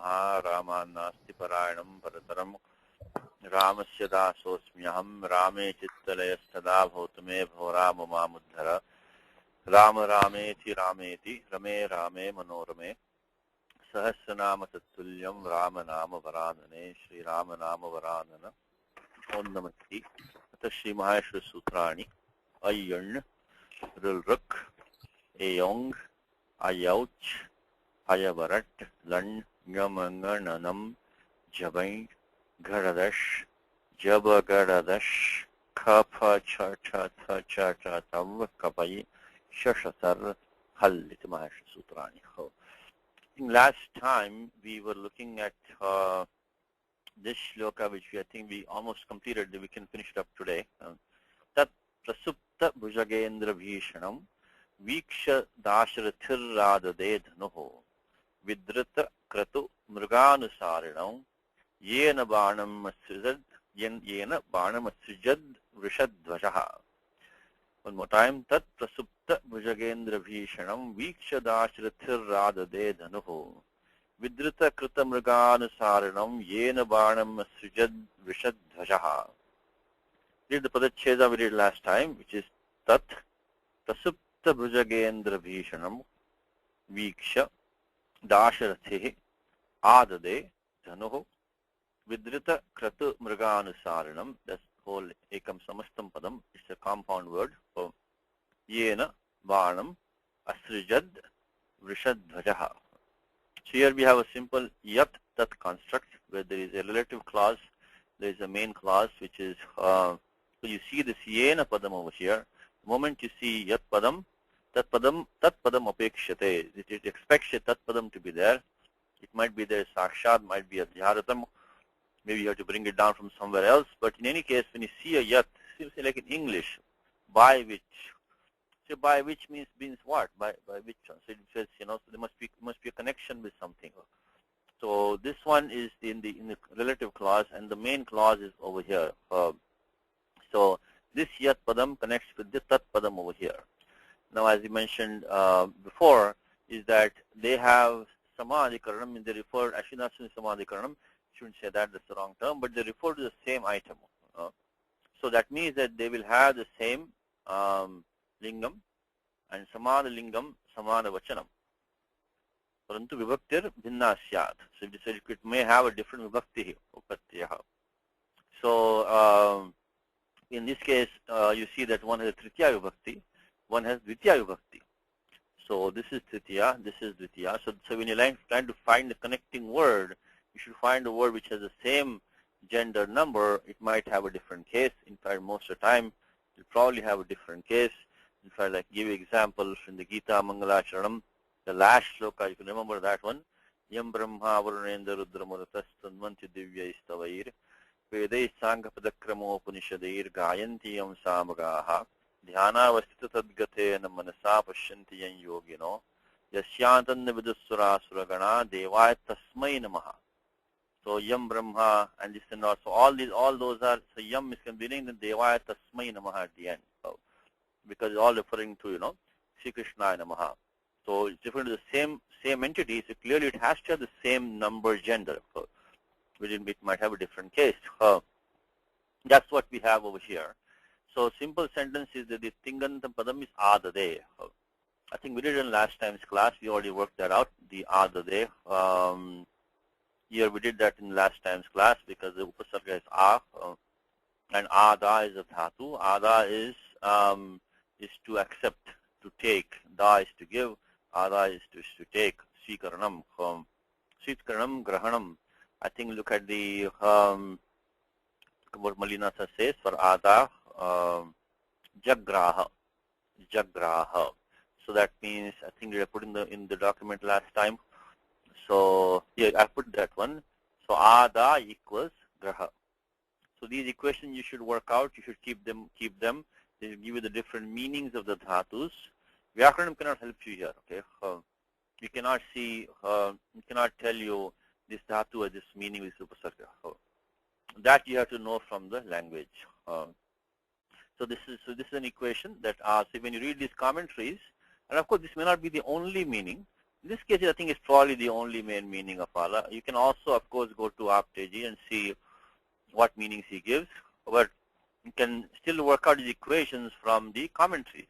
Ramaha Ramanasti Parayanam Parataram Ramasya Dasosmyaham Rame Chittalayastada Bhautame Bhaurama Mamuddhara Rama Rameti Rameti Rame Rame Manorame Sahasranama Tattulyam Rama Nama Varanane Shri Rama Nama Varanana Om Namati Ata Shri Maheshwara Sutrani Ayyan Rilruk Ayong Ayauch Ayavarat Lan Nyamangananam Jabain Garadash Jabagaradash Kapa Cha Cha Cha Cha Cha Tav Kapai Shashatar Halit Maheshwara Sutrani. I think last time we were looking at this shloka, which I think we almost completed. We can finish it up today. Tat prasupta bhujagendra bhishanam Viksha Dashrathirradade Dhanuho Vidrita Kratu Mruganusarinam Yena Banam Asrijad Yena Banam Asrijad Vrishadvajaha. One more time. Tat Prasupta Bhujagendra Bhishanam Viksha Dashrathirradade Dhanuho Vidrita Krita Mruganusarinam Yena Banam Asrijad Vrishadvajaha. Read the Padacheda we did last time, which is Tat Prasupta Bhujagendra Bhishanam Viksha Dasharathe Adade Dhanuho Vidrita Kratu Mruganusaranam. That's whole Ekam Samastam Padam. It's a compound word for Yena Varnam Asrijad Vrishadvajaha. So here we have a simple Yat Tat construct where there is a relative clause, there is a main clause which is, so you see this Yena Padam over here. The moment you see Yat Padam, Tat Padam Apekshate. It expects a Tat Padam to be there. It might be there Sakshad, might be a Dhyaratam. Maybe you have to bring it down from somewhere else. But in any case, when you see a Yat, seems like in English, by which. So by which means what? By which one? So it says, so there must be a connection with something. So this one is in the relative clause, and the main clause is over here. So this Yat Padam connects with this Tat Padam over here. Now, as we mentioned before, is that they have Samadhikaranam, and they refer, actually not Samadhikaranam, shouldn't say that, that's the wrong term, but they refer to the same item. So that means that they will have the same lingam, and Samana lingam, Samana vachanam. Parantu vibhaktir bhinna syat. So it may have a different vibhakti upatyaha. So in this case, you see that one has a tritiya vibhakti, one has dvitiya vibhakti. So this is tritiya, this is dvitiya. So when you're trying to find the connecting word, you should find a word which has the same gender number. It might have a different case. In fact, most of the time, it will probably have a different case. In fact, like give you examples in the Gita Mangalacharanam, the last shloka, you can remember that one. Yam Brahma Varunendra Rudramuratas Tanvanti Divya Istavair Vedai Sangha Padakramo Upanishadir Gayanti Yam Samagaha Dhyana Vastita Tadgate Namanasa Pashyanti Yan Yogino Yasyantan Vidusura Suragana Devaya Tasmai Namaha. So Yam Brahma and this and all. So all those are, so Yam is convening the Devaya Tasmai Namaha at the end. Because it's all referring to, Sri Krishna Namaha. So it's different to the same entity, so clearly it has to have the same number gender. Within it might have a different case. That's what we have over here. So simple sentence is that the Tingantam Padam is Adade. I think we did in last time's class, we already worked that out, the Adade. Here we did that in last time's class because the Upasarga is A, and Ada is a Dhatu. Ada is to accept, to take. Da is to give. Ada is to take. Swikaranam. Swikaranam, Grahanam. I think look at the what Malinasa says for Ada, Jagraha. Jagraha. So that means, I think we put in the document last time. So here I put that one. So Ada equals Graha. So these equations you should work out. You should keep them. They will give you the different meanings of the dhatus. Vyakaranam cannot help you here. Okay, you cannot see. You cannot tell you this dhatu has this meaning with upasarga. That you have to know from the language. So this is an equation that so when you read these commentaries, and of course this may not be the only meaning. In this case, I think it's probably the only main meaning of Ada. You can also, of course, go to Apteji and see what meanings he gives, but you can still work out the equations from the commentary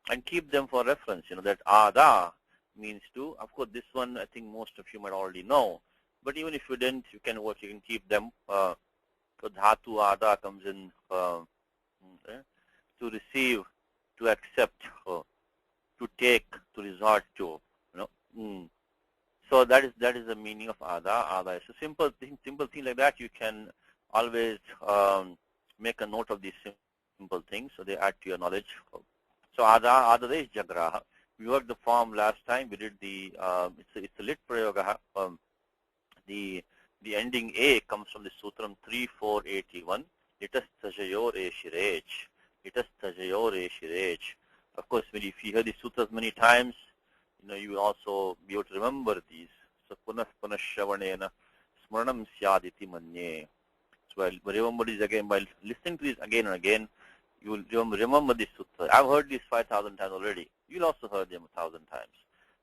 and keep them for reference. That Ada means to, of course, this one I think most of you might already know, but even if you didn't, you can keep them. So Dhatu Ada comes in to receive, to accept, to take, to resort to. So that is the meaning of Ada. Ada is a simple thing like that. You can always make a note of these simple things, so they add to your knowledge. So Ada is Jagraha. We worked the form last time. We did the it's a lit prayoga. The ending A comes from the Sutram 3481. Itas tajayor eshirech. Itas tajayor eshirech. Of course, if you hear these sutras many times, you will also be able to remember these. So punah shravanena smaranam syaditi manye. So remember these again by listening to this again and again. You will remember these sutras. I've heard these 5,000 times already. You'll also heard them 1,000 times.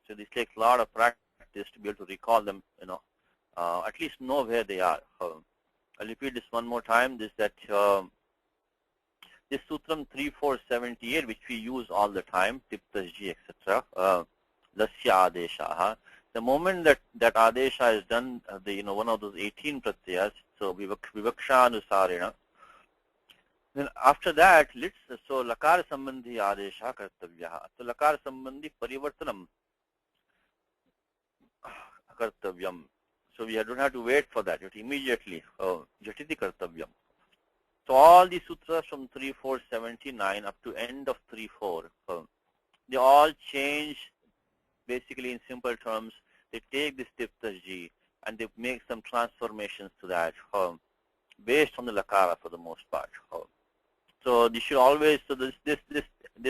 So this takes a lot of practice to be able to recall them. At least know where they are. I'll repeat this one more time. This Sutram 3478, which we use all the time, Tiptasji, etc. Lasya Adesha. The moment that Adesha is done, one of those 18 pratyas, so Vivakshanusarena. Then after that, so Lakar Sambandhi Adesha Kartavyaha. So Lakar Sambandhi Parivartanam Kartavyam. So we don't have to wait for that. It immediately Jatiti Kartavyam. So all the sutras from 3479 up to end of 34, they all change basically in simple terms. They take this Tiptasji and they make some transformations to that based on the Lakara for the most part. So this should always, so this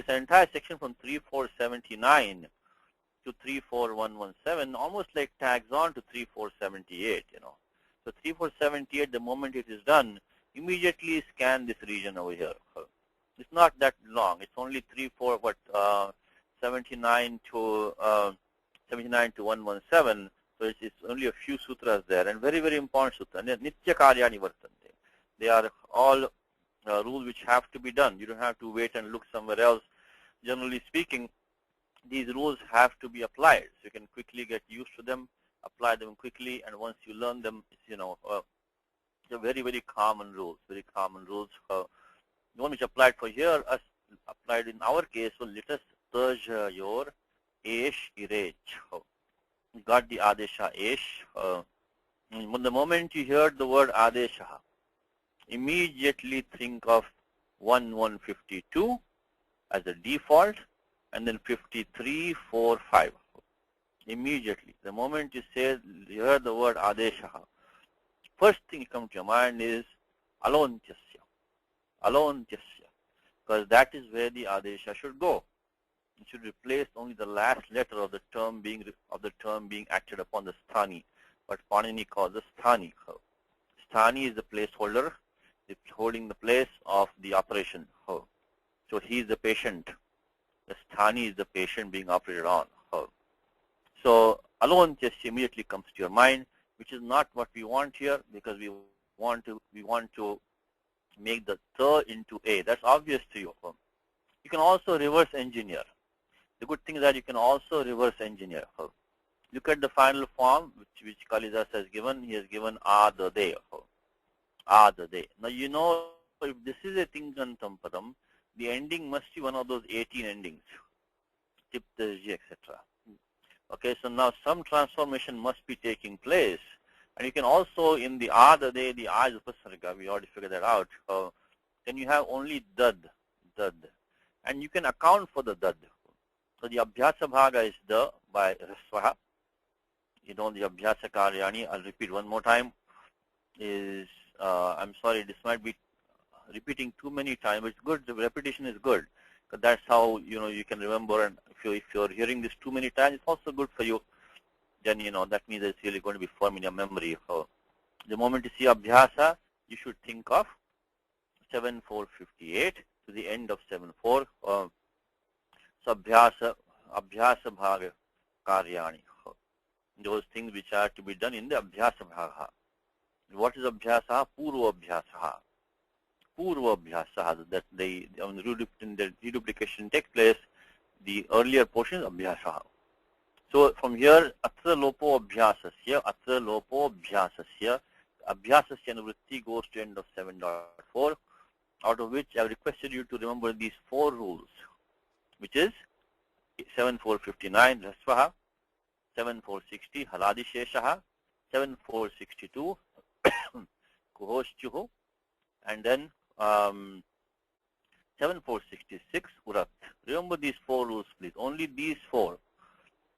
entire section from 3479 to 34117 almost like tags on to 3478, So 3478, the moment it is done, immediately scan this region over here. It's not that long. It's only 79 to 117. So it's only a few sutras there, and very, very important sutras. Nitya karyani vartante. They are all rules which have to be done. You don't have to wait and look somewhere else. Generally speaking, these rules have to be applied. So you can quickly get used to them, apply them quickly, and once you learn them, they're very, very common rules. Very common rules. The one which applied for here, applied in our case, was litas tajayor esh irech. You got the adesha esh. The moment you heard the word adesha, immediately think of 1152 as a default, and then 5345. Immediately, the moment you heard the word adesha, first thing that comes to your mind is alontyasya, because that is where the adesha should go. It should replace only the last letter of the term being acted upon, the sthani, what Panini calls the sthani. Sthani is the placeholder. It's holding the place of the operation. So he is the patient. The sthani is the patient being operated on. So alontyasya immediately comes to your mind, which is not what we want here, because we want to make the th into a. That's obvious to you. You can also reverse engineer. The good thing is that you can also reverse engineer. Look at the final form which Kalidas has given. He has given adade. Adade. Now if this is a tingantam padam, the ending must be one of those 18 endings, Tiptasji, etc. Okay, so now some transformation must be taking place. And you can also, in the adade, the a is upasarga, we already figured that out. Then you have only dad. And you can account for the dad. So the abhyasa bhaga is the by rasvaha. The abhyasa karyani, I'll repeat one more time, is, I'm sorry, this might be repeating too many times, but it's good, the repetition is good. Because that's how, you can remember, and if you're hearing this too many times, it's also good for you. Then, that means it's really going to be firm in your memory. So the moment you see abhyasa, you should think of 7458 to the end of 74. So abhyasa bhaga karyani. those things which are to be done in the Abhyasa Bhaga. What is Abhyasa? Purva Abhyasa. Purva Abhyasa, that when the reduplication takes place, the earlier portion is Abhyasa. So from here, Atra Lopo Abhyasasya, Atra Lopo Abhyasasya, Abhyasasya Nivritti goes to end of 7.4, out of which I have requested you to remember these 4 rules, which is 7459 Rasvaha, 7460 Haladi Sheshaha, 7462 Kuhoshchuhu, and then 7466 Urat. Remember these 4 rules, please. Only these 4.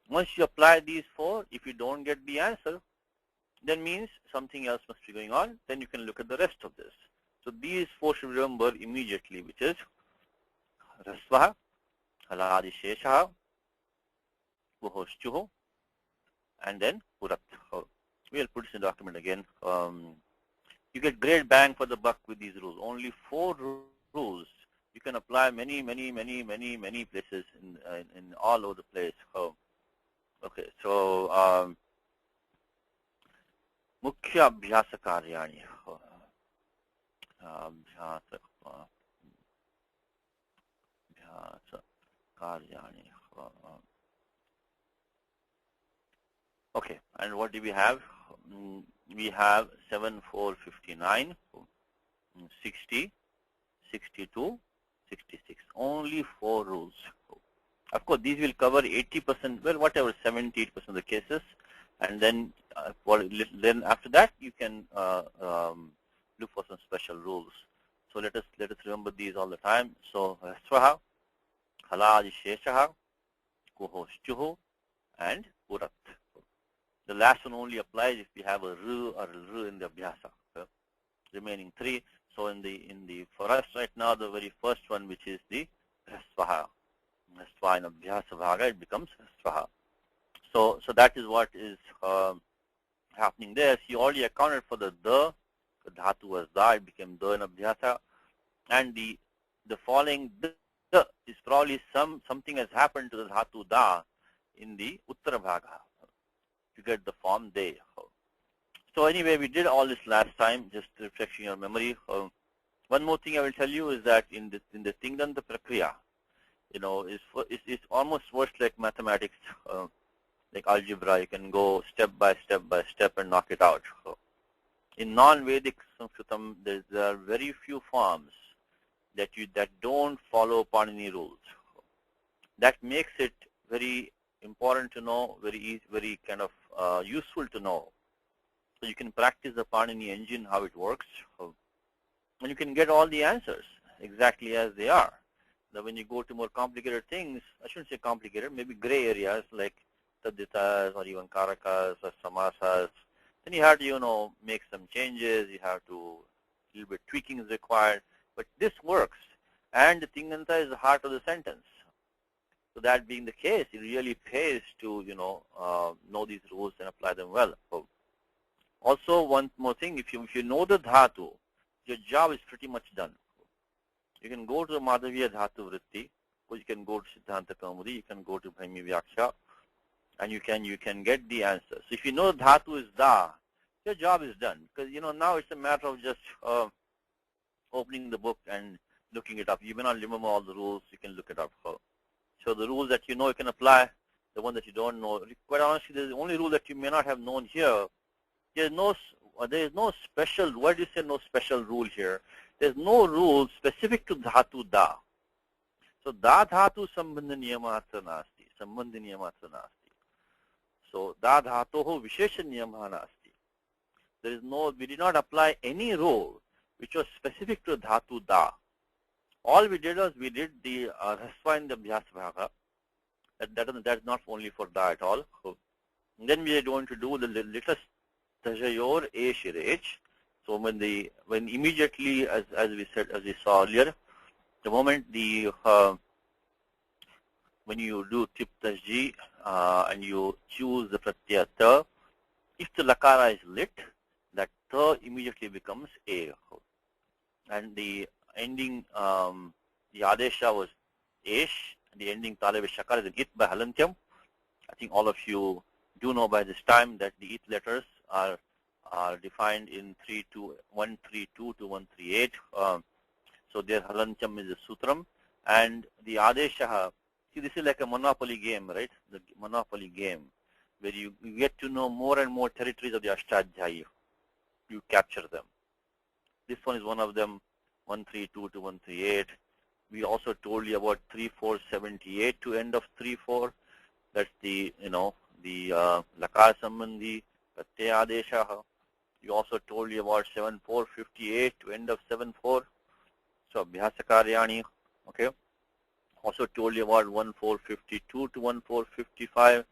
Once you apply these 4, if you don't get the answer, then means something else must be going on. Then you can look at the rest of this. So these 4 should remember immediately, which is Rasvaha, Haladi Sheshaha, Kuhoshchuhu, and then Urat. We'll put this in the document again. You get great bang for the buck with these rules. Only 4 rules. You can apply many places in all over the place. Okay, so Mukhya Abhyasa Karyani. Abhyasa Karyani. Okay, and what do we have? We have 7459, 60, 62, 66. Only 4 rules. Of course, these will cover 80%, well, whatever, 78% of the cases. And then, then after that, you can look for some special rules. So let us remember these all the time. So Rasvaha, Haladi Sheshaha, Kuhoshchuhu, and Urat. The last one only applies if we have a ru or a ru in the abhyasa. Remaining 3. So for us right now, the very first one, which is the Rasvaha. Rasvaha in abhyasa bhaga, it becomes Rasvaha. So that is what is happening there. So you already accounted for the dhatu was da, it became da in abhyasa, and the following the is probably something has happened to the dhatu da in the uttara bhaga. You get the form de. So anyway, we did all this last time, just refreshing your memory. One more thing I will tell you is that in the Tingdanta Prakriya, it's almost worse like mathematics, like algebra. You can go step by step and knock it out. In non-Vedic Sanskritam, there are very few forms that don't follow Panini rules. That makes it very important to know, very kind of useful to know. So you can practice the Panini engine, how it works, and you can get all the answers exactly as they are. Now when you go to more complicated things, I shouldn't say complicated, maybe gray areas like tadditas or even karakas or samasas, then you have to, make some changes, you have to, a little bit tweaking is required, but this works. And the Tingdanta is the heart of the sentence. So that being the case, it really pays to, know these rules and apply them well. So also, one more thing, if you know the dhatu, your job is pretty much done. You can go to the Madhavya Dhatu Vritti, or you can go to Siddhanta Kaumudi, you can go to Bhaimi Vyakhya, and you can get the answer. So if you know dhatu is da, your job is done. Because, now it's a matter of just opening the book and looking it up. You may not remember all the rules, you can look it up. So the rules that you know you can apply, the one that you don't know. Quite honestly, the only rule that you may not have known here, there is no special, why do you say no special rule here? There's no rule specific to dhatu da. So da dhatu sambandha niyamatra nasti, sambandha niyamatra nasti. So da dhatoho vishesha niyamah nasti. There is no, we did not apply any rule which was specific to dhatu da. All we did was we did the rasva in the abhyasa bhaga. That's not only for da at all. So then we are going to do the little tajayor a shirech. So when immediately, as we saw earlier, the moment when you do tip tajji and you choose the pratyaya ta, if the lakara is lit, that ta immediately becomes a. And the ending, the adesha was esh, and the ending talev shakar is an it by halantyam. I think all of you do know by this time that the it letters are defined in 132 to 138. So there halancham is a sutram, and the adesha. See, this is like a monopoly game, right? The monopoly game, where you get to know more and more territories of the Ashtadhyayi. You capture them. This one is one of them, 132 to 138. We also told you about 3478 to end of 34. That's the, the lakar sambandhi, pratyaya adesha. We also told you about 7458 to end of 74. So abhyasa karyani, okay. Also told you about 1452 to 1455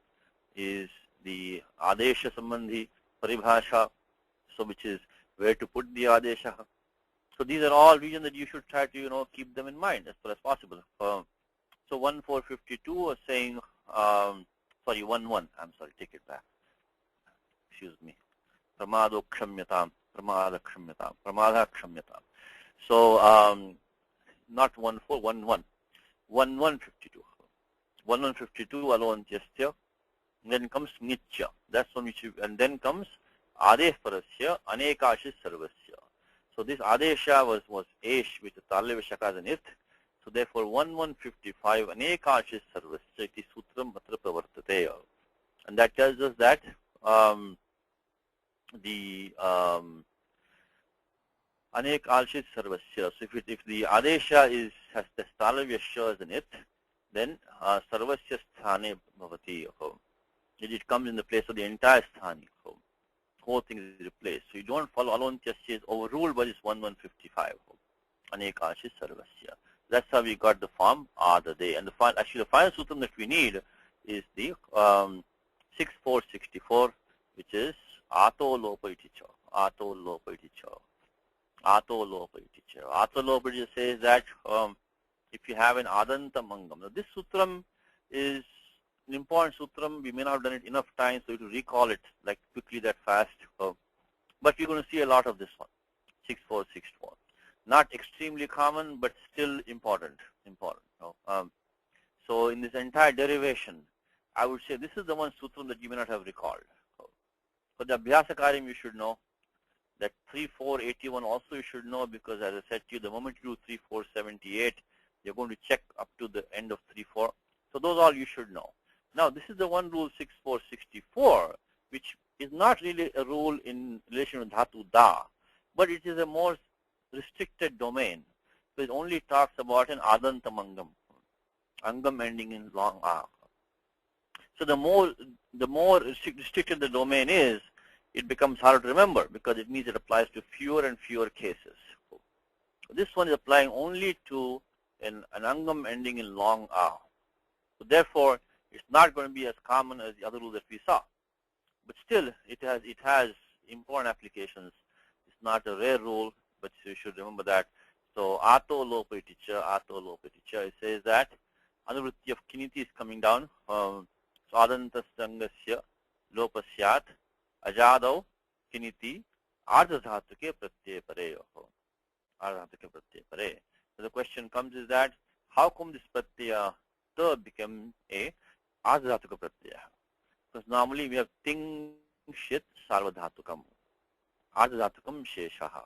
is the adesha sambandhi paribhasha, so which is where to put the adesha. So these are all regions that you should try to keep them in mind as far as possible. So 1452 was saying, sorry, 11. I'm sorry, take it back. Excuse me. Pramado kshamyatam, pramada kshamyatam, pramada kshamyatam. So not 14, 11. 1152. 1152 alone justya. Then comes nitya. That's one which and then comes adeh parasya anekashis sarvasya. So this adesha was esh with the talle vishaka as an it. So therefore 1155 anekashis sarvasya iti sutram patra pravartate. And that tells us that the anek alshit sarvasya. So if the adesha has the stalavya as an it, then sarvasya sthane bhavati. It comes in the place of the entire sthani. Whole thing is replaced. So you don't follow alone jasya is overruled by this 1155. Anek alshit sarvasya. That's how we got the form adade. And the final sutram that we need is the 6464, which is ato lopa iticha. Ato lopa iticha. Ato lopa iticha. Ato lopa iticha says that if you have an adanta mangam. Now this sutram is an important sutram. We may not have done it enough times so to recall it like quickly that fast. But you're going to see a lot of this one. 6464. Not extremely common, but still important. So in this entire derivation, I would say this is the one sutram that you may not have recalled. For the abhyasa karyam, you should know that 3481 also you should know, because as I said to you, the moment you do 3478, you're going to check up to the end of 34. So those all you should know. Now this is the one rule 6464, which is not really a rule in relation to dhatu da, but it is a more restricted domain. So it only talks about an adanta mangam, angam ending in long a. So the more restricted the domain is, it becomes hard to remember, because it means it applies to fewer and fewer cases. This one is applying only to an angam ending in long a. So therefore, it's not going to be as common as the other rule that we saw. But still, it has important applications. It's not a rare rule, but you should remember that. So ato lopa iticha, it says that anuvritti of kiniti is coming down. Sadanta sangasya lopasyat ajadau kiniti ardhadhatuke pratyaya pareyoho. Ardhadhatuke pratyaya pare. So the question comes is that how come this pratyaya ta become a ardhadhatuka pratyaya? Because normally we have ting shit sarvadhatukam, ardhadhatukam sheshaha.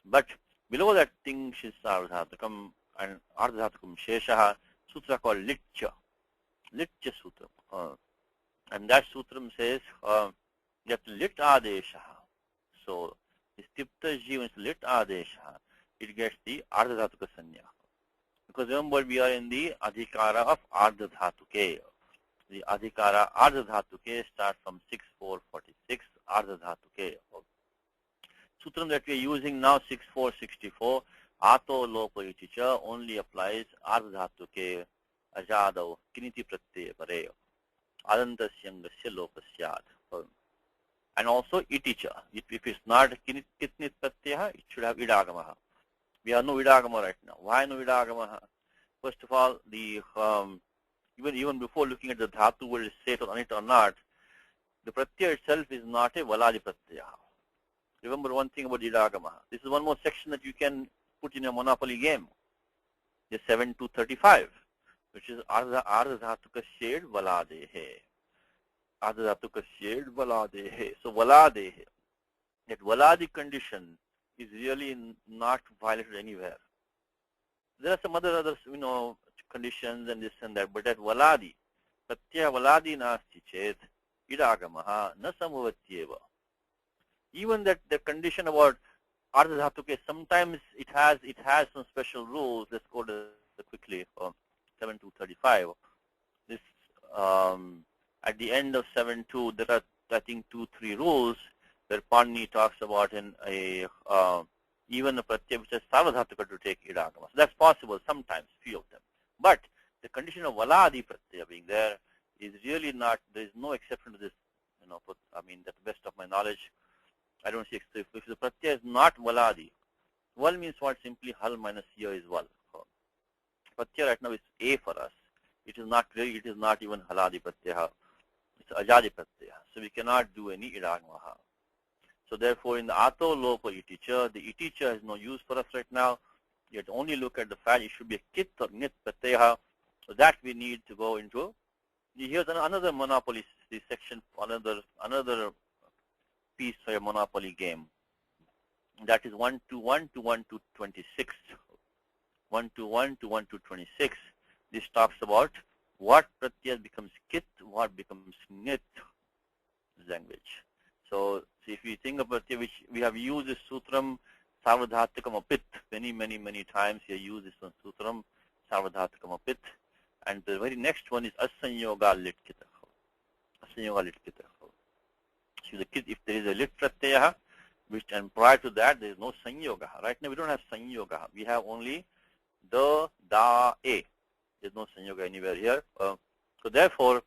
But below that ting shit sarvadhatukam and ardhadhatukam sheshaha, sutra called litcha. Litcha sutram. And that sutram says that lit adesha. So this tipta jivan is lit adesha. It gets the ardhadhatuka sanya. Because remember, we are in the adhikara of ardhadhatuke. The adhikara ardhadhatuke starts from 6446 ardhadhatuke. Sutram that we are using now, 6464, ato lopa iticha, only applies ardhadhatuke ajadav kiniti pratyaya pareyo. Adantasyangasya lopasyat. And also iticha. If it's not kitnit pratyaya, it should have idagamaha. We have no idagama right now. Why no idagama? First of all, the even before looking at the dhatu, whether it's set on it or not, the pratyaya itself is not a valadi pratyaya. Remember one thing about idagama. This is one more section that you can put in a monopoly game. The 7 to 35, which is ardha dhatuka shade valadehe. ardhadhatukasya valadehe. So valadehe, that valadi condition is really not violated anywhere. There are some other conditions and this and that, but that valadi, pratyaya valadi nasti chet idagamaha na samavatyeva. Even that the condition about ardhadhatuke, sometimes it has some special rules. Let's go to quickly 7.2.35. This at the end of 7.2, there are I think 2-3 rules where Panini talks about in a even a pratyaya which is sarvadhatuka to take idagama. So that's possible sometimes, few of them. But the condition of valadi pratyaya being there is really not. There is no exception to this. I mean, at the best of my knowledge, I don't see if the pratyaya is not valadi. Val means what? Simply hal minus ya is val. Pratyaya right now is a for us. It is not really. It is not even haladi pratyaya. It's ajadi pratyaya. So we cannot do any idagamaha. So therefore, in the ato lopa iticha, the iticha has no use for us right now. You have to only look at the fact it should be a kit or nit pratyaya. So that we need to go into. Here's another monopoly section, another piece for a monopoly game. That is 121 to 126. 121 to 126. This talks about what pratyaya becomes kit, what becomes nit language. So if you think of pratyaya, which we have used this sutram sarvadhatukam apit many times. We have used this one sutram sarvadhatukam apit, and the very next one is asanyoga litkita. Asanyoga litkita. So the kit, if there is a lit pratyaya, and prior to that there is no sanyoga. Right now we don't have sanyoga. We have only the, da, a. There's no sanyoga anywhere here. So therefore,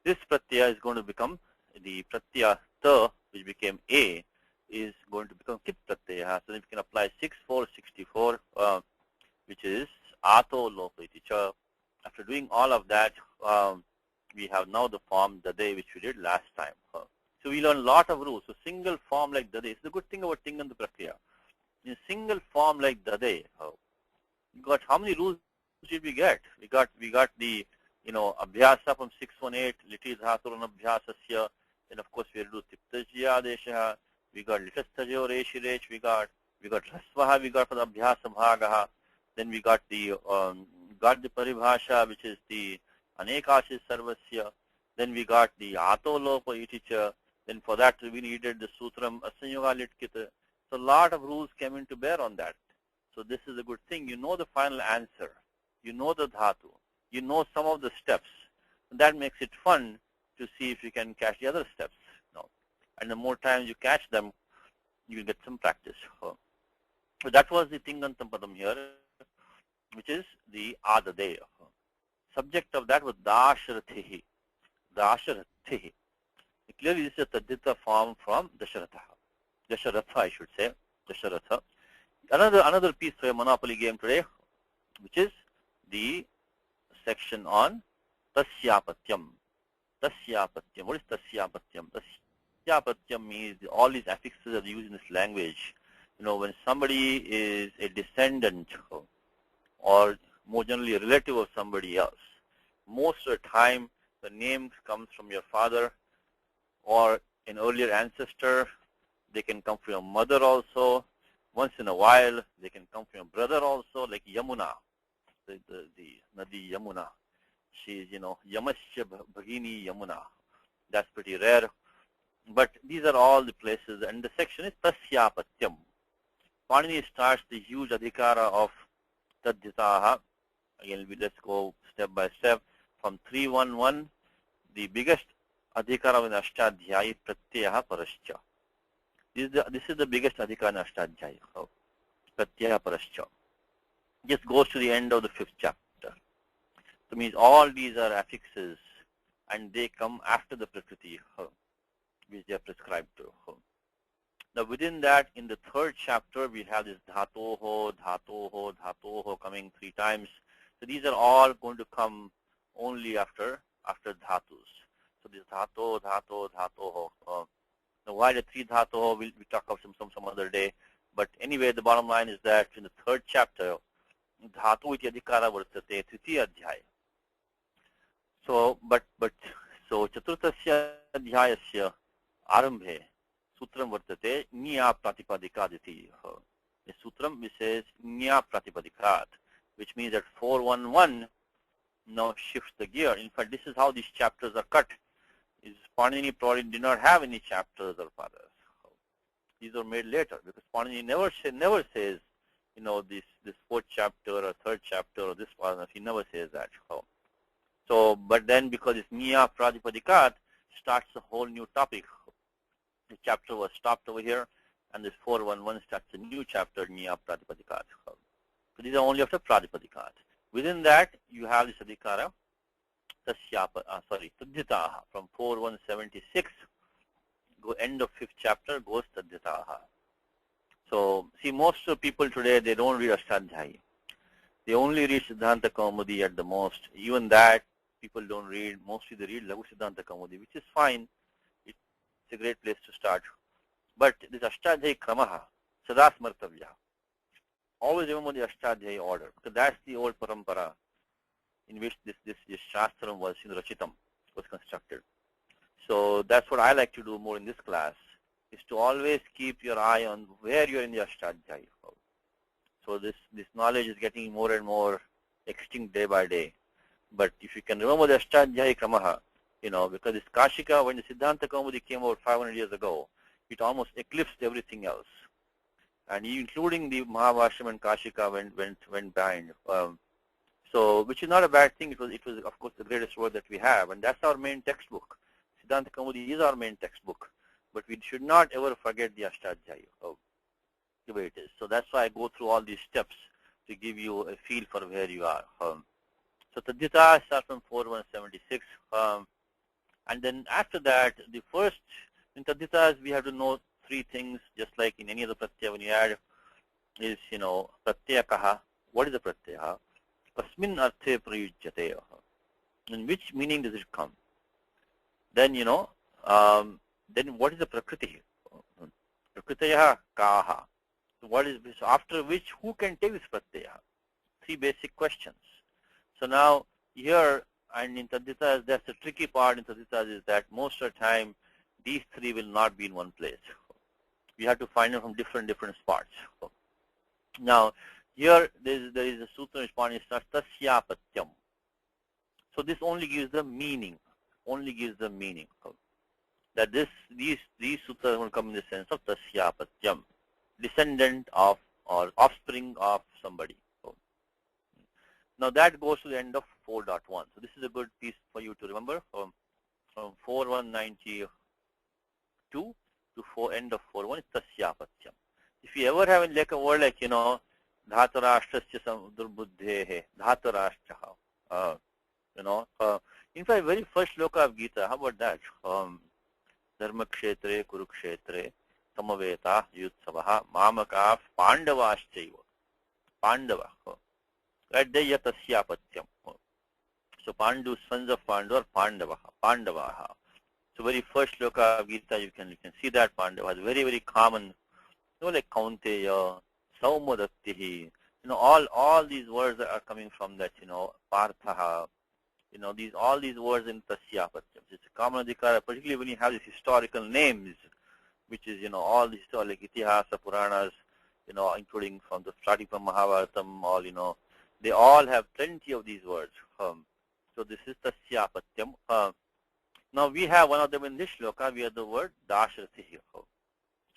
this pratyaya is going to become the pratyaya ta, which became a, is going to become kit pratyaya. So then we can apply 6.4.64, which is ato lopiticha. After doing all of that, we have now the form dade, which we did last time. So we learn a lot of rules. So single form like dade. It's the good thing about Tinganta Prakriya. In single form like dade, we got how many rules did we get? We got the abhyasa from 618, liti dhaturan abhyasasya. Then of course we do tiptajya adesha. We got litastajo reshirech. We got rasvaha. We got for the abhyasa bhagaha. Then we got the paribhasha, which is the anekashis sarvasya. Then we got the ato lopa iticha. Then for that we needed the sutram asanyoga litkita. So a lot of rules came into bear on that. So this is a good thing. You know the final answer. You know the dhatu. You know some of the steps. And that makes it fun to see if you can catch the other steps. And the more times you catch them, you will get some practice. So that was the Tingantam Padam here, which is the adade. Subject of that was dasharathihi. Dasharathihi. Clearly this is a tadita form from Dasharatha. Dasharatha, I should say. Dasharatha. Another piece for a monopoly game today, which is the section on tasyapatyam. Tasyapatyam. What is tasyapatyam? Tasyapatyam means all these affixes are used in this language. When somebody is a descendant or more generally a relative of somebody else, most of the time the name comes from your father or an earlier ancestor. They can come from your mother also. Once in a while, they can come from your brother also, like Yamuna, the Nadi Yamuna. She is, Yamasya Bhagini Yamuna. That's pretty rare. But these are all the places, and the section is Tasyapatyam. Panini starts the huge adhikara of Tadhitaha. Again, let's go step by step. From 3.1.1, the biggest adhikara in Ashtadhyayi, Pratyaha Parascha. This is the biggest adhikara in Ashtadhyayi, Pratyaha Parascha. Just goes to the end of the 5th chapter. So means all these are affixes, and they come after the Prakriti, which they are prescribed to. Now within that, in the 3rd chapter, we have this dhatoho, dhatoho, dhatoho coming 3 times. So these are all going to come only after dhatus. So this dhato, dhato, dhatoho. Now why the 3 dhatoho, we'll talk about some other day. But anyway, the bottom line is that in the 3rd chapter, dhatu iti adhikara vartate, tritiya adhyaya. So So Chaturthasya Adhyayasya Arambhe Sutram Vartate Nya Pratipadikaditi. The Sutram which says Nya Pratipadikat, which means that 411 now shifts the gear. In fact, this is how these chapters are cut. Panini probably did not have any chapters or padas. These are made later because Panini never says, this fourth chapter or third chapter or this paragraph. He never says that. So, but then because it's Nya Pratipadikat, starts a whole new topic. The chapter was stopped over here, and this 411 starts a new chapter, Nya Pratipadikat. So these are only after Pratipadikat. Within that, you have this Adhikara, Tadhyataha, from 4176, end of 5th chapter, goes Tadhyataha. So, see, most of people today, they don't read Ashtadhyayi. They only read Siddhanta Kaumudi at the most. Even that, people don't read. Mostly they read Laghu Siddhanta Kaumudi, which is fine. It's a great place to start. But this Ashtadhyayi Kramaha, Sada Smartavya. Always remember the Ashtadhyayi order, because that's the old parampara in which this Shastram was, Rachitam, was constructed. So that's what I like to do more in this class, is to always keep your eye on where you're in the Ashtadhyayi. So this knowledge is getting more and more extinct day by day. But if you can remember the Ashtadhyayi Kramaha, because this Kashika, when the Siddhanta Kaumudi came out 500 years ago, it almost eclipsed everything else. And including the Mahabhashyam and Kashika went behind. So, which is not a bad thing. It was of course the greatest work that we have, and that's our main textbook. Siddhanta Kaumudi is our main textbook, but we should not ever forget the Ashtadhyayi, the way it is. So that's why I go through all these steps to give you a feel for where you are. So Tadhyata starts from 4176, and then after that, the first in Tadhyatas we have to know three things, just like in any other pratyaya when you add, is pratyakaha. What is the pratyaya? Asmin arthe prayujyate. In which meaning does it come? Then then what is the prakriti? Prakritaya kaha. So what is this? After which, who can take this pratyaya? Three basic questions. So now here and in Tadhyatas, that's the tricky part in Tadhyatas, is that most of the time these three will not be in one place. We have to find them from different spots. Now here there is a sutra which Pani starts tasyapatyam. So this only gives the meaning. That these sutras will come in the sense of tasyapatyam, descendant of or offspring of somebody. Now that goes to the end of 4.1. So this is a good piece for you to remember from 4192 to end of 4.1 is tasyapatyam. If you ever have like a word like dhatarashtrasya durbuddhehe, dhatarashtraha, in fact, very first shloka of Gita, how about that? Dharma kshetre kurukshetre samaveta yutsavaha mamaka pandavaschaiva. Pandava. Right there, yatasyapatyam. So Pandu, sons of Pandu are Pandavaha. So very first shloka of Gita, you can see that Pandava is very, very common, like Kaunteya, Saumadaktihi, all these words are coming from that, Parthaha, all these words in Tasyapatyam. It's a common adhikara, particularly when you have these historical names, which is, all these like Itihasa, Puranas, including starting from Mahabharatam, all, they all have plenty of these words. So this is Tasyapatyam. Now we have one of them in this shloka, we have the word Dashratihi.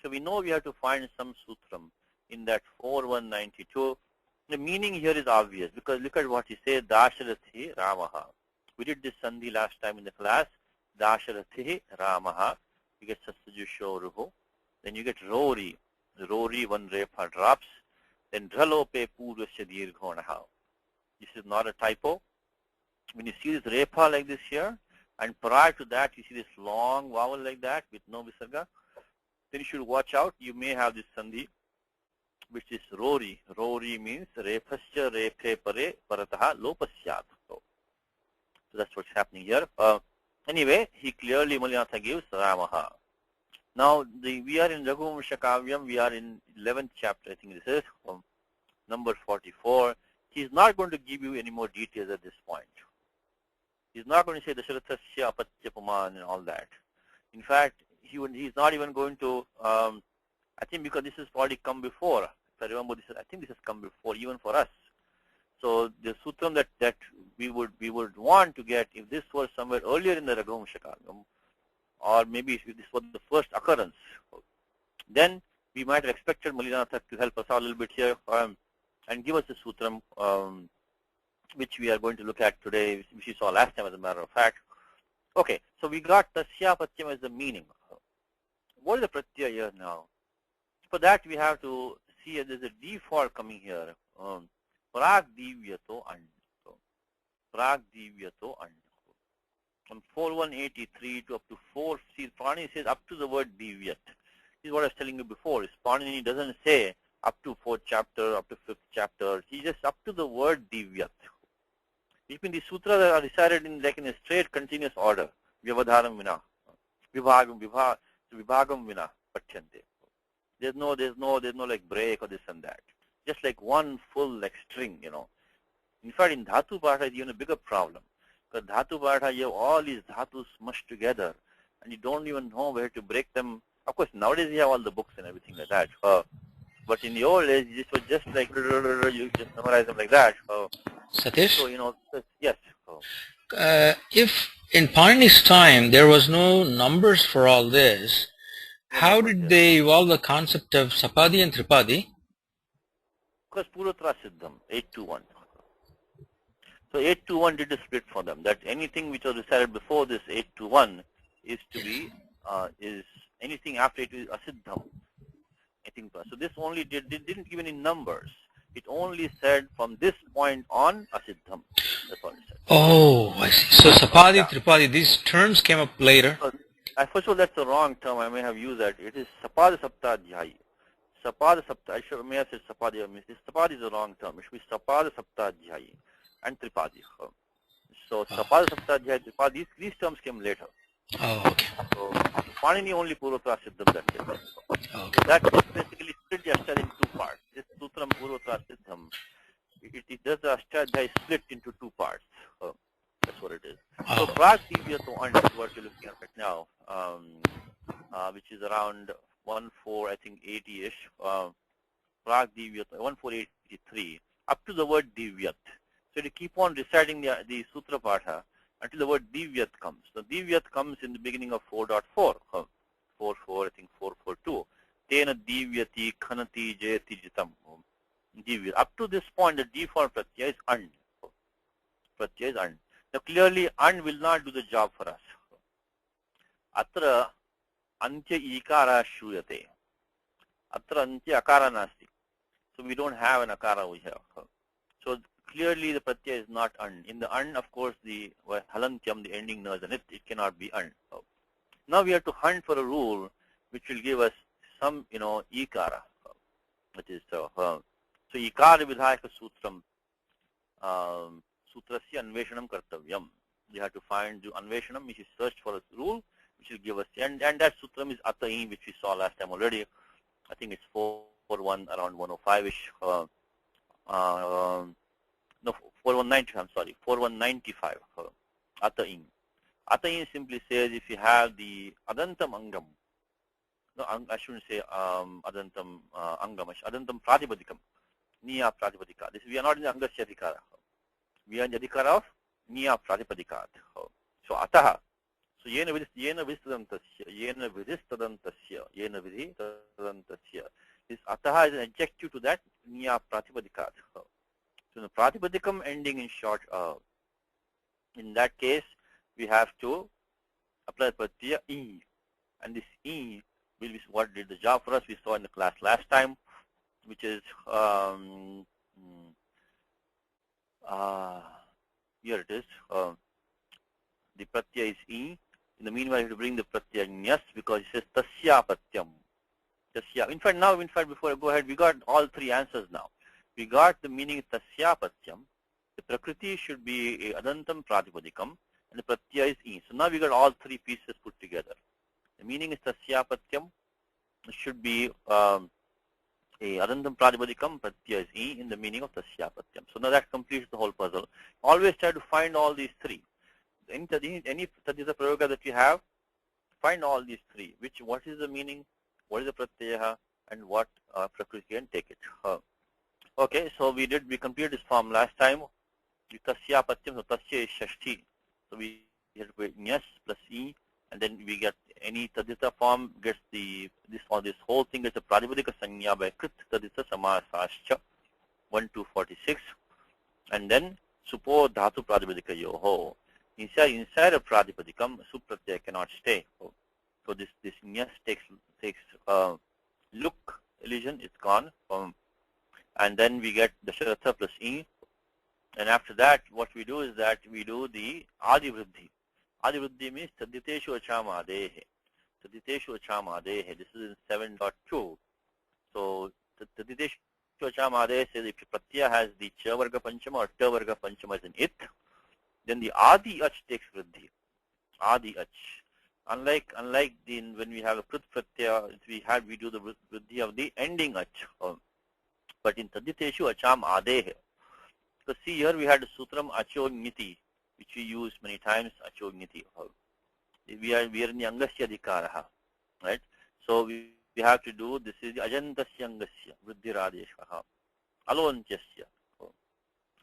So we know we have to find some sutram in that 4192. The meaning here is obvious because look at what he says, Dashratihi Ramaha. We did this sandhi last time in the class. Dashratihi Ramaha. You get Sasajusho Ruho. Then you get Rori. Rori, one repa drops. Then Dralope Purvasya Dirghonaha. This is not a typo. When you see this repa like this here, and prior to that you see this long vowel like that with no visarga, then you should watch out. You may have this sandhi, which is Rori. Rori means Repasya Repe Pare Parataha Lopasyat. So that's what's happening here. Anyway, he clearly Malinatha gives Ramaha. Now we are in Raghuvamsha Kavyam, we are in 11th chapter, I think this is, number 44. He's not going to give you any more details at this point. He's not going to say Dasharathasya Apatyapuman and all that. In fact, he's not even going to, I think because this has already come before. If I remember, I think this has come before even for us. So the sutram that we would want to get, if this was somewhere earlier in the Raghuvamsham, or maybe if this was the first occurrence, then we might have expected Mallinatha to help us out a little bit here and give us the sutram, which we are going to look at today, which we saw last time as a matter of fact. Okay, so we got Tasya Patyam as the meaning. What is the pratyaya here now? For that we have to see there's a default coming here. Prag divyato an. Prag divyato an. From 4183 to up to 4, see, Panini says up to the word divyat. This is what I was telling you before. Panini doesn't say up to 4th chapter, up to 5th chapter. He just up to the word divyat. Which means the sutras are recited in like in a straight continuous order. Vyavadharam vina. Vibhagam vina. Pachyante. There's no like break or this and that. Just like one full like string, you know. In fact, in Dhatu Patha, it's even a bigger problem. Because Dhatu Patha, you have all these Dhatus smushed together, and you don't even know where to break them. Of course, nowadays you have all the books and everything like that. But in the old days, this was just like, you just memorize them like that. Satish? So, you know, yes. If in Panini's time there was no numbers for all this, how did they evolve the concept of Sapadi and Tripadi? Because Purvatra Siddham, 821. So 821 did a split for them. That anything which was recited before this 821 is to be, is anything after it is Asiddham. I think so. So this only didn't give any numbers. It only said from this point on Asiddham. That's all it said. Oh, I see. So Sapadi, Tripadi, these terms came up later. First of all, that's the wrong term. I may have used that. It is Sapada Saptadhyayi. Sapada Sapta. I may have said Sapadi. Sapadi is the wrong term. It should be Sapada Saptadhyayi and Tripadi. So Sapada Saptadhyayi, Tripadi, these terms came later. Oh, okay. So Panini only Purvatra Siddham, that's it. Okay. So that is basically split the Ashtadhyayi in 2 parts. This Sutram Purvatra Siddham, it does the Ashtadhyayi split into 2 parts. That's what it is. So Prag Divyato An is what you're looking at right now, which is around 14, I think 80-ish. Prag Divyato, 1483, up to the word Divyat. So you keep on reciting the Sutra Patha until the word Divyat comes. So Divyat comes in the beginning of 4.4. 4.4, I think 4.4.2. Tena Divyati Khanati Jayati Jitam. Divyat. Up to this point, the default pratyaya is An. Pratyaya is An. Now clearly, An will not do the job for us. Atra Antya Ikara Shuyate. Atra Antya Akara Nasti. So we don't have an Akara over here. So clearly the pratyaya is not An. In the An, of course, the Halantyam, the ending nurse, and it cannot be An. Now we have to hunt for a rule which will give us some, you know, Ikara. That is, so Ikara Vidhayaka Sutram. Sutrasya Anveshanam Kartavyam. You have to find the Anveshanam, which is search for a rule, which will give us, and that Sutram is Atahi, which we saw last time already. I think it's 4.1, around 105-ish. No, 4.190, I'm sorry, 4.195. Atahi. Atahi simply says if you have the Adantam Angam, no, I shouldn't say Adantam Angam, Adantam Pratipadikam, Niya Pratipadika. This, we are not in the Angasya Adhikara. We are in the Adhikara of Niya Pratipadikat. So Ataha. So Yena Vidhistadantasya. This Ataha is an adjective to that Niya Pratipadikat. So the Pratipadikam ending in short, in that case, we have to apply pratyaya E. And this E will be what did the job for us. We saw in the class last time, which is here it is. The pratyaya is E. In the meanwhile, you have to bring the pratyaya Nyas because it says Tasya Patyam. Tasya. In fact, before I go ahead, we got all 3 answers now. We got the meaning Tasya Patyam. The Prakriti should be Adantam Pratipadikam, and the pratyaya is E. So now we got all 3 pieces put together. The meaning is Tasya Patyam. It should be Adantam Pratipadikam, pratyaya is E in the meaning of Tasya Patyam. So now that completes the whole puzzle. Always try to find all these 3. any tadita prayoga that you have, find all these three. What is the meaning, what is the pratyaya, and what prakriti can take it. Okay, so we completed this form last time. Tasya patyam, so tasya is shashti. So we have to put nyas plus e, and then we get any tadita form gets this whole thing gets a pradipadika sanya by krit tadita samasascha 1-46, and then supo dhatu pradipadika yoho. Inside of pradipadikam, supratyaya cannot stay. So this nyas takes look illusion, it's gone. And then we get the Dasharatha plus E. And after that, what we do is that we do the Adi Vriddhi. Adi Vriddhi means Taditeshu Acham Adehe. Taditeshu Acham Adehe. This is in 7.2. So Taditeshu Acham Adehe says if Pratyaya has the Cha Varga Panchama or Ta Varga Panchama as an It, then the Adi Ach takes Vriddhi. Adi Ach. Unlike when we have a Krit Pratyaya, we do the Vriddhi of the ending Ach. But in Taditeshu Acham Adehe, because see here we had the Sutram Acho Niti, which we use many times, Acho Niti. We are in the Angasya Dikaraha, right? So we have to do, this is the Ajantasya Angasya, Vriddhi Radeshaha, Alonchasya.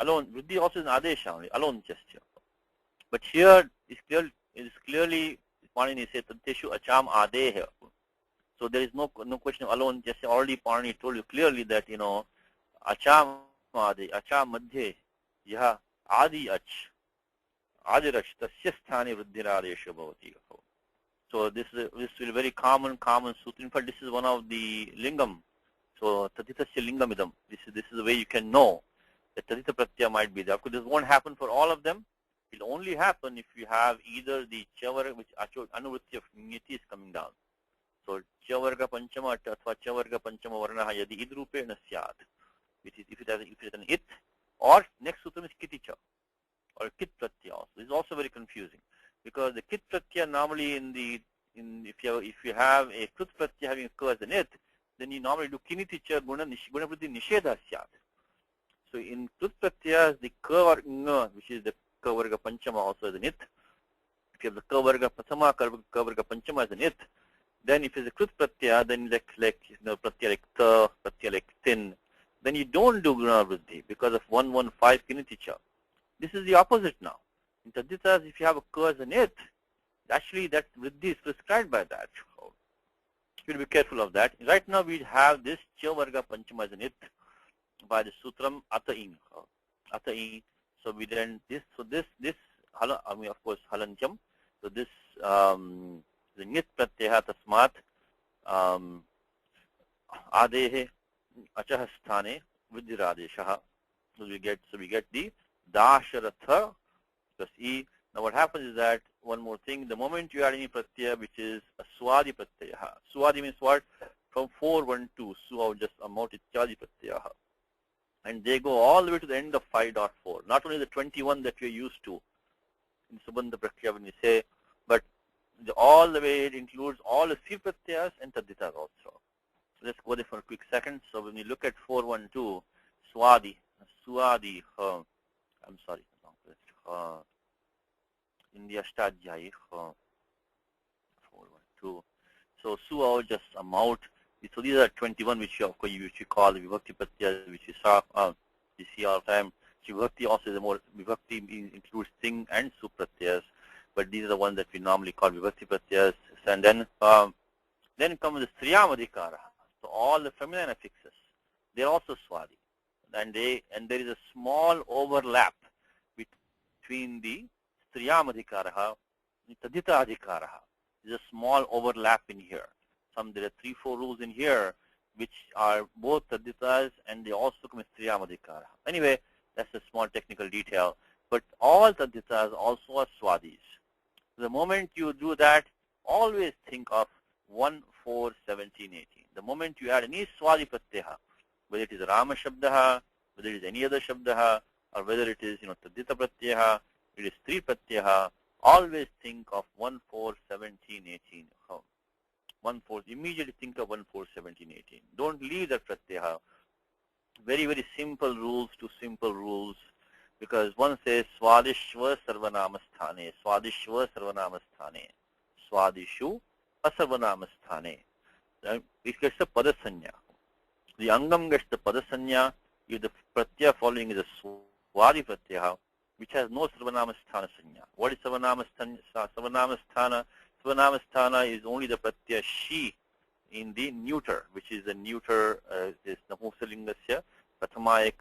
Alone, Vriddhi also is an Adesha only, Alonchasya. But here it is clearly, Panini says, Taditeshu Acham Adehe. So there is no question of alone. Just already Parani told you clearly that acham adi, acham madhye, yaha adi ach, adi rach, tasya sthani vriddhiradesha bhavati. So this will be very common sutra. In fact, this is one of the lingam. So tatitasya lingam idam. This is the way you can know that tadita pratyaya might be there. Of course, this won't happen for all of them. It will only happen if you have either the chavar, which anuvritti of niti is coming down. So Chavarga Panchama Athva Chavarga Panchama Varnaha Yadi Idrupena Syat, which is if it is an It, or next sutram is Kiticha or Kit Pratyaya. This is also very confusing because the Kit Pratyaya normally if you have a Krit Pratyaya having a as an It, then you normally do Kiniticha Guna Vriddhi Nishedha Syat. So in Krit Pratyaya the Ka or Nga, which is the Ka Varga Panchama also as an It. If you have the Ka Varga Prathama, Ka Varga Panchama as an It, then if it's a Krit Pratyaya, then Pratyaya like Ta, Pratyaya like Tin, then you don't do Guna Vriddhi because of 115 Kiniticha. This is the opposite now. In Taditas, if you have a Ka as an It, actually that Vriddhi is prescribed by that. You will be careful of that. Right now we have this Cha Varga Panchama as an It by the Sutram Ata'in. Ata'in. So we then this of course Halancham. So this the Nit Pratyaya Tasmat Adehe Achahasthane Vidhiradeshaha. So we get the Dasharatha plus E. Now what happens is that one more thing, the moment you add any Pratyaya which is a Swadi Pratyaya. Swadi means what? From 412, Suha just amount Ityadi Pratyaya. And they go all the way to the end of 5.4. Not only the 21 that you're used to in Subandha Prakrya when we say, but all the way it includes all the Sir Pratyayas and Taditas also. So let's go there for a quick second. So when we look at 412, Swadi, I'm sorry, in the Ashtadhyayi, 412. So Suha just amount. So these are 21 which you call the Vibhakti Pratyayas, which you see all the time. Vibhakti also is more, Vibhakti includes Sing and Supratyayas, but these are the ones that we normally call Vibhakti Pratyayas. And then comes the Sriyamadhikara. So all the feminine affixes, they're also Swadi. And there is a small overlap between the Sriyamadhikara and Tadita Adhikara. There's a small overlap in here. There are 3-4 rules in here which are both Taditas and they also come as Sriyamadhikara. Anyway, that's a small technical detail. But all Taditas also are Swadis. The moment you do that, always think of 1, 4, 17, 18. The moment you add any Swadi Pratyaya, whether it is Rama Shabdaha, whether it is any other Shabdaha, or whether it is Tadita Pratyaya, it is Sri Pratyaya, always think of 1, 4, 17, 18. 1, 4, immediately think of 1, 4, 17, 18. Don't leave that Pratyaya. Very, very simple rules. because one says Swadishva Sarvanamasthane, Swadishva Sarvanamasthane, Swadishu Asarvanamasthane. It gets the Padasanya. The Angam gets the Padasanya if the Pratyaya following is a Swadi Pratyaya, which has no Sarvanamasthana Sanya. What is Sarvanamasthana? Sarvanamasthana is only the Pratyaya She in the neuter, which is the neuter is Napusalingasya, Prathama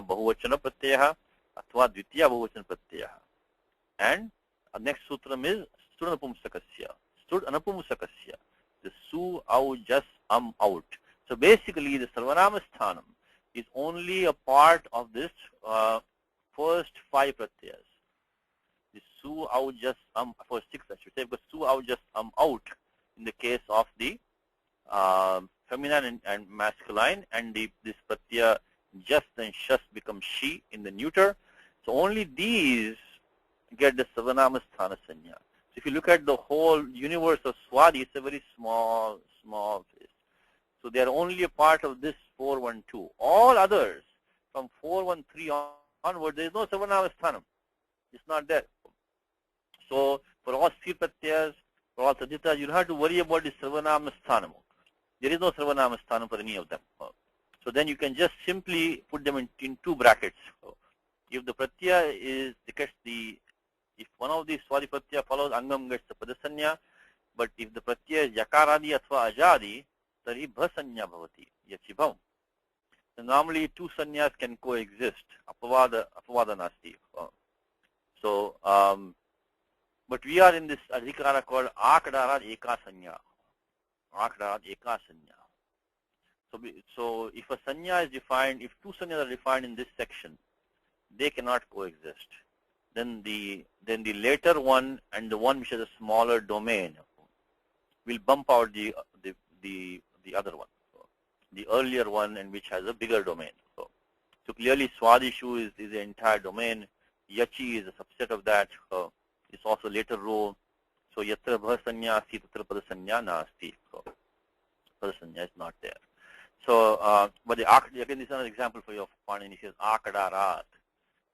Bahuvachana Pratyaya, Athva Dvitiya Bahuvachana Pratyaya. And next sutram is Stud Anapumsakasya. Stud Anapumsakasya. The Su, Au, Jas, Out. So basically the Sarvanamassthanam is only a part of this first 5 pratyas. The Su, Au, Jas, for 6 I should say, because Su, Au, Jas, Out in the case of the feminine and masculine, and this pratyaya Jas and Shas become She in the neuter. So only these get the Sarvanamasthana Sanya. So if you look at the whole universe of Swadi, it's a very small place. So they are only a part of this 412. All others, from 413 onward, there is no Sarvanamassthanam. It's not there. So for all Sthir Pratyayas, for all Taditas, you don't have to worry about the Sarvanamassthanam. There is no Sarvanamassthanam for any of them. So then you can just simply put them in 2 brackets. If the Pratyaya is, if one of these Swadi Pratyaya follows, Angam gets the Padasanya, but if the Pratyaya is Yakaradi athva Ajadi, tari Bhasanya bhavati, Yachibhav. So normally 2 sanyas can coexist, Apavada nasti. So, but we are in this adhikara called Akadarat Eka Sanya. Akadarat Eka Sanya. So if a sanya is defined, if 2 sanyas are defined in this section, they cannot coexist. Then the later one and the one which has a smaller domain will bump out the other one, the earlier one and which has a bigger domain. So clearly Swadishu is the entire domain. Yachi is a subset of that. It's also later row. So Yatra Bhasanya Asti Tatra Padasanya Nasti. So Padasanya is not there. So but again, this is another example for your Panini. He says Akadarat.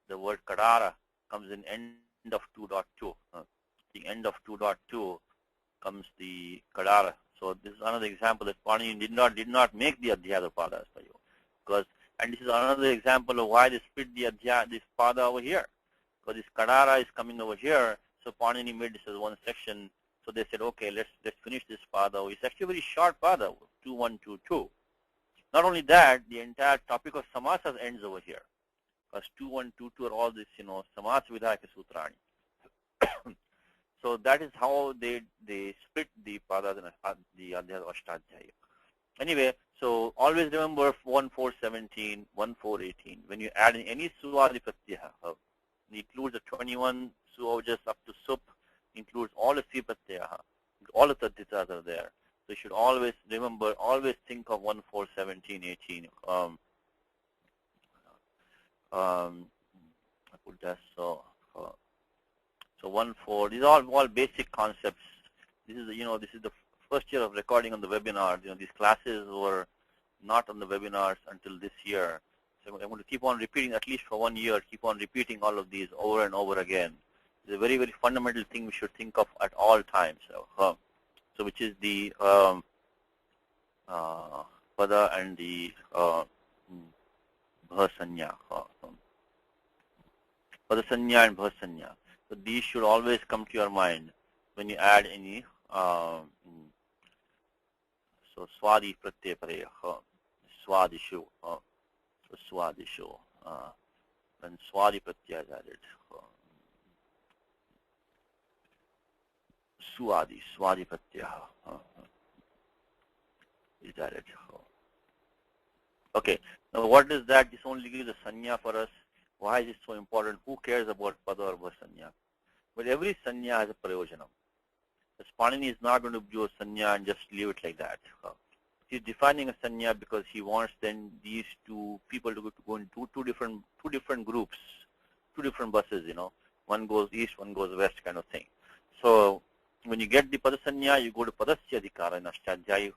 The word Kadara comes in end of 2.2. The end of 2.2 comes the Kadara. So this is another example that Panini did not make the Adhyaya Padas for you. And this is another example of why they split the Adhyaya, this Pada over here. Because this Kadara is coming over here, so Panini made this as one section. So they said, okay, let's finish this Pada. It's actually a very short Pada, 2122. Not only that, the entire topic of Samasas ends over here. Because 2122 are all this, Samas Vidhaka Sutrani. So that is how they split the Padas and the Adhyaya Ashtadhyaya. Anyway, so always remember 1417, 1418. When you add in any Suwadi Pratyaya, it includes the 21 Suojas up to Sup, includes all the Sri Pratyaya, all the Taditas are there. So you should always remember, always think of 1417, 18. I put that so 14. These are all basic concepts. This is the first year of recording on the webinar. These classes were not on the webinars until this year. So I'm going to keep on repeating, at least for 1 year, keep on repeating all of these over and over again. It's a very, very fundamental thing we should think of at all times. So which is the Pada and the Bhasanya. Padasanya and Bhasanya. So these should always come to your mind when you add any so Swadi Pratyaya Pareya, Swadishu, so Swadishu, and Swadi Pratyaya is added. Swadi Pratyaya is added. Okay, now what is that? This only gives a sanya for us. Why is it so important? Who cares about Pada or Bhasanya? But every sanya has a prayojanam. The Panini is not going to do a sanya and just leave it like that. He's defining a sanya because he wants then these 2 people to go in two different groups, 2 different buses. One goes east, one goes west, kind of thing. So when you get the Padasanya, you go to Padasya Adhikara in Ashtadhyaya.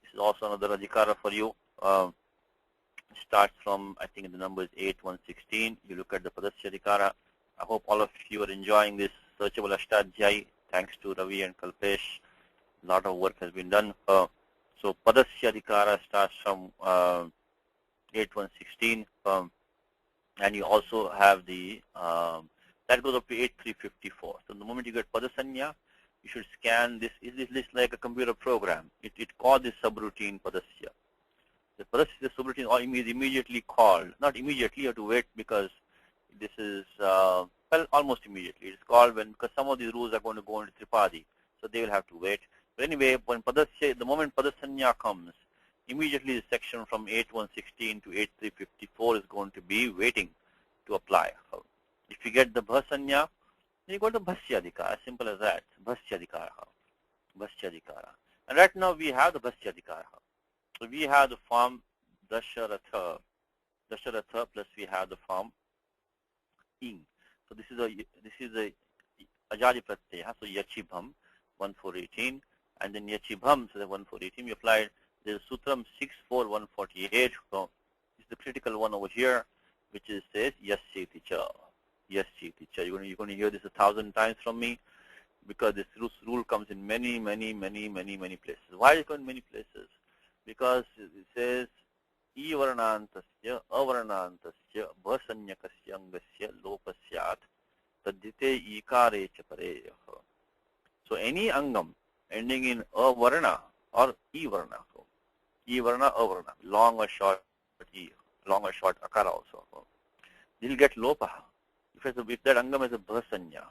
This is also another Adhikara for you. starts from, I think the number is 8.116. You look at the Padasya Adhikara. I hope all of you are enjoying this searchable Ashtadhyayi. Thanks to Ravi and Kalpesh. A lot of work has been done. So Padasya Adhikara starts from 8.116. And you also have the, that goes up to 8.354. So the moment you get Padasanya, you should scan this. Is this list like a computer program? It calls this subroutine Padasya. The Padasya subroutine is immediately called. Not immediately, you have to wait because this is, well, almost immediately. It's called because some of these rules are going to go into Tripadi. So they will have to wait. But anyway, when Padasya, the moment Padasanya comes, immediately the section from 8.116 to 8.354 is going to be waiting to apply. If you get the Bhasanya, then you go to Bhasya Adhikara, simple as that. Bhasya Adhikara. Bhasya Adhikara. And right now we have the Bhasya Adhikara. So we have the form Dasharatha plus we have the form Ing. So this is a Ajadi Pratyaya, so Yachibham 1418, and then Yachibham, so the 1418 we applied. There's Sutram 64148. So this is the critical one over here, which is says Yasyeti cha. Yasyeti cha. You're going to hear this 1,000 times from me because this rule comes in many places. Why is it in many places? Because it says I varnantasya avarnantasya bhasanyakasya angasya lopasyat tadite ikare chapare. So any angam ending in avarna or I varna. I varna, avarna, long or short I, long or short akara also. You'll get lopa. If that angam is a bhasanya,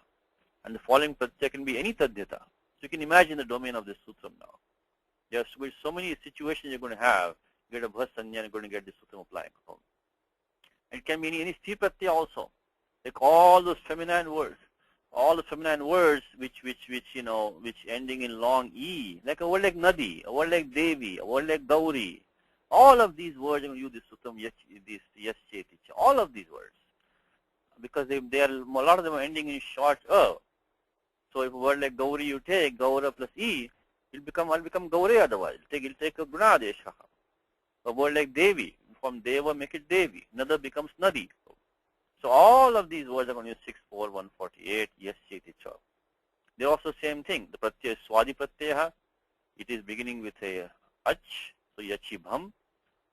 and the following pratyaya can be any tadyata. So you can imagine the domain of this sutram now. There's so many situations you're going to have. You get a bhasanya and you're going to get this sutram applying. And it can be any sti pratyaya also. Like all those feminine words. All the feminine words which ending in long E, like a word like Nadi, a word like Devi, a word like Gauri. All of these words, I'm going to use this sutram, Yasyeti. All of these words. Because a lot of them are ending in short So if a word like Gauri you take, Gaura plus E, it'll become Gauri otherwise. It'll take a Gunadesha. A word like Devi, from Deva make it Devi. Another becomes Nadi. So all of these words are going to use 64148, Yasyeti cha. They're also same thing. The pratyaya is Swadi pratyaya. It is beginning with a Ach, so Yachibham.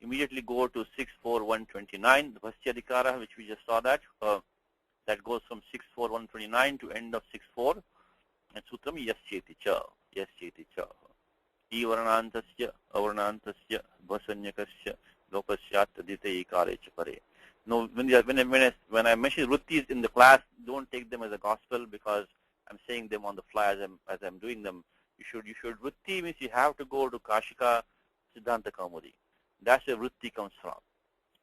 Immediately go to 64129, the Bhasya Adhikara, which we just saw that. That goes from 64129 to end of 64. And Sutram Yasyeti cha. Yasyeti cha. I varnantasya, avarnantasya, bhasanyakasya, lopasyat tadite ikare chapare. No, when I mention vrittis in the class, don't take them as a gospel because I'm saying them on the fly as I'm doing them. You should vritti means you have to go to Kashika Siddhanta Kaumudi. That's where vritti comes from.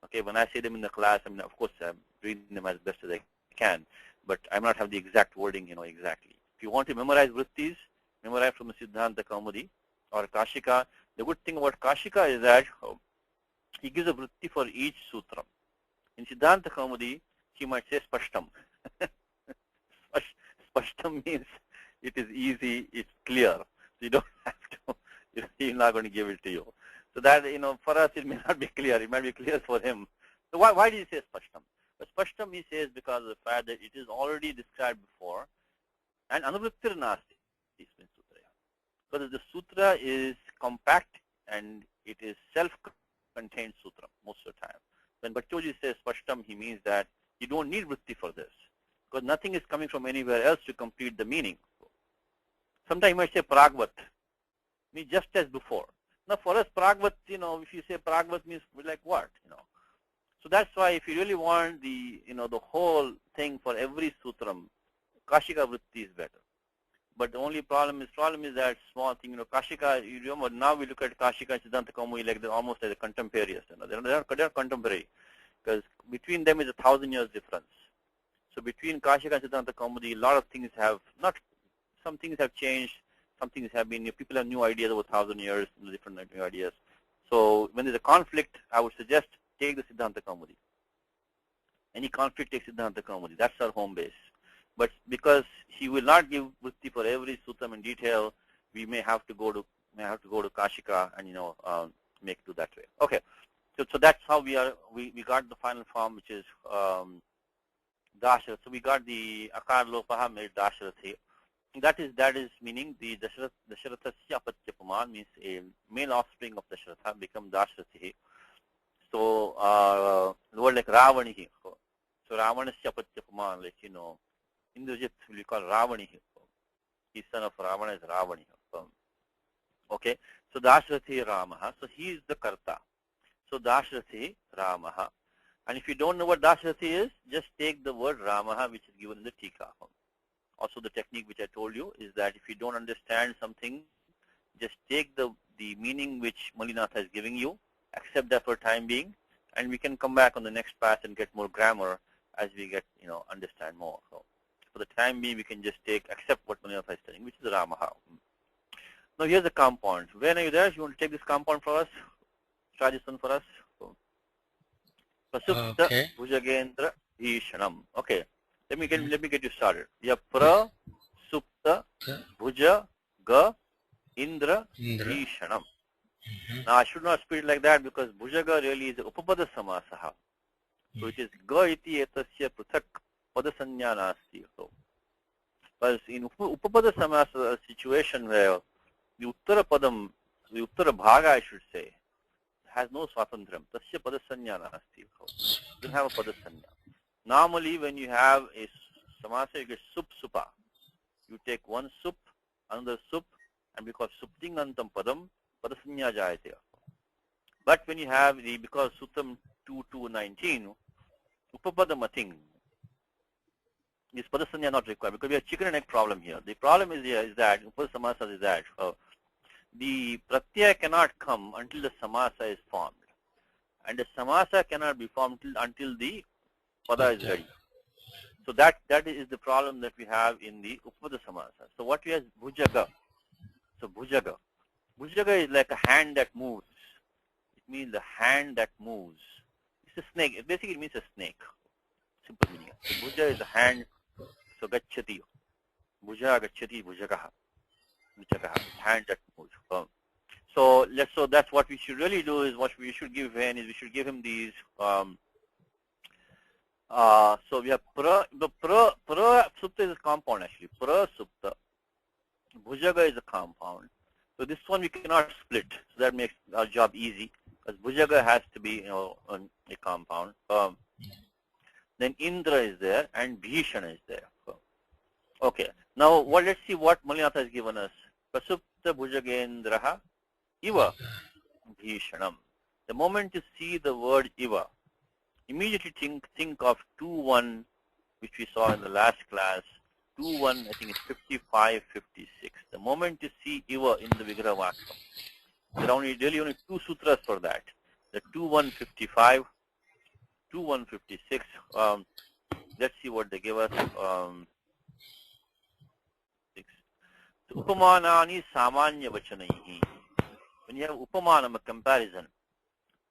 Okay, when I say them in the class, I mean of course I'm doing them as best as I can, but I might not have the exact wording, exactly. If you want to memorize vrittis, memorize from the Siddhanta Kaumudi or Kashika. The good thing about Kashika is that he gives a vritti for each sutram. In Siddhanta Kaumudi, he might say Spashtam. Spashtam means it is easy, it's clear. So you don't have to, he's not going to give it to you. So that, for us it may not be clear. It might be clear for him. So why did he say Spashtam? But Spashtam he says because of the fact that it is already described before. And Anuvrittir Nasti is Sutra. Because the Sutra is compact and it is self-contained Sutra most of the time. When Bhattacharya says Spashtam, he means that you don't need vritti for this. Because nothing is coming from anywhere else to complete the meaning. Sometimes you might say Pragvat, means just as before. Now for us, Pragvat, if you say Pragvat means like what, So that's why if you really want the, the whole thing for every sutram, Kashika vritti is better. But the only problem is that small thing, Kashika, you remember, now we look at Kashika and Siddhanta Kaumudi like they're almost as a contemporaries. They're contemporary. Because between them is 1,000 years difference. So between Kashika and Siddhanta Kaumudi, a lot of things some things have changed, some things have been, people have new ideas over 1,000 years, different new ideas. So when there's a conflict, I would suggest take the Siddhanta Kaumudi. Any conflict, take Siddhanta Kaumudi. That's our home base. But because he will not give vritti for every sutram in detail, we may have to go to Kashika and make it that way. Okay. So that's how we got the final form, which is Dasharath. So we got the Akar Lopaha made Dasharathi. That is meaning the Dasharathasya Apatyapaman means a male offspring of Dasharatha become Dasharathi. So the word like Ravanihi. So Ravanasya Apatyapaman, like Indrajit will be called Ravanihi. His son of Ravana is Ravani. Okay. So Dasharathi Ramaha. So he is the Karta. So Dasharathi Ramaha. And if you don't know what Dasharathi is, just take the word Ramaha, which is given in the Tika. Also the technique which I told you is that if you don't understand something, just take the meaning which Malinatha is giving you, accept that for time being, and we can come back on the next pass and get more grammar as we get, understand more. So for the time being, we can just accept what Malinatha is telling, which is Ramaha. Now here's the compound. When are you there? You want to take this compound for us? Try this one for us. Prasupta Bhujagendra Bhishanam. Okay. Let me get you started. Yeah, Prasupta Bhuja Ga Indra Bhishanam. Now I should not speak like that because Bhujaga really is Upapada Samasaha. So it is Ga iti etasya pruthak padasanya nasti. So but in Upapada Samasa situation where the Uttara Padam, the Uttara Bhaga I should say, has no swatantram. Tasya padasanya nasti. Doesn't have a padasanya. Normally, when you have a samasa, you get sup supa. You take one sup, another sup, and because suptingantam padam, padasanya jayate. But when you have because Suttam 2.2.19, upapadamating, this padasanya not required because we have chicken and egg problem here. The problem is that upasamasa is that the pratyaya cannot come until the samasa is formed, and the samasa cannot be formed until the pada is ready. So that is the problem that we have in the upada samasa. So what we have is bhujaga. So bhujaga is like a hand that moves. It means the hand that moves. It's a snake. It basically means a snake. Simple meaning. So bhuja is the hand. So gacchati. Bhuja gacchati bhujagaha. Hand that moves. So that's what we should really do is what we should give him is we should give him these. So we have pra supta is a compound actually. Pra supta. Bhujaga is a compound. So this one we cannot split. So that makes our job easy because bhujaga has to be a compound. Then Indra is there and Bhishana is there. Okay. Now let's see what Malinatha has given us. Prasupta Bhujagendraha Iva Bhishanam. The moment you see the word Iva, immediately think of 2.1, which we saw in the last class. 2.1, I think it's 55, 56. The moment you see Iva in the Vigraha Vakam, there are only two sutras for that. The 2.155, 2.156. Let's see what they give us. Upamanani samanya vachanaihi. When you have upamanam, a comparison,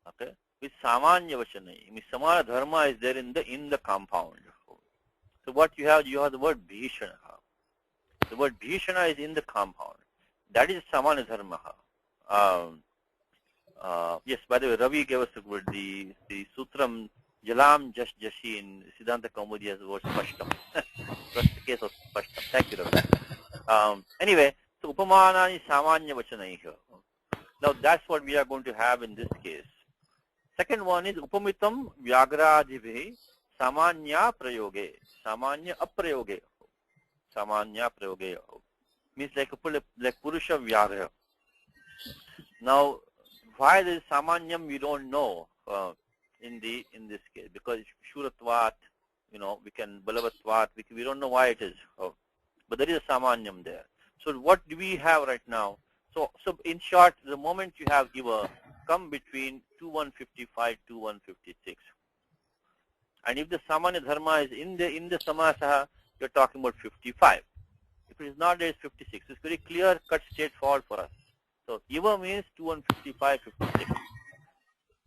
okay, with samanya vachanaihi, means samana dharma is there in the compound. So what you have the word bhishana. The word bhishana is in the compound. That is samana dharma. Yes, by the way, Ravi gave us the word, the sutram jalam jashi in Siddhanta Kaumudi as the word spashtam. That's the case of spashtam. Thank you, Ravi. Anyway, so upamanani samanya vachanaihi. Now that's what we are going to have in this case. Second one is upamitam vyagrajibhi samanya prayoge. Samanya aprayoge. Samanya prayoge. Means like Purusha Vyagra. Now, why there is samanyam we don't know in this case, because shuratvat, we can balavatvat, we don't know why it is. But there is a samanyam there. So what do we have right now? So in short, the moment you have Iva, come between 2.155 to 156. And if the samanya dharma is in the samasaha, you're talking about 55. If it is not, there is 56. It's very clear, cut, straightforward for us. So Iva means 2.155, 56.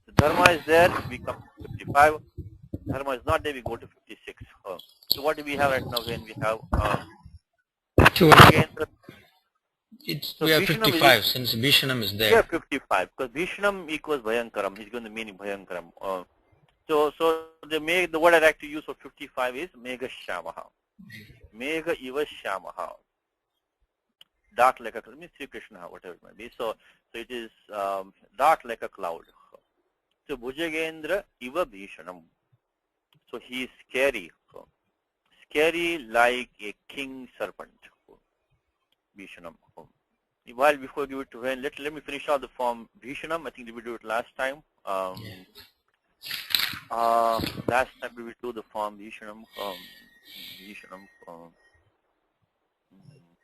The dharma is there, we come to 55. Dharma is not there, we go to 56. So what do we have right now when we have So we have Bhishanam 55 since Bhishanam is we there. have 55 because Bhishanam equals Bhayankaram. He's going to mean Bhayankaram. So the word I like to use for 55 is Megha Shamaha. Megha Iva Shamaha. Dark like a cloud. Means Sri Krishna, whatever it might be. So it is dark like a cloud. So Bhujagendra Iva Bhishanam. So he is scary. Scary like a king serpent. Bhishanam. While before I give it to Ren, let me finish out the form Bhishanam. I think we do it last time. Last time we will do the form Bhishanam.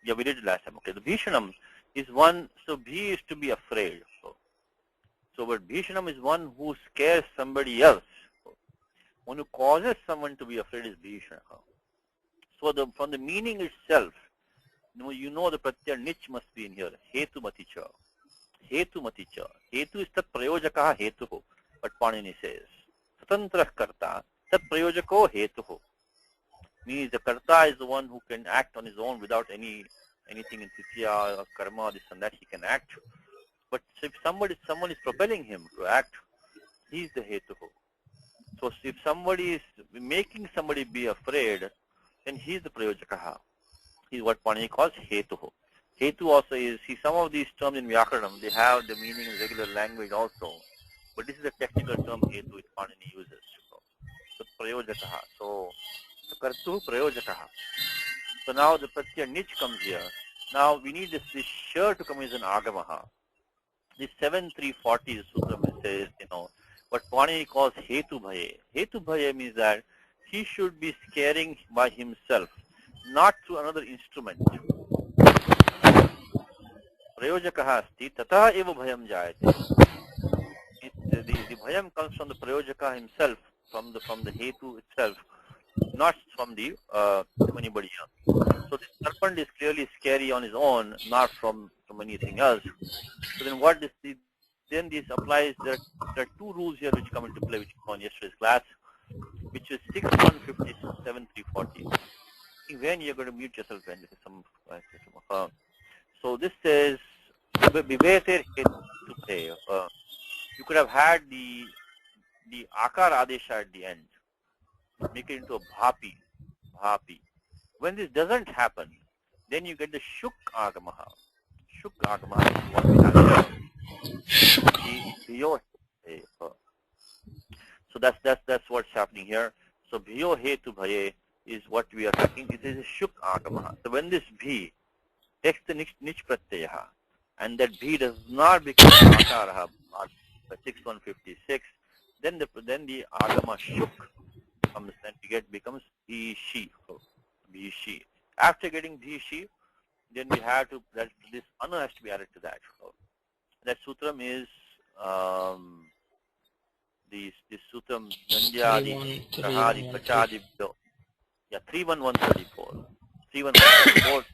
Yeah, we did it last time. Okay, the Bhishanam is one. So Bhi is to be afraid. But Bhishanam is one who scares somebody else. One who causes someone to be afraid is Bhishana. So from the meaning itself, you know the pratyaya nich must be in here. Hetu maticha. Hetu maticha. Hetu is tat prayojaka hetu. But Panini says. Swatantra karta tat prayojako hetu. Means the karta is the one who can act on his own without anything in titya or karma, this and that he can act. But if someone is propelling him to act, he is the hetu. So if somebody is making somebody be afraid, then he is the prayojakaha. He is what Panini calls hetu. Hetu also is, see, some of these terms in Vyakaranam, they have the meaning in regular language also. But this is a technical term hetu which Panini uses. So prayojakaha. So kartu prayojakaha. So now the pratyaya nich comes here. Now we need this sure to come as an agamaha. This 7340 sutra says, what Panini calls hetu bhaye. Hetu bhaye means that he should be scaring by himself, not through another instrument. Prayojakaha asti tata eva bhayam jayate. The bhayam comes from the prayojaka himself, from the hetu itself, not from anybody else. So the serpent is clearly scary on his own, not from anything else. So then then this applies. There are two rules here which come into play, which we saw in yesterday's class, which is 6150, 7340. When you're going to mute yourself, when there is some. So this says, you could have had the akar adesha at the end, make it into a bhapi. When this doesn't happen, then you get the shuk agamaha. Shuk agamaha is what we have here. So that's what's happening here. So bhiyo hetu bhaye is what we are talking. It is a shuk agamaha. So when this bhi takes the nich pratyaya, and that bhi does not become akaraha, 6156, then the agama shuk comes, and becomes bhishi. Bhishi. After getting bhishi, then we have to, this anu has to be added to that. That sutram is this sutram Nandyadi Kahadi Pachadibhyo. Yeah, 31134. 31134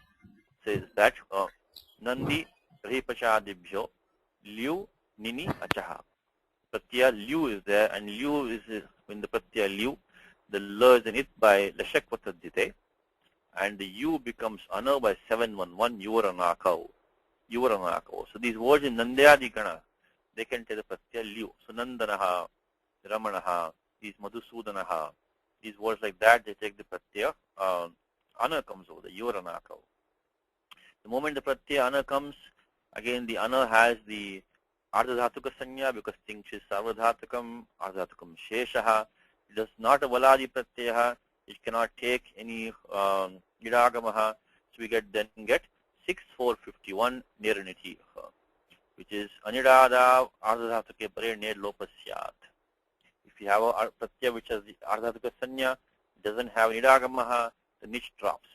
says that Nandi Pachadibhyo Liu Nini Achaha. Pratyaya Liu is there, and Liu is in the Pratyaya Liu. The L is in it by Lashakvatadite, and the U becomes Ana by 711 Yuvaranakau. So these words in Nandyadi Gana, they can take the Pratyaya Liu. So Nandanaha, Ramanaha, these Madhusudanaha, these words like that, they take the Pratyaya. Ana comes over, the Yuvaranakau. The moment the Pratyaya Ana comes, again the Ana has the Ardhadhatuka Sanya, because things is Sarvadhatukam, Ardhadhatukam Sheshaha. It does not a Valadi Pratyaya. It cannot take any Idagamaha. So we get 6451 Niraniti, which is Anidada Ardhadhatuke Pare Nir Lopasyat. If you have a Pratyaya which has the Ardhadhatuka Sanya, it doesn't have Idagamaha, the niche drops.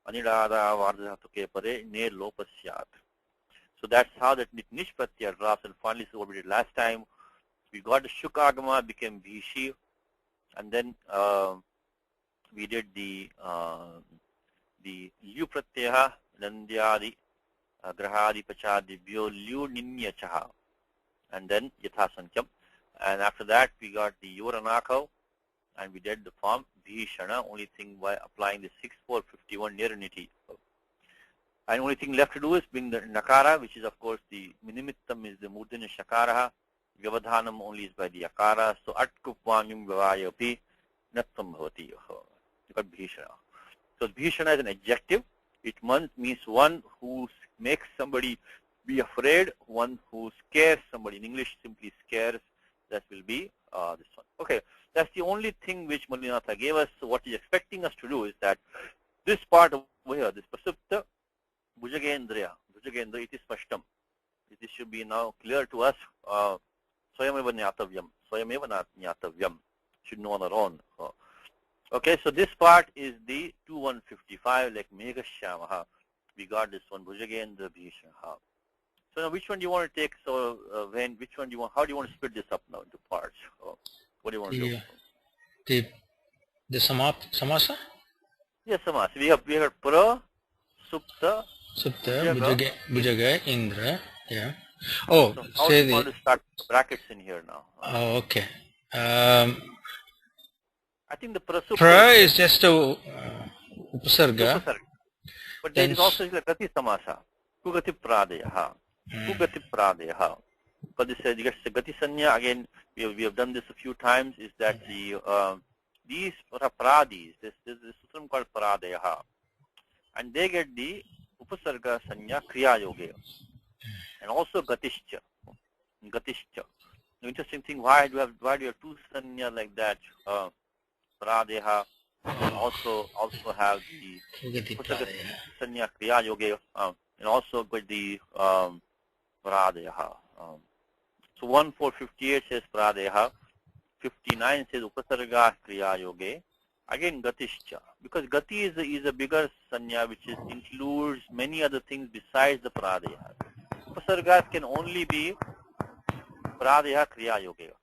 Anidada Ardhadhatuke Pare Nir Lopasyat. So that's how that niche Pratyaya drops, and finally, so what we did last time, we got the Shukagama, became Bhishi, and then we did the Liu Pratyaya, Nandyadi, Grahadi Pachadibhyo, Liu Ninyachaha, and then Yatha Sankyam. And after that, we got the Yuvaranakau, and we did the form Bhishana, only thing by applying the 6451 Niraniti. And only thing left to do is bring the nakara, which is of course the minimittam is the murdana shakaraha. Vyavadhanam only is by the akara. So at kupvanyum vyavayapi natvam bhavati. You got bhishana. So bhishana is an adjective. It means one who makes somebody be afraid, one who scares somebody. In English, simply scares. That will be this one. Okay, that's the only thing which Mallinatha gave us. So what he's expecting us to do is that this part over here, this prasupta, bhujagendriya, it is spashtam. This should be now clear to us. Swayameva nyatavyam, should know on our own. Okay, so this part is the 2155, like Meghashyamaha. We got this one, Bhujagendra Bhishanaha. So now which one do you want to take? So which one do you want, how do you want to split this up now into parts? What do you want to do? The samasa? Yes, samasa. We have pra, supta, bhujaga, indra. Yeah. Oh, so how do you want to start brackets in here now? Oh, okay. I think the prasupta pra is just a upasarga. But there is also like gati samasa. Kugati pradeyaha. Kugati pradeyaha. Because this is gati sanya, again, we have done this a few times, is that these pradis, this is a sutram called pradeyaha. And they get the upasarga sanya kriya yoge. And also gatishcha. Gatishcha. The interesting thing, why do you have two sanya like that? Pradeha. Also have the sanya kriya yoge, and also with the pradeha. So 1458 says pradeha, 59 says upasarga kriya yoge. Again gatishcha, because gati is a bigger sanya which includes many other things besides the pradeha. Upasargas can only be pradeha kriya yoge.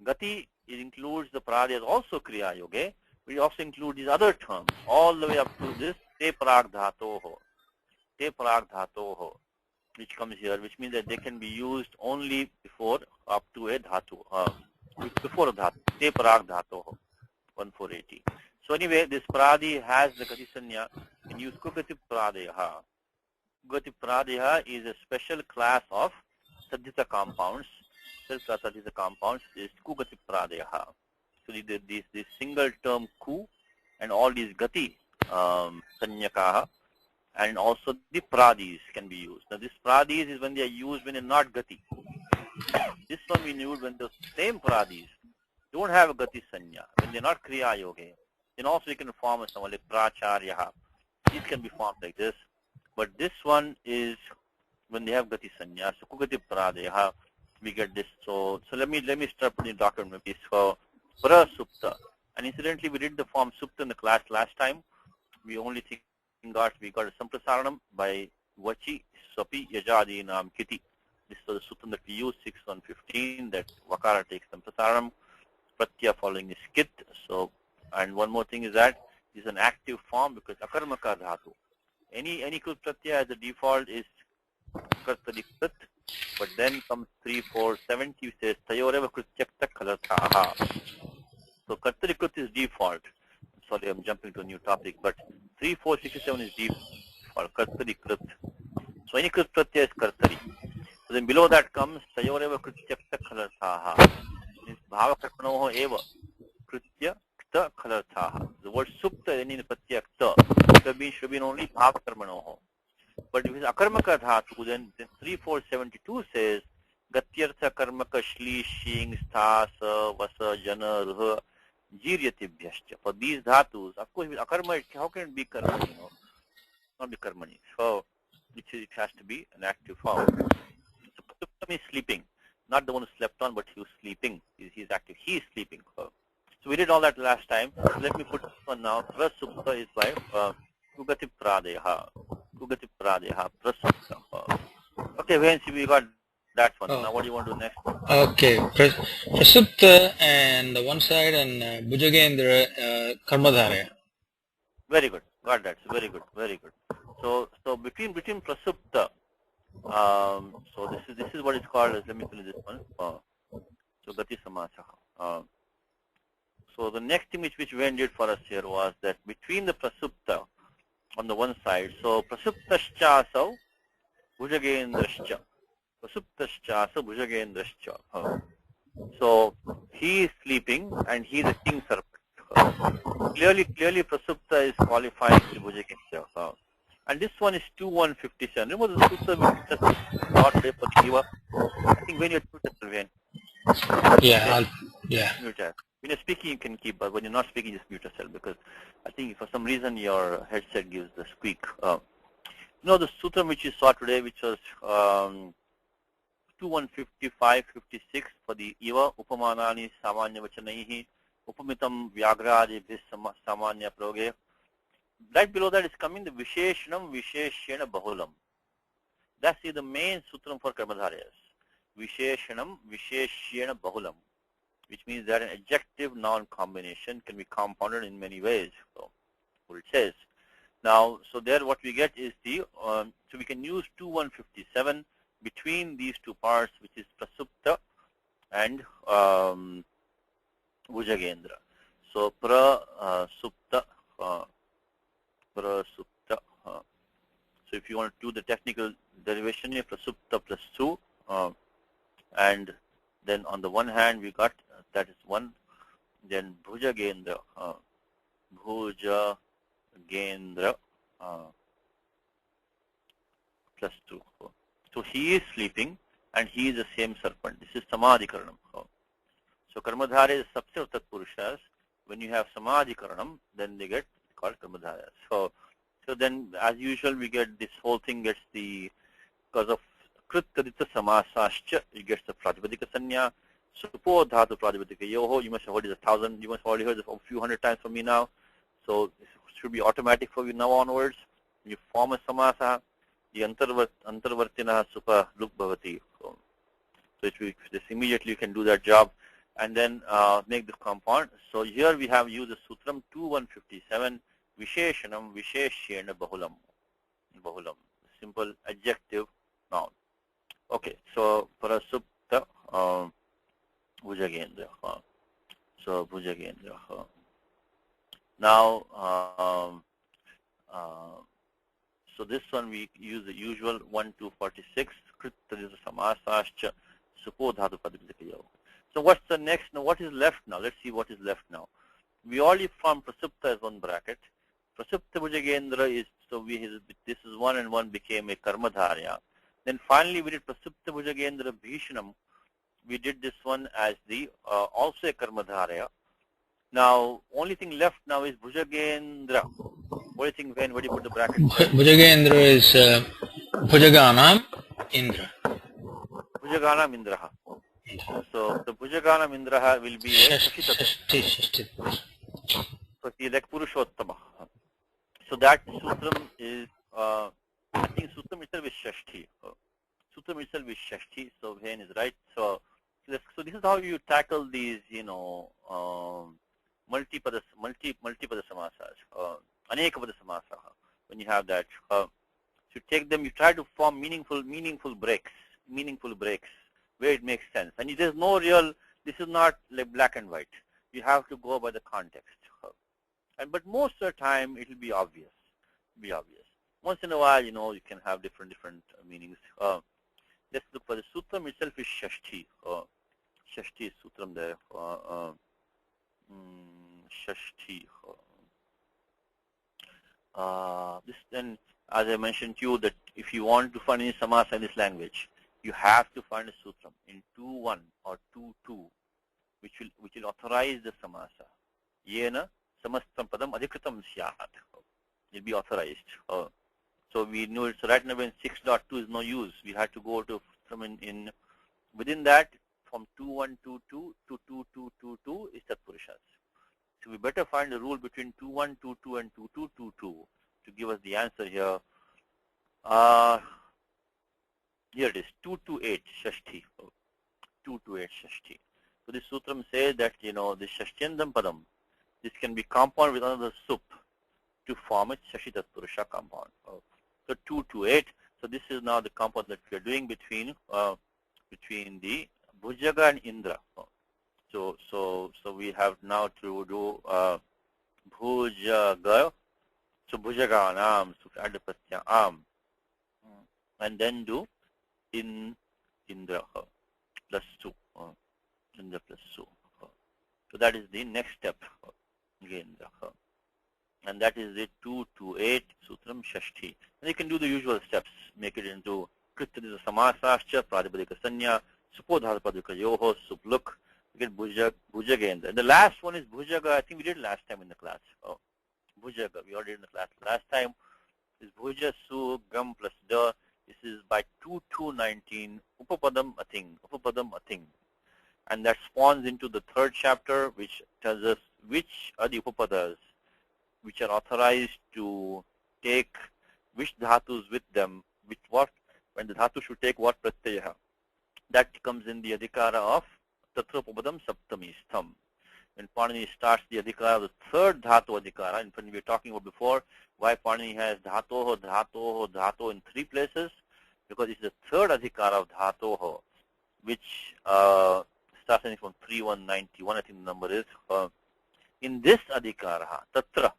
Gati includes the pradeha also kriya yoge. We also include these other terms all the way up to this te prag dhatoho, which comes here, which means that they can be used only before up to a dhatu, before a dhatu, te prag dhatoho, 1480. So anyway, this pradi has the gati sanya, and use kugati pradeha. Kugati pradeha is a special class of sadhita compounds. Sadhita compounds is kugati pradeha. So this single term ku and all these gati sanyakaha, and also the pradis can be used. Now this pradis is when they are used when they're not gati. This one we use when the same pradis don't have a gati sanya, when they're not kriya yoge. Then also we can form someone like pracharyaha. These can be formed like this. But this one is when they have gati sanya. So kugati pradeha, we get this. So let me start putting the document maybe. So prasupta. And incidentally, we did the form supta in the class last time. We only got a samprasaranam by vachi, swapi, yajadi, nam, kiti. This was the suttam that we use, 6.115, that vakara takes samprasaranam, pratya following is kit. So, and one more thing is that this is an active form because akarmaka dhatu. Any krut pratya as a default is kartadi krit, but then comes 3, 4, 70, which says tayoreva krutyakta kalarthaha. So kartari krit is default. Sorry, I'm jumping to a new topic, but 3, 4, 6, 7 is default, kartari krit. So any krit pratyaya is kartari. So then below that comes tayoreva krutyakta kalarthaha. Means bhava karmanoho eva kritya kta kalarthaha. The word supta in pratyaya kta should be only bhava karmanoho. But if it's akarmaka dhatu, then 3472 says gatyartha karmaka shli shing sthasa vasa jana rha jiryatibhyascha. For these dhatus, of course, with akarma, how can it be karma? Not be karmani. So it has to be an active form. So prasuptam is sleeping, not the one who slept on, but he was sleeping. He's active. He is sleeping. So we did all that last time. So let me put this one now. Prasupta is by kugati pradeha. Kugati pradeha, prasupta. Okay, Vance, we got that one. Now what do you want to do next? Okay, prasupta and the one side and bhujagendra karmadhara. Very good. Got that. Very good. Very good. So between prasupta, so this is what is called as, let me finish this one. So gati samasa. So the next thing which Ven did for us here was that between the prasupta on the one side. So prasuptaschasau bhujagendrascha. Prasuptaschasa bhujagendrascha. So he is sleeping and he is a king serpent. Clearly prasupta is qualifying to bhujagendra. And this one is 2157. Remember the sutra which we just taught today for the Eva? I think when you're Yeah, yeah. mute yourself. When you're speaking, you can keep, but when you're not speaking, just mute yourself because I think for some reason your headset gives the squeak. The sutra which you saw today, which was 2155-56 for the Eva Upamanani Samanya Vachanaihi Upamitam Vyagradi Samanya Proge. Right below that is coming the Visheshanam Visheshena Bahulam. That's the main sutram for Karmadharyas. Visheshanam Visheshena Bahulam, which means that an adjective noun combination can be compounded in many ways. So, what it says. Now, so there what we get is the, so we can use 2157 between these two parts, which is prasupta and bhujagendra. So prasupta, prasupta. So if you want to do the technical derivation here, prasupta plus 2, and then on the one hand we got that is 1, then bhujagendra, bhujagendra plus 2. So he is sleeping and he is the same serpent. This is samadhikaranam. So karmadhara is subset of tatpurushas. When you have samadhikaranam, then they get called karmadhara. So then as usual we get this whole thing gets the, because of krit kadita samasascha, it gets the pratipadika sanya. Supo dhatu pratipadika yoho, you must have heard it 1,000, you must have already heard it a few hundred times from me now. So it should be automatic for you now onwards. You form a samasa, the antarvartina supa luk bhavati. So this immediately you can do that job and then make the compound. So here we have used the sutram 2157, Visheshanam Visheshyena Bahulam. Bahulam, simple adjective noun. Okay, so prasupta bhujagendra. So bhujagendra. Now, so this one we use the usual 1-46. Kritta is samasascha supo dhatu padipikayo. So what's the next? Now what is left now? Let's see what is left now. We already formed prasupta as one bracket. Prasupta bhujagendra is, so this is 1 and 1 became a karmadharya. Then finally we did prasupta bhujagendra bhishanam. We did this one as the also a karmadharya. Now only thing left now is bhujagendra. What do you think, when? Where do you put the bracket? Bhujagendra is Bhujaganam Indra. Bhujaganam Indraha. So the Bhujaganam Indraha will be a Shashti. So he is like Purushottama. So that sutram is, I think sutram itself is Shashti. Sutram itself is Shashti. So Vain is right. So this is how you tackle these, multipada samasas, anekapada samasa. When you have that, so you take them, you try to form meaningful breaks where it makes sense. And there's no real, this is not like black and white. You have to go by the context. But most of the time it will be obvious. Once in a while, you can have different meanings. Let's look for the sutram itself is Shashti. Shashti is sutram there. Shashti. This then, as I mentioned to you, that if you want to find any samasa in this language, you have to find a sutram in 2-1 or 2-2, which will authorize the samasa. Yena samastam padam adhikritam syat. Will be authorized. So we know it. So right now when 6.2 is no use, we had to go to from in within that from 2-1-2-2 to 2-2-2-2 is tatpurushas. So we better find the rule between 2-1-2-2 and 2-2-2-2 to give us the answer here. Here it is 2-2-8 Shashti. 2-2-8 Shashti. So this sutram says that this Shashtiyandam padam, this can be compounded with another sup to form a Shashi Tatpurusha compound. So 2-2-8. So this is now the compound that we are doing between the Bhujaga and Indra. So we have now to do Bhujaga. So bhujaganam, so add the pratyaya am, and then do in indra plus 2, indra plus 2. So that is the next step. Indra. And that is the 2 to 8 sutram shashti. And you can do the usual steps, make it into kritya samasascha, pradipadika sanya, supodharapadika yoho, supluk, you get bhujagendra. And the last one is bhujaga. I think we did last time in the class. Bhujaga, we already did in the class last time. Is bhuja su gam plus da. This is by 2219 upapadam ating. And that spawns into the third chapter, which tells us which are the upapadas which are authorized to take which dhatus with them, when the dhatu should take what pratyaya. That comes in the adhikara of tatra upapadam saptami stham. When Panini starts the adhikara of the third dhatu adhikara, in fact we were talking about before, why Panini has dhatoho in 3 places, because it's the third adhikara of dhatoho, which starts from 3191, I think the number is. In this adhikara, tatra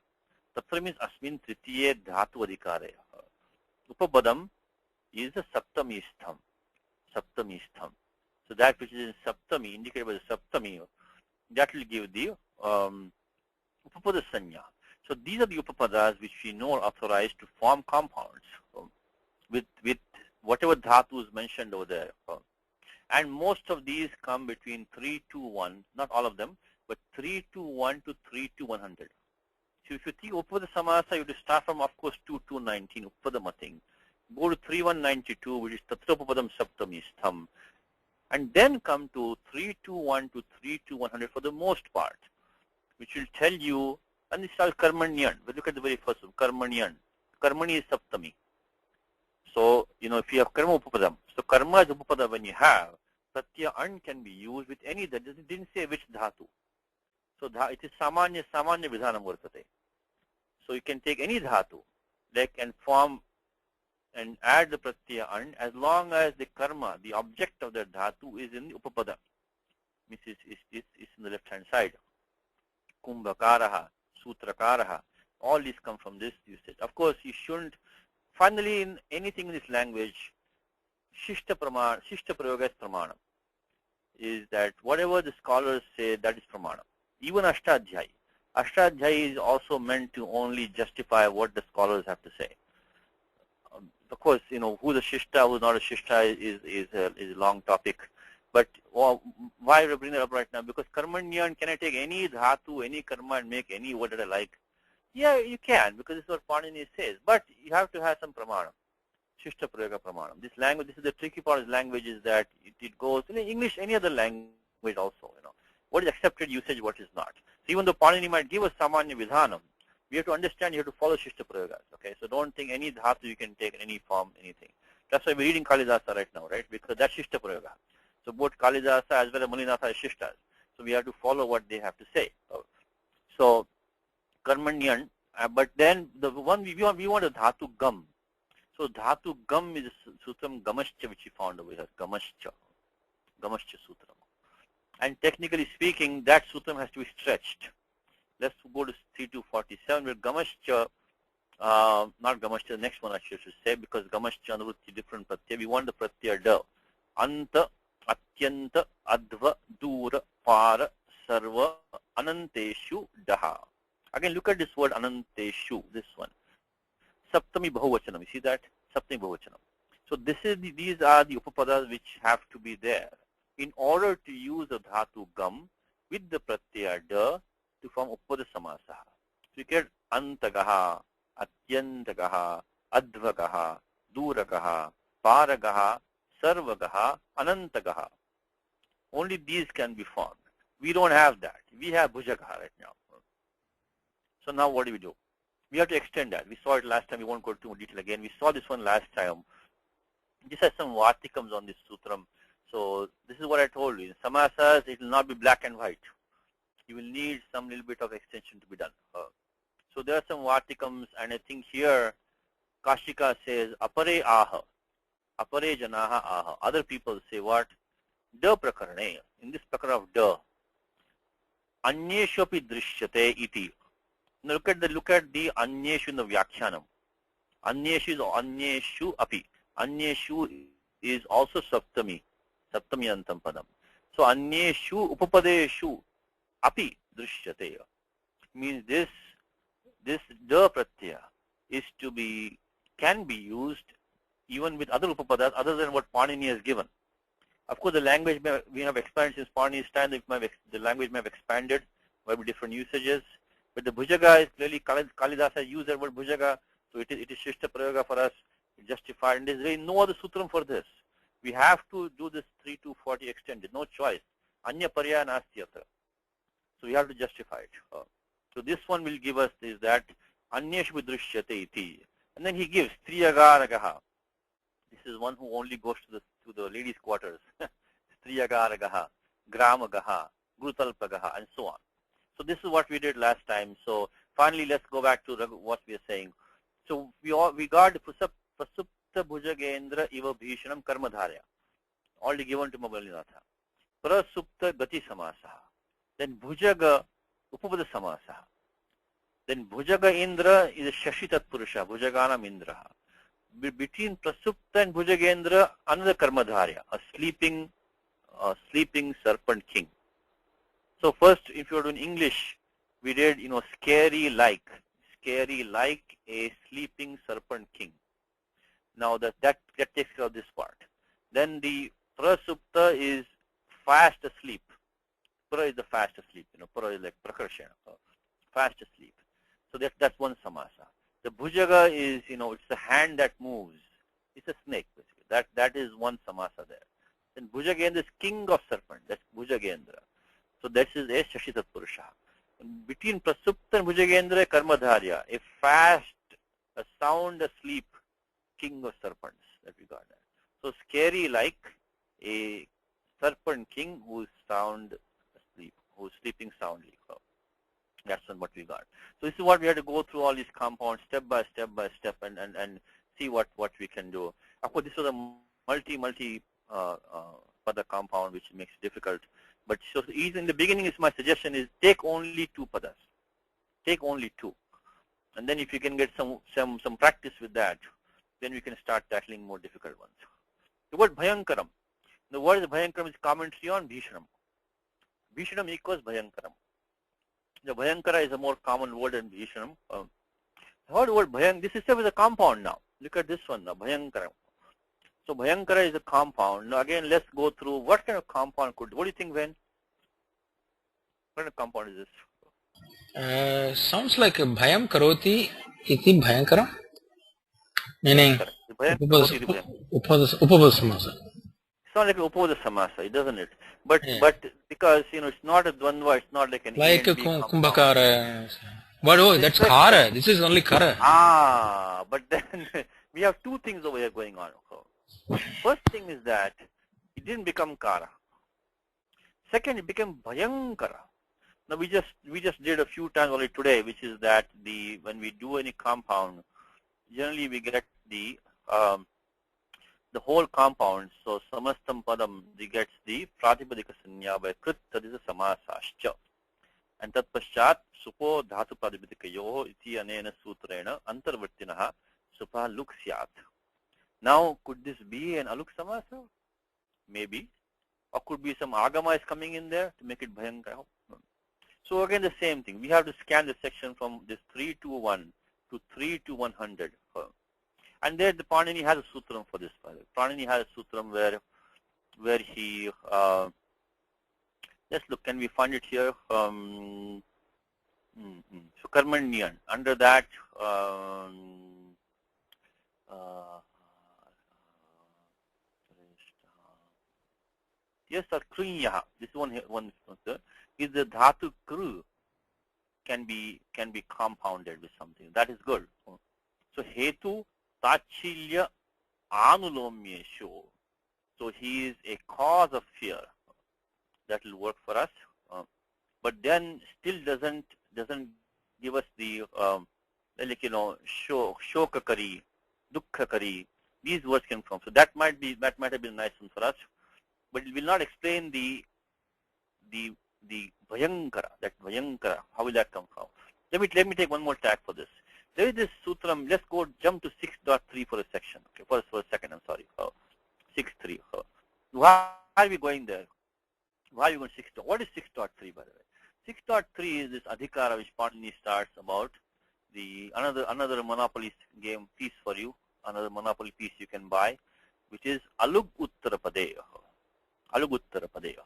means asmin tritiye dhatu adhikare. Upapadam is the saptami stham. So that which is in saptami, indicated by the saptami, that will give the upapada sanya. So these are the upapadas which we know are authorized to form compounds with whatever dhatu is mentioned over there. And most of these come between 3 to 1, not all of them, but 3 to 1 to 3 to 100. So if you think upada samasa, you have to start from, of course, 2219, upadamating. Go to 3192, which is tatrapapadam saptami stham. And then come to 321 to 32100 for the most part, which will tell you, and this is all karmanyan. But look at the very first one, karmanyan. Karmani is saptami. So, if you have karma upapadam, so karma is upapada when you have, pratyaya an can be used with any, that didn't say which dhatu. So it is samanya vidhanam vartate. So you can take any dhatu, and form and add the pratyaya an, as long as the karma, the object of the dhatu, is in the upapada. Means is in the left hand side. Kumbhakaraha, sutrakaraha, all these come from this usage. Of course, you shouldn't. Finally, in anything in this language, shishta prayoga is pramanam. Is that whatever the scholars say, that is pramanam. Even Ashtadhyayi. Ashtadhyayi is also meant to only justify what the scholars have to say. Of course, who's a shishta, who's not a shishta is a long topic. But why we bring that up right now? Because karmanyan, can I take any dhatu, any karma, and make any word that I like? Yeah, you can, because this is what Panini says. But you have to have some pramanam. Shishta prayoga pramanam. This language, this is the tricky part of this language, is that it goes in English, any other language also. What is accepted usage, what is not. So even though Panini might give us samanya vidhanam, we have to understand, you have to follow shishta prayogas. Okay, so don't think any dhatu you can take in any form, anything. That's why we're reading Kalidasa right now, right? Because that's shishta prayoga. So both Kalidasa as well as Mulinatha are shishtas. So we have to follow what they have to say. So karmanyan, but then the one we want a dhatu gam. So dhatu gam is sutram gamascha, which we found over here. Gamascha sutram. And technically speaking, that sutram has to be stretched. Let's go to 3247 where gamascha, not gamascha, the next one I should say, because gamascha anuvrutti different pratyaya. We want the pratyaya da. Anta, atyanta, adva, dura, para, sarva, ananteshu, daha. Again, look at this word ananteshu, this one. Saptami bahuvachanam. You see that? Saptami bahuvachanam. So these are the upapadas which have to be there in order to use the dhatu gam with the pratyaya da to form upada samasa. So you get antagaha, atyantagaha, advagaha, duragaha, paragaha, sarvagaha, anantagaha. Only these can be formed. We don't have that. We have bhujagaha right now. So now what do? We have to extend that. We saw it last time. We won't go into more detail again. We saw this one last time. This has some vartikams on this sutram. So this is what I told you. In samasas, it will not be black and white. You will need some little bit of extension to be done. So there are some vartikams, and I think here Kashika says apare aha, apare janaha aha. Other people say what? Da prakarane. In this prakara of da, anyeshu api drishyate iti. Now look at the Anyeshu in the Vyakhyanam. Anyeshu is Anyeshu api. Anyeshu is also Saptami Antam Padam. So Anyeshu Upapadeshu api Drishyate means this da pratyaya is can be used even with other upapadas other than what Panini has given. Of course, the language we have expanded since Panini's time. The language may have expanded, might be different usages. But the bhujaga is clearly Kalidasa used that word bhujaga, so it is Shishta Prayoga for us. It's justified, and there's really no other sutram for this. We have to do this 3 to 40 extended, no choice. Anya parya nasti atra. So we have to justify it. So this one will give us is that Anyeshu Drishyate iti. And then he gives Striyagaragaha. This is one who only goes to the ladies' quarters. Striyagaragaha, Gramagaha, Gurutalpagaha, and so on. So this is what we did last time. So finally, let's go back to what we are saying. So we got Prasupta Bhujagendra Iva Bhishanam Karmadharya, already given to Mabalinatha. Prasupta Gati Samasaha. Then Bhujaga Upapada Samasaha. Then Bhujaga Indra is a Shashi Tatpurusha, Bhujaganam Indraha. Between Prasupta and Bhujagendra, another Karmadharya, a sleeping serpent king. So first, if you are doing English, we read, scary like a sleeping serpent king. Now that takes care of this part. Then the Prasupta is fast asleep. Pra is the fast asleep. Pra is like prakarshana, fast asleep. So that's one samasa. The bhujaga is, it's the hand that moves. It's a snake, basically. That is one samasa there. Then Bhujagendra is king of serpent. That's Bhujagendra. So this is a Shashita Purusha. Between Prasupta and Bhujagendra, Karmadharya, a sound asleep king of serpents that we got there. So scary like a serpent king who is sound asleep, who is sleeping soundly. That's what we got. So this is what we have to go through all these compounds step by step and see what we can do. Of course, this was a multi pada compound which makes it difficult. But so easy in the beginning is my suggestion is take only 2 padas. Take only 2. And then if you can get some practice with that, then we can start tackling more difficult ones. The word Bhayankaram. The word Bhayankaram is commentary on Bhishanam. Bhishanam equals Bhayankaram. The Bhayankara is a more common word than Bhishanam. The word Bhayank, this itself is a compound now. Look at this one now, Bhayankara. So Bhayankara is a compound. Now again, let's go through what kind of compound what do you think, Ven? What kind of compound is this? Sounds like a Bhayam Karoti iti Bhayankara. Meaning Upapada Samasa. It's not like an Upapada Samasa, it doesn't it? But because it's not a Dvandva, it's not like an like a Kumbhakara. But that's Kara. This is only Kara. But then we have 2 things over here going on. First thing is that it didn't become Kara. Second, it became Bhayankara. Now we just did a few times already today, which is that when we do any compound, generally we get the whole compound. So samastam padam gets the pratipadika sanya by krit, that is a samasascha. And tat paschat supo dhatu pratipadikayoho iti anena sutrena antarvartinaha supa luk syat. Now could this be an aluk samasa? Maybe. Or could be some agama is coming in there to make it bhayankara. So again the same thing. We have to scan the section from this 3 to 1 to 3 to 100. And there the Panini has a sutram for this. Panini has a sutram where he let's look, can we find it here? So Karmanyan. Under that yes, sir, Kriyaha. This one is the dhatu kru can be compounded with something. That is good. So hetu tachilya anulomyesho. So he is a cause of fear. That will work for us. But then still doesn't give us the shokakari, dukkhakari. These words came from. So that might have been a nice one for us. But it will not explain the Bhayankara, how will that come from? Let me take one more tag for this. There is this sutram. Let's go jump to 6.3 for a section. Okay, for a second. I'm sorry. 6.3. Why are we going there? Why are we going 6. What is 6.3 by the way? 6.3 is this adhikara which Panini starts about the another monopoly game piece for you. Another monopoly piece you can buy, which is alug uttarapade. Alug uttarapade.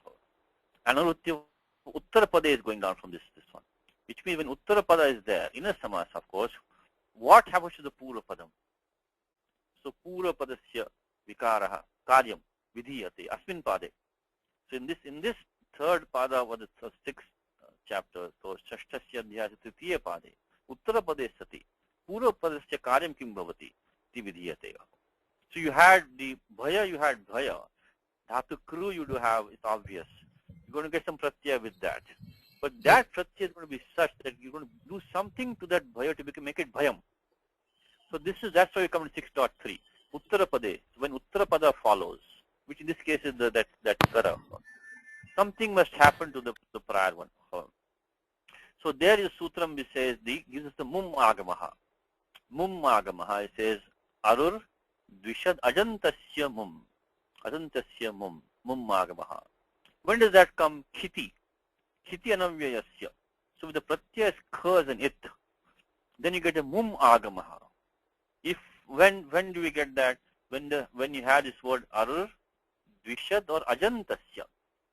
And uttarapade is going down from this one. Which means when uttarapada is there, in a samas of course, what happens to the purvapadam? So purvapadasya vikaraha karyam vidhiyate asmin pade. So in this third pada of the sixth chapter, so shashtasya adhyaya tritiya pade, uttarapade sati, purvapadasya karyam kim bhavati ti vidhiyate. So you had the bhaya, dhatu kru you do have, it's obvious. You're going to get some pratyaya with that. But that pratyaya is going to be such that you're going to do something to that bhaya to make it bhayam. So that's why you come to 6.3. Uttarapade, when uttarapada follows, which in this case is that kara. Something must happen to the prior one. So there is sutram which says gives us the mum agamaha. Mum agamaha, it says arur dvishad ajantasya mum. Ajantasya mum agamaha. When does that come? Khiti. Khiti anavyayasya. So with the pratyaya is khas and it, then you get a mum agamaha. When do we get that? When you have this word arur, dvishad or ajantasya.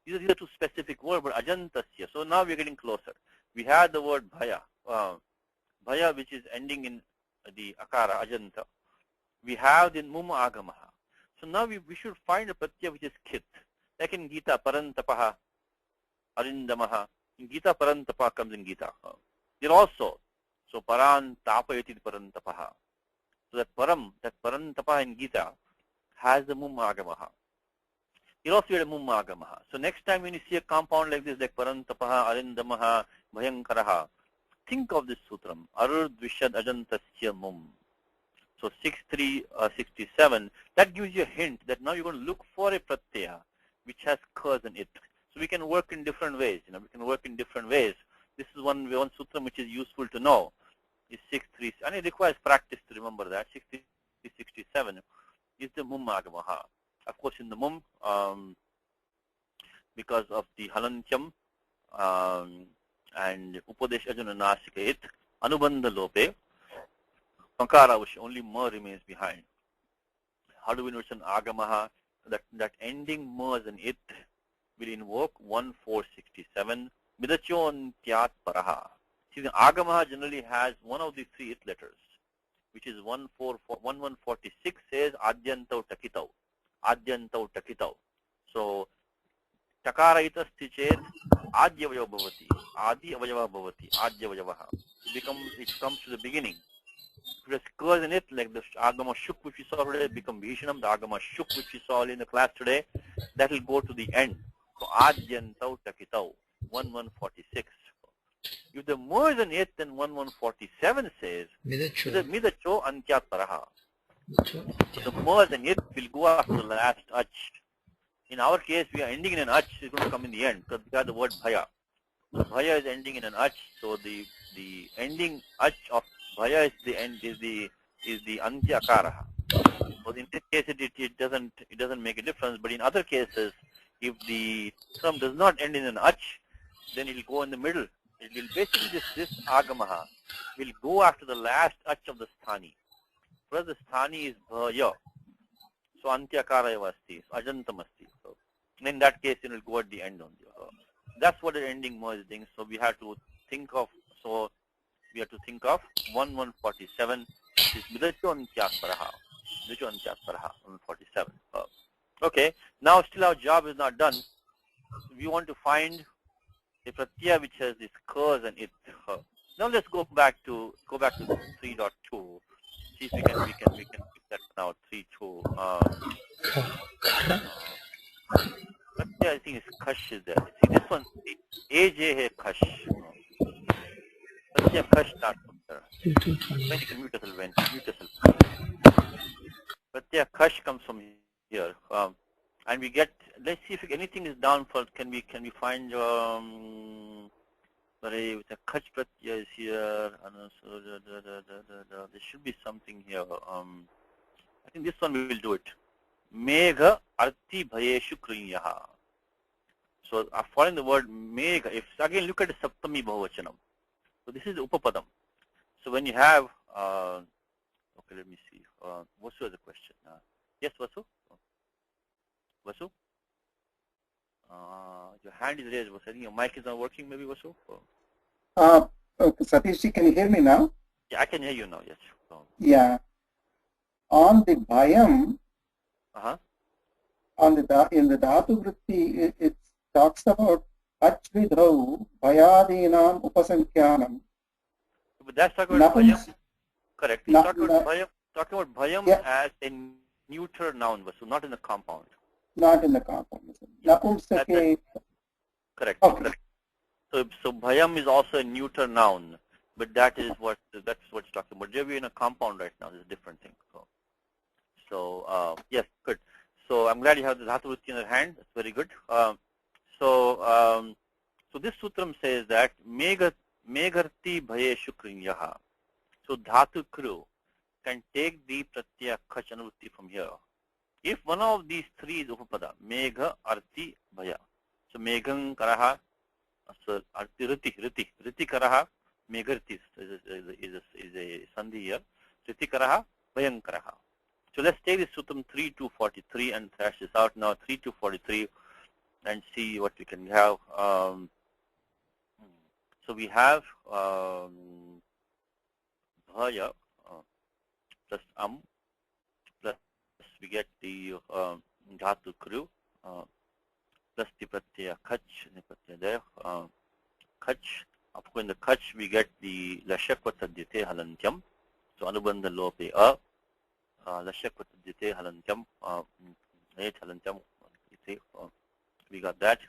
These are two specific words, but ajantasya. So now we're getting closer. We have the word bhaya. Bhaya which is ending in the akara, ajanta. We have the mum agamaha. So now we should find a pratyaya which is khit. Like in Gita, parantapaha, arindamaha. In Gita, parantapa comes in Gita. Here also, so paran tapayati parantapaha. So that parantapa in Gita has the mum agamaha. Here also you have a mum agamaha. So next time when you see a compound like this, like parantapaha, arindamaha, bhayankaraha, think of this sutram, arur dvishad ajantasya mum. So 6.3.67, that gives you a hint that now you're going to look for a pratyaya which has khas in it. So we can work in different ways. We can work in different ways. This is one sutram which is useful to know. Is 6.3, and it requires practice to remember that. 6.3.67 is the mum agamaha. Of course, in the mum, because of the halantyam and upadesh ajana nasika it, anubandha lope, pankara only ma remains behind. How do we understand agamaha? That ending ma and it will invoke 1,467 midachon tyat paraha. See, the agamaha generally has one of the 3 it letters, which is 1146 says adyantau takitau. Adyantau takitau. So takara itasti chet adyavayava bhavati. Adi avayava bhavati. Adyavayavaha. It comes to the beginning. If it occurs in it, like the agama shuk which we saw today, become bhishanam. The agama shuk which we saw in the class today, that will go to the end. So adyantau takitau. 1146. If the more is an it, then 1147 says midacho antyat paraha. The more than it will go after the last ach. In our case, we are ending in an ach. It's going to come in the end because we have the word bhaya. So bhaya is ending in an ach. So the ending ach of bhaya is the end is the antya akaraha. So in this case, it doesn't make a difference. But in other cases, if the term does not end in an ach, then it will go in the middle. It will basically this agamaha will go after the last ach of the sthani. Whereas the sthani is bhaya. So antyakara asti, so ajantam asti. So in that case, it will go at the end only. That's what the ending merge is doing. So we have to think of 1147 is midacho antyakaraha. Midacho antyakaraha 147. Okay. Now still our job is not done. We want to find a pratyaya which has this curse and it. Now let's go back to 3.2. See if we can pick that out. 3.2. Pratyaya I think is kash is there. See this one. AJ hai kash. Pratyaya kash not from there. When you can mute yourself. Pratyaya kash comes from here. And we get. Let's see if anything is down for. Can we find? with a kach pratyaya is here. There should be something here. I think this one we will do it. Megha arti bhayeshu kriyaha. So following the word megha, if again look at the saptami bahuvachanam. So this is the upapadam. So when you have, okay, let me see. Vasu has a question. Yes, Vasu? Vasu? Your hand is raised, Vasu. I think your mic is not working, maybe, Vasu? Okay, Satishji, can you hear me now? Yeah, I can hear you now, yes. Yeah. On the bhayam, in the dhatu vritti, it talks about achvidhau bhayadinam upasankhyanam. But that's talking about bhayam. Correct. He's talking about bhayam yeah. as a neuter noun, Vasu, not in the compound. Not in the compound. Napumsake. Correct. Okay. Correct. So bhayam is also a neuter noun, but that's what it's talking about. They're in a compound right now. It's a different thing. So yes, good. So I'm glad you have the dhatu vritti in your hand. That's very good. So this sutram says that megharti bhayeshu kriyaha. So dhatu kru can take the pratyaya khach anuvritti from here. If one of these three is upapada, megha, arti, bhaya. So megham karaha, so arti riti karaha, megharti is a sandhi here. Riti karaha, bhayam karaha. So let's take this sutram 3-243 and thrash this out now, 3-243, and see what we can have. So we have bhaya plus plus we get the dhatu kru plus the pratyaya khach, there. Khach, of course in the khach we get the lashakvatadyate halantyam. So anubandha lope a. Lashakvatadyate halantyam, halantyam, we got that.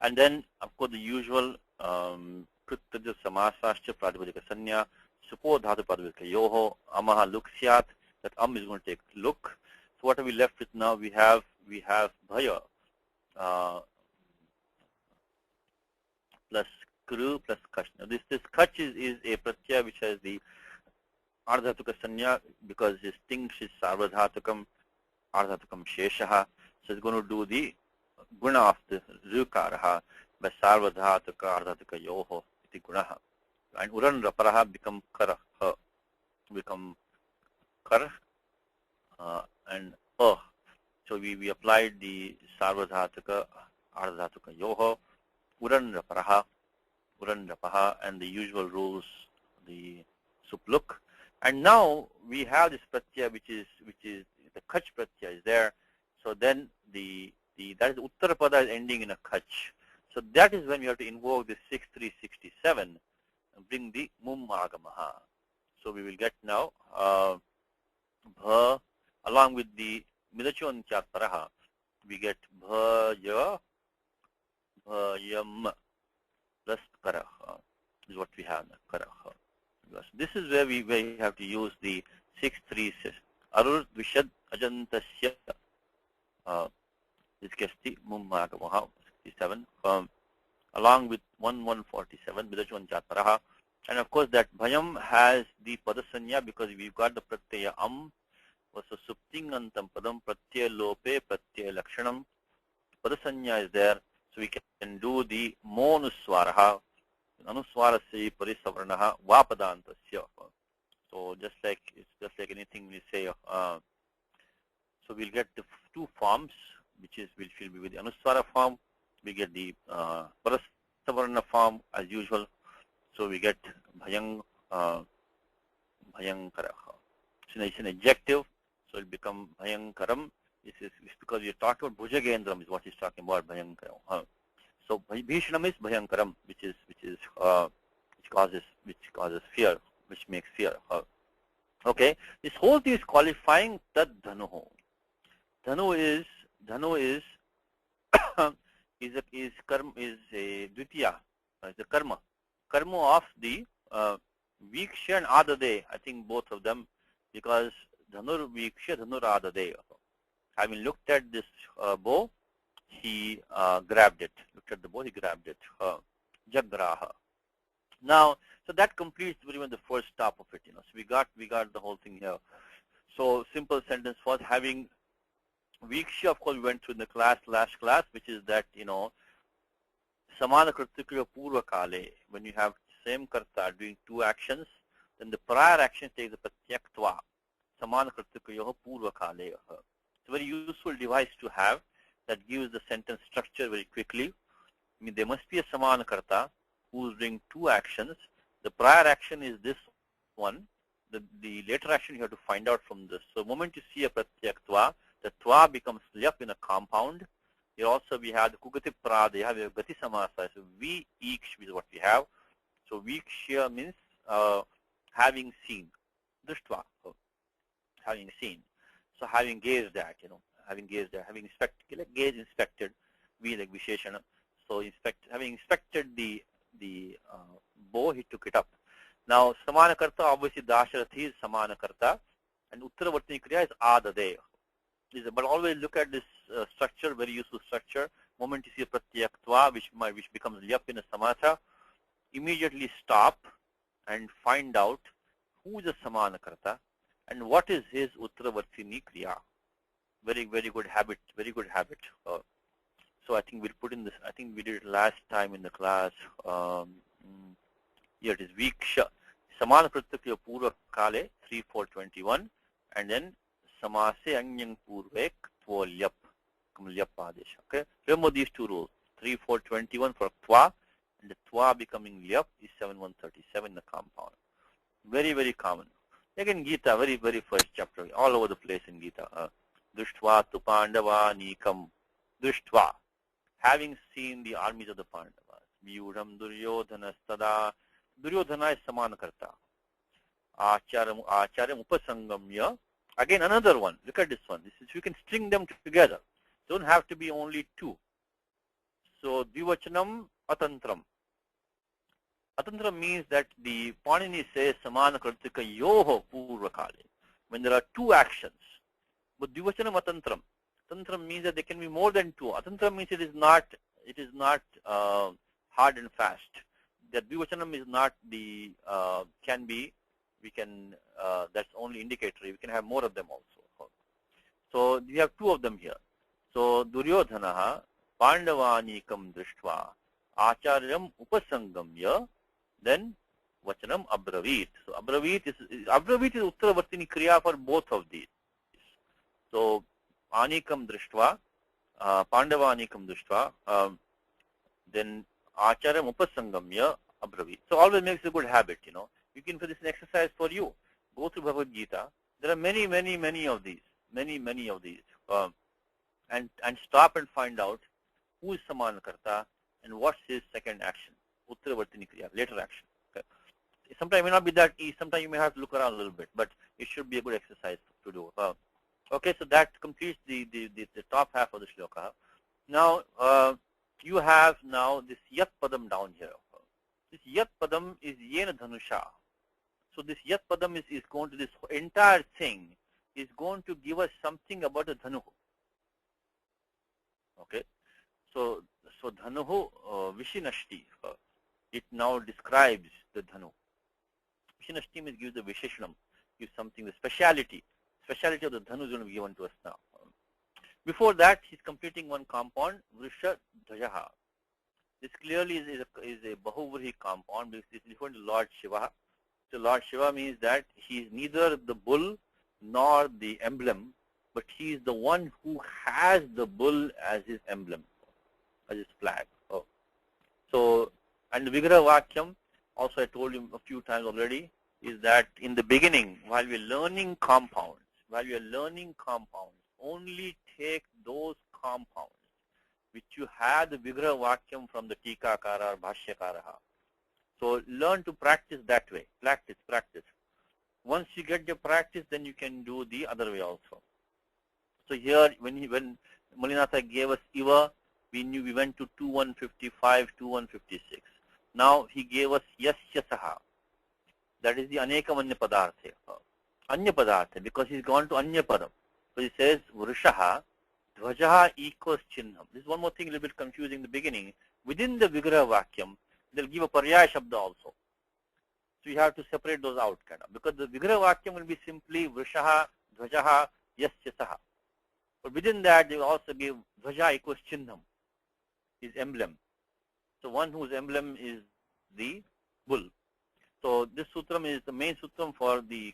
And then, of course, the usual kritya samasascha pratipadika sanya, supo dhatu pratipadika yoho, amaha luksyat, that is going to take look. So what are we left with now? We have bhaya plus kru plus kach. Now this kach is a pratyaya which has the ardhatuka sanya because his things is sarvadhatukam, ardhatukam sheshaha. So it's going to do the guna of the rukaraha by sarvadhatuka, ardhatuka yoho, iti gunaha. And uran raparaha become karaha, become kar and So we applied the sarvadhatuka, ardhatuka yoho, uran rapaha, and the usual rules, the supluk. And now we have this pratyaya which is the kach pratyaya is there. So then that is uttarapada is ending in a kach. So that is when we have to invoke the 6367 and bring the mum agamaha. So we will get now bha along with the midachon chataraha. We get bhaya bhayam plus karaha is what we have now, karaha. This is where we have to use the 636. Arur Dvishad Ajantasya. This gets the Mummagamaha 67 along with 1147 Bidachwan Chataraha. And of course that Bhayam has the Padasanya because we've got the Pratyaya versus Suptingantam Padam Pratyaya Lope Pratyaya Lakshanam. Padasanya is there, so we can do the Monuswaraha. Anuswarasya parisavarnaha vapadantasya. So just like anything we say. So we'll get the two forms, which will be with the anuswara form. We get the parisavarna form as usual. So we get bhayang karaha. So it's an adjective, so it becomes bhayankaram. This is because we're talking about bhujagendram is what he's talking about, bhayankaram. So Bhishanam is Bhayankaram, which causes fear, which makes fear. Okay, this whole thing is qualifying Tad Dhanuho. Dhanu is a dvitiya, is a karma of the Viksha and Adade. I think both of them, because Dhanur Viksha, Dhanur Adade. Having looked at this bow, he grabbed it. Looked at the bow, he grabbed it. Jagraha. Now, so that completes pretty much the first stop of it, So we got the whole thing here. So simple sentence was having Viksha, of course, we went through in the last class, which is that, Samana Kritikya Purva Kale, when you have same karta doing two actions, then the prior action takes the pratyaktva. Samana Kritikya Purva Kale. It's a very useful device to have that gives the sentence structure very quickly. I mean, there must be a Samana karta who's doing two actions. The prior action is this one. The later action you have to find out from this. So the moment you see a pratyaktva, the twa becomes lyap in a compound. Here also we have the kugati prada, you have a gati samasa. So vi iksh is what we have. So vikshya means having seen. Drishtva, having seen. So having gazed at, having gazed at, having inspected, like gaze, inspected, we like visheshana. So having inspected the bow, he took it up. Now, samana karta, obviously Dasharathi is samana karta, and uttaravartini kriya is adade. But always look at this structure, very useful structure. Moment you see a pratyaktva, which becomes lyap in a samatha, immediately stop and find out who is the samana karta and what is his uttaravartini kriya. Very, very good habit. Very good habit. So I think we'll put in this. I think we did it last time in the class. Here it is Viksha. Samana Pratyakya Purva Kale 3.4.21, and then Samase Anyang Purvek Tvo Lyap. Lyap Adesh. Okay. Remember these two rules. 3.4.21 for Twa, and the Twa becoming Lyap is 7.137 in the compound. Very, very common. Again, Gita, very, very first chapter, all over the place in Gita. Drishtva tu Pandava Nikam. Drishtva. Having seen the armies of the Pandavas. Vyudham Duryodhana Stada. Duryodhana is Samana Karta. Acharyam Upasangamya. Again, another one. Look at this one. This is, you can string them together. Don't have to be only two. So, Dvivachanam Atantram. Atantram means that the Panini says Samana Kritika Yoho Purvakale. When there are two actions. But Dvivachanam Atantram. Atantram means that there can be more than two. Atantram means it is not hard and fast. That Dvivachanam is not the, can be, we can, that's only indicatory. We can have more of them also. So we have two of them here. So Duryodhanaha Pandavanikam Drishtva Acharyam Upasangamya, then Vachanam Abravit. So Abravit is Uttaravartini Kriya for both of these. So Anikam Drishtva, Pandavanikam Drishtva, then Acharyam Upasangamya Abravit. So always makes a good habit, You can, for this an exercise for you. Go through Bhagavad Gita. There are many, many, many of these. Many of these. And stop and find out who is Samana Karta and what's his second action. Uttaravartini Kriya, later action. Okay. Sometimes it may not be that easy. Sometimes you may have to look around a little bit, but it should be a good exercise to do. Okay, so that completes the top half of the shloka. Now, you have now this Yat Padam down here. This Yat Padam is Yena Dhanusha. So this Yat Padam is going to, this entire thing is going to give us something about the Dhanu. Okay, so Dhanuhu Vishinashti, it now describes the Dhanu. Vishinashti means gives the Visheshanam, gives something, the speciality of the Dhanu is going to be given to us now. Before that, he's completing one compound, Vrisha Dhajaha. This clearly is a Bahuvrihi compound because it's referring to Lord Shiva. So Lord Shiva means that he is neither the bull nor the emblem, but he is the one who has the bull as his emblem, as his flag. So, and the Vigraha Vakyam, also I told you a few times already, is that in the beginning, while we are learning compounds, only take those compounds which you have the Vigraha Vakyam from the Tikakara or Bhashyakaraha. So learn to practice that way. Practice. Once you get the practice, then you can do the other way also. So here, when Malinatha gave us Iva, we knew we went to 2155, 2156. Now he gave us Yasyasaha. That is the Anekam Anya Padarthe. Anya Padarthe, because he's gone to Anya Padam. So he says Vrishaha, Dvajaha equals Chinnam. This is one more thing a little bit confusing in the beginning. Within the Vigraha Vakyam, they'll give a Paryaya Shabda also. So you have to separate those out kind of, because the Vigraha Vakyam will be simply Vrishaha, Dhvajaha, Yasya Saha. But within that, they will also give Dhvaja equals Chinnam, his emblem. So one whose emblem is the bull. So this sutram is the main sutram for the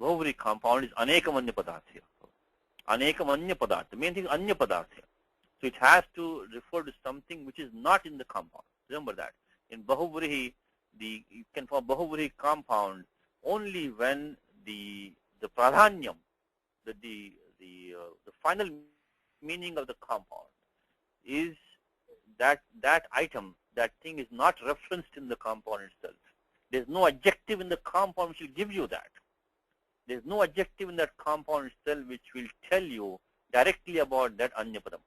Bhuvri compound is Anekamanya Padartha. Anekamanya Padartha. The main thing is Anya Padartha. So it has to refer to something which is not in the compound. Remember that. In Bahuvrihi, you can form Bahuvrihi compound only when the pradhanyam, the final meaning of the compound is that item, that thing is not referenced in the compound itself. There's no adjective in the compound which will give you that. There's no adjective in that compound itself which will tell you directly about that Anyapadam.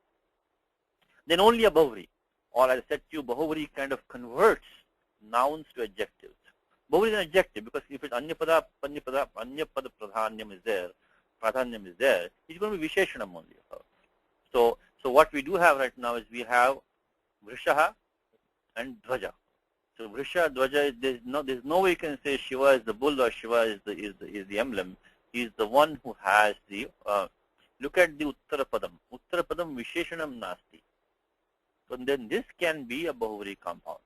Then only a Bahuvri, or as I said to you, Bahuvri kind of converts nouns to adjectives. Bahuvri is an adjective because if it's Anyapada Pradhanyam is there, it's going to be Visheshanam only. So what we do have right now is we have Vrishaha and Dhvaja. So Vrisha, Dhvaja, there's no way you can say Shiva is the bull or Shiva is the emblem. He is the one who has the, look at the Uttarapadam. Uttarapadam Visheshanam Nasti. So then this can be a Bahuvri compound.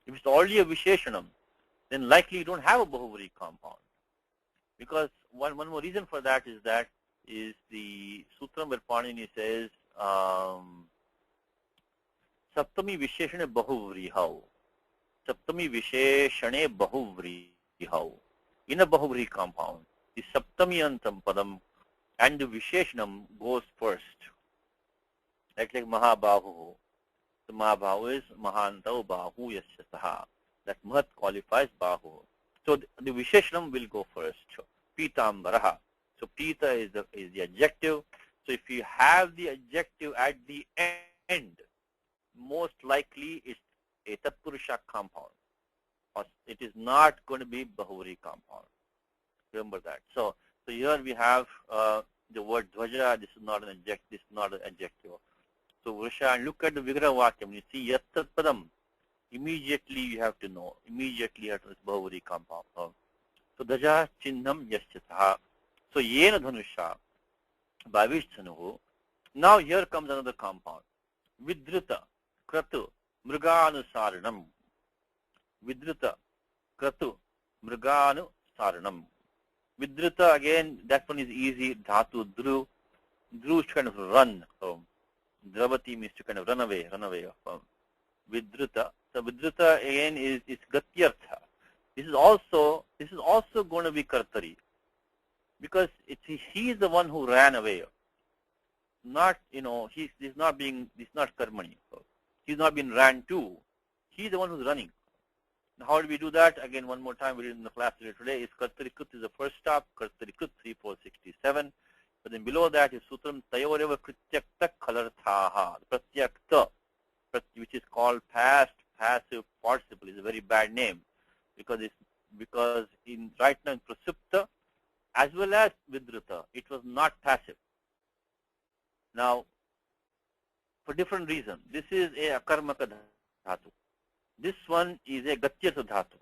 If it's already a Visheshanam, then likely you don't have a Bahuvri compound. Because one more reason for that is the Sutram where Panini says, Saptami Visheshane Bahuvrihau. Saptami Visheshane Bahuvrihau. In a Bahuvri compound, the Saptami Antam Padam and the Visheshanam goes first. Like Mahabahu. The Mahabahu is Mahantau Bahu Yasya Saha. That Mahat qualifies Bahu. So the Visheshanam will go first. Pitambaraha. So Pita is the adjective. So if you have the adjective at the end, most likely it's a Tatpurusha compound. Or it is not going to be Bahuvri compound. Remember that. So here we have the word Dhvaja. This is not an adjective. This is not an adjective. So Vrisha, and look at the Vigraha Vakyam. You see Yattat Padam. Immediately you have to know. Immediately you have to know it's Bahuvri compound. So Dhaja Chinnam Yasya Saha. So Yena Dhanusha Bhavishtanuhu. Now here comes another compound. Vidrita Kratu Mriganusaranam. Vidrita Kratu Mriganusaranam. Vidrita, again, that one is easy. Dhatu Dhru. Dhru is to kind of run. Dravati means to kind of run away. Vidrita. So Vidrita again is Gatyartha. This is also going to be Kartari. Because he is the one who ran away. Not, he's not Karmani. He's not being ran to. He's the one who's running. Now, how do we do that? Again, one more time, we did in the class today, is Kartari Kut is the first stop, Kartari Kut 3467. But then below that is Sutram Tayoreva Krityakta Kalarthaha. Pratyakta, which is called past passive participle, is a very bad name. Because in right now in Prasupta, as well as Vidrita, it was not passive. Now, for different reasons, this is a Akarmaka Dhatu. This one is a Gatyartha Dhatu.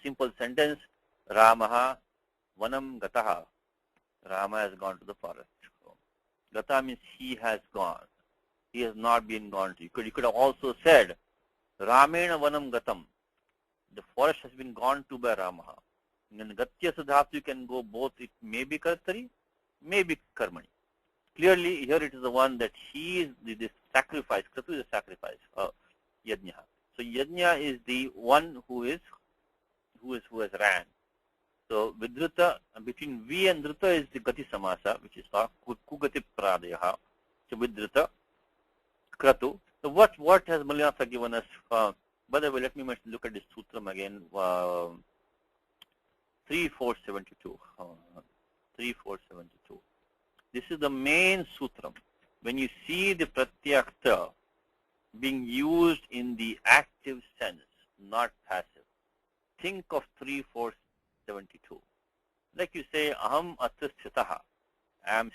Simple sentence, Ramaha Vanam Gataha. Rama has gone to the forest. Gata means he has gone. He has not been gone to. You could have also said, Ramena Vanam Gatam. The forest has been gone to by Ramaha. In Gatyartha Dhatu, you can go both. It may be Kartari, may be Karmani. Clearly, here it is the one that he is this sacrifice. Kratu is a sacrifice. Yajna. So Yajna is the one who has ran. So Vidrita, between V and Drita is the Gati Samasa, which is called Kugati Pradayaha. So Vidrita, Kratu. So what has Malinatha given us? By the way, let me look at this sutram again. 3472. 3472. This is the main sutram. When you see the pratyakta being used in the active sense, not passive, think of 3472. Like you say, Aham Atasthitaha. I am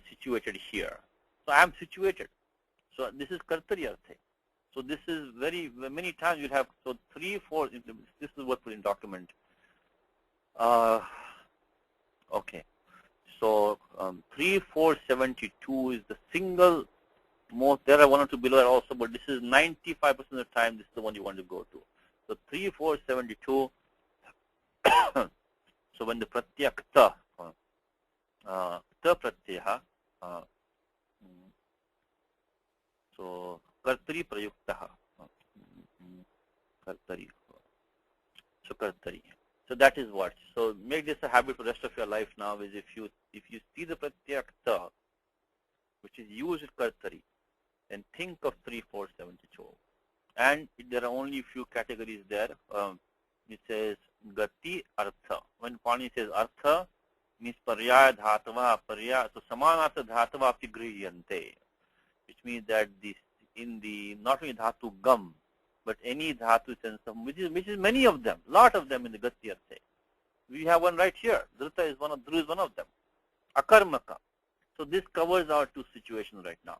situated here. So I am situated. So this is Kartari Arthe. So this is many times you'll have, so 3, 4, this is what put in document. Okay. So 3, 4, 72 is the single most, there are 1 or 2 below also, but this is 95% of the time, this is the one you want to go to. So 3, 4, 72, so when the pratyak ta pratyaha, so kartari prayuktaha, kartari, so kartari. So that is what. So make this a habit for the rest of your life now, is if you see the pratyak ta, which is used with kartari, then think of 3, 4, 72. And there are only a few categories there. It says gati artha. When Pani says artha, means paryaya dhatava, paryaya, so samanartha dhatava api grihiyante, which means that this in the not only dhatu gam, but any dhatu sense of, which is many of them, lot of them in the gati artha. We have one right here. Dhruta is one of them. Akarmaka. So this covers our 2 situations right now.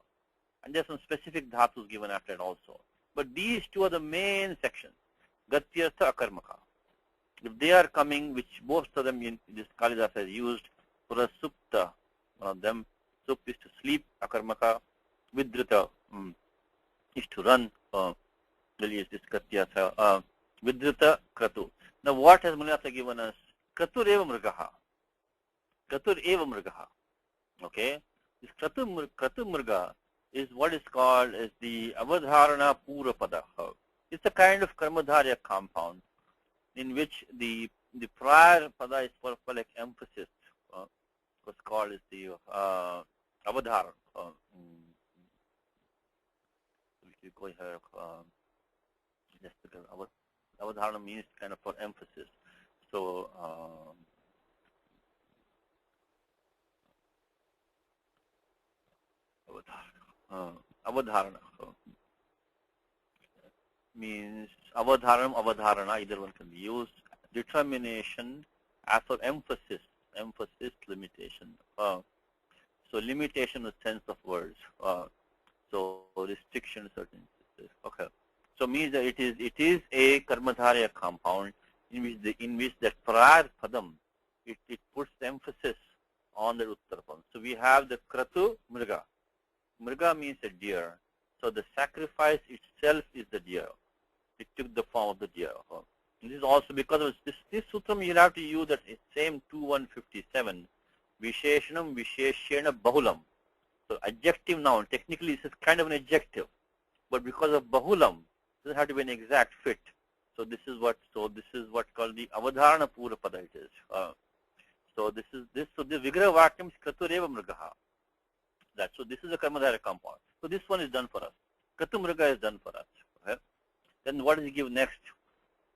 And there's some specific dhatus given after it also. But these 2 are the main sections, Gatyartha, Akarmaka. If they are coming, which most of them in this Kalidas has used, Prasupta, one of them, Sup is to sleep, Akarmaka, Vidrita is to run, really is this Gatyartha, Vidrita, Kratu. Now what has Munyasa given us? Kratur eva mrgaha. Kratur eva mrgaha. Okay? This Kratu mrga is what is called as the avadharana purapada. It's a kind of karmadharya compound in which the prior pada is for like emphasis. What's called as the avadharana. If you go here, just because avadharana means kind of for emphasis. So avadharana means avadharana, either one can be used. Determination as for emphasis, limitation. So limitation of sense of words. So restriction, certain. Okay. So means that it is a karmadharya compound in which that prior padam it puts emphasis on the uttarapam. So we have the kratu mrga. Mrga means a deer. So the sacrifice itself is the deer. It took the form of the deer. This is also because of this sutram you have to use that same 2157. Visheshanam visheshena bahulam. So adjective noun. Technically this is kind of an adjective. But because of bahulam, it doesn't have to be an exact fit. So this is what called the avadharana pura pada it is. So the vigraha vakyam is kratureva mrgaha. So this is a karmadharya compound. So this one is done for us. Kratu mrga is done for us. Okay? Then what does he give next?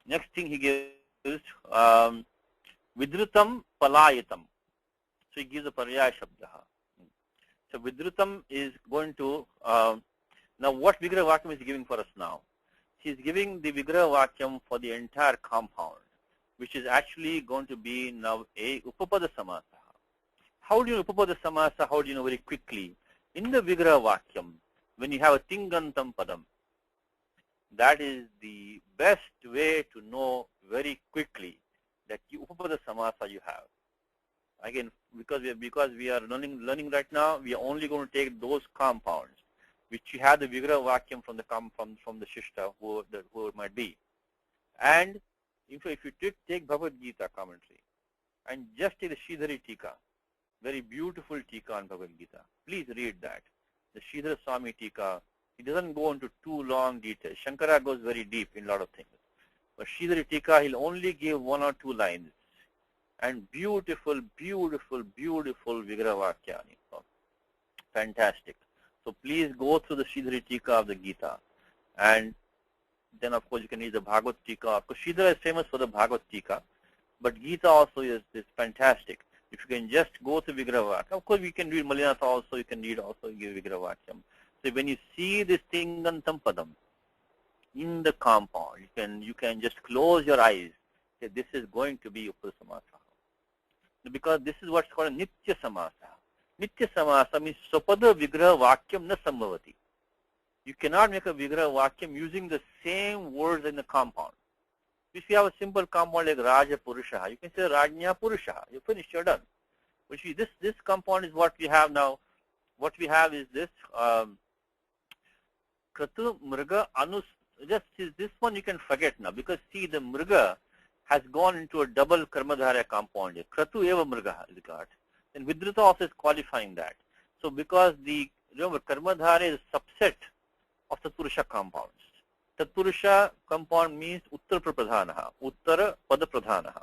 Next thing he gives vidrutam palayitam. So he gives a paryaya shabdaha. So vidrutam is going to now what vigraha vakyam is he giving for us now? He is giving the vigraha vakyam for the entire compound, which is actually going to be now a upapada samasa. How do you know upapada samasa? How do you know very quickly? In the vigraha vakyam, when you have a tingantam padam, that is the best way to know very quickly that upapada samasa you have. Again, because we are learning right now, we are only going to take those compounds which you have the vigraha vakyam from the shishta, who it might be. And if you take Bhagavad Gita commentary and just take the Sridhari Tika, very beautiful Tika on Bhagavad Gita, please read that. The Sridhara Swami Tika, it doesn't go into too long details. Shankara goes very deep in a lot of things. But Sridhari Tika, he'll only give 1 or 2 lines. And beautiful, beautiful, beautiful Vigraha Vakyani. Fantastic. So please go through the Sridhari Tika of the Gita. And then of course you can read the Bhagavad Tika. Of course Sridhara is famous for the Bhagavad Tika. But Gita also is fantastic. If you can just go to Vigraha Vakyam. Of course we can read Malinatha also. You can read also Vigraha Vakyam. So when you see this Tingantam Padam in the compound, you can just close your eyes. Say, this is going to be Upada Samasa. Because this is what's called a Nitya Samasa. Nitya Samasa means Sopada Vigraha Vakyam na Sambhavati. You cannot make a Vigraha Vakyam using the same words in the compound. If you have a simple compound like Raja Purusha, you can say Rajnya Purusha. You're finished, you're done. But see, this compound is what we have now. What we have is this Kratu Mriga Anus. Just this one you can forget now, because see, the Mriga has gone into a double Karmadhara compound. Kratu Eva Mriga is got. And Vidrita also is qualifying that. So because remember, Karmadhara is a subset of Tatpurusha compounds. Tatpurusha compound means Uttara Pradhanaha, Uttara Pada Pradhanaha,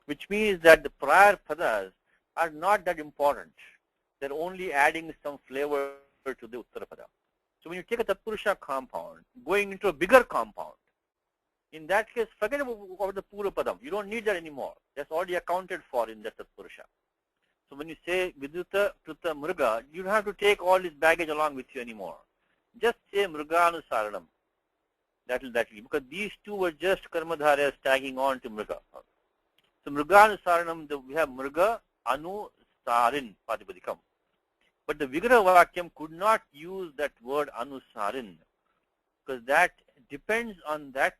which means that the prior padas are not that important. They're only adding some flavor to the Uttara pada. So when you take a Tatpurusha compound, going into a bigger compound, in that case, forget about the Pura Padam. You don't need that anymore. That's already accounted for in that Tatpurusha. So when you say Viduta Krita Mriga, you don't have to take all this baggage along with you anymore. Just say Mriganusaranam. That will be, because these two were just Karmadharas tagging on to Mriga. So Mriganusaranam, we have Mriga Anusarin Padipadikam. But the Vigraha Vakyam could not use that word Anusarin, because that depends on that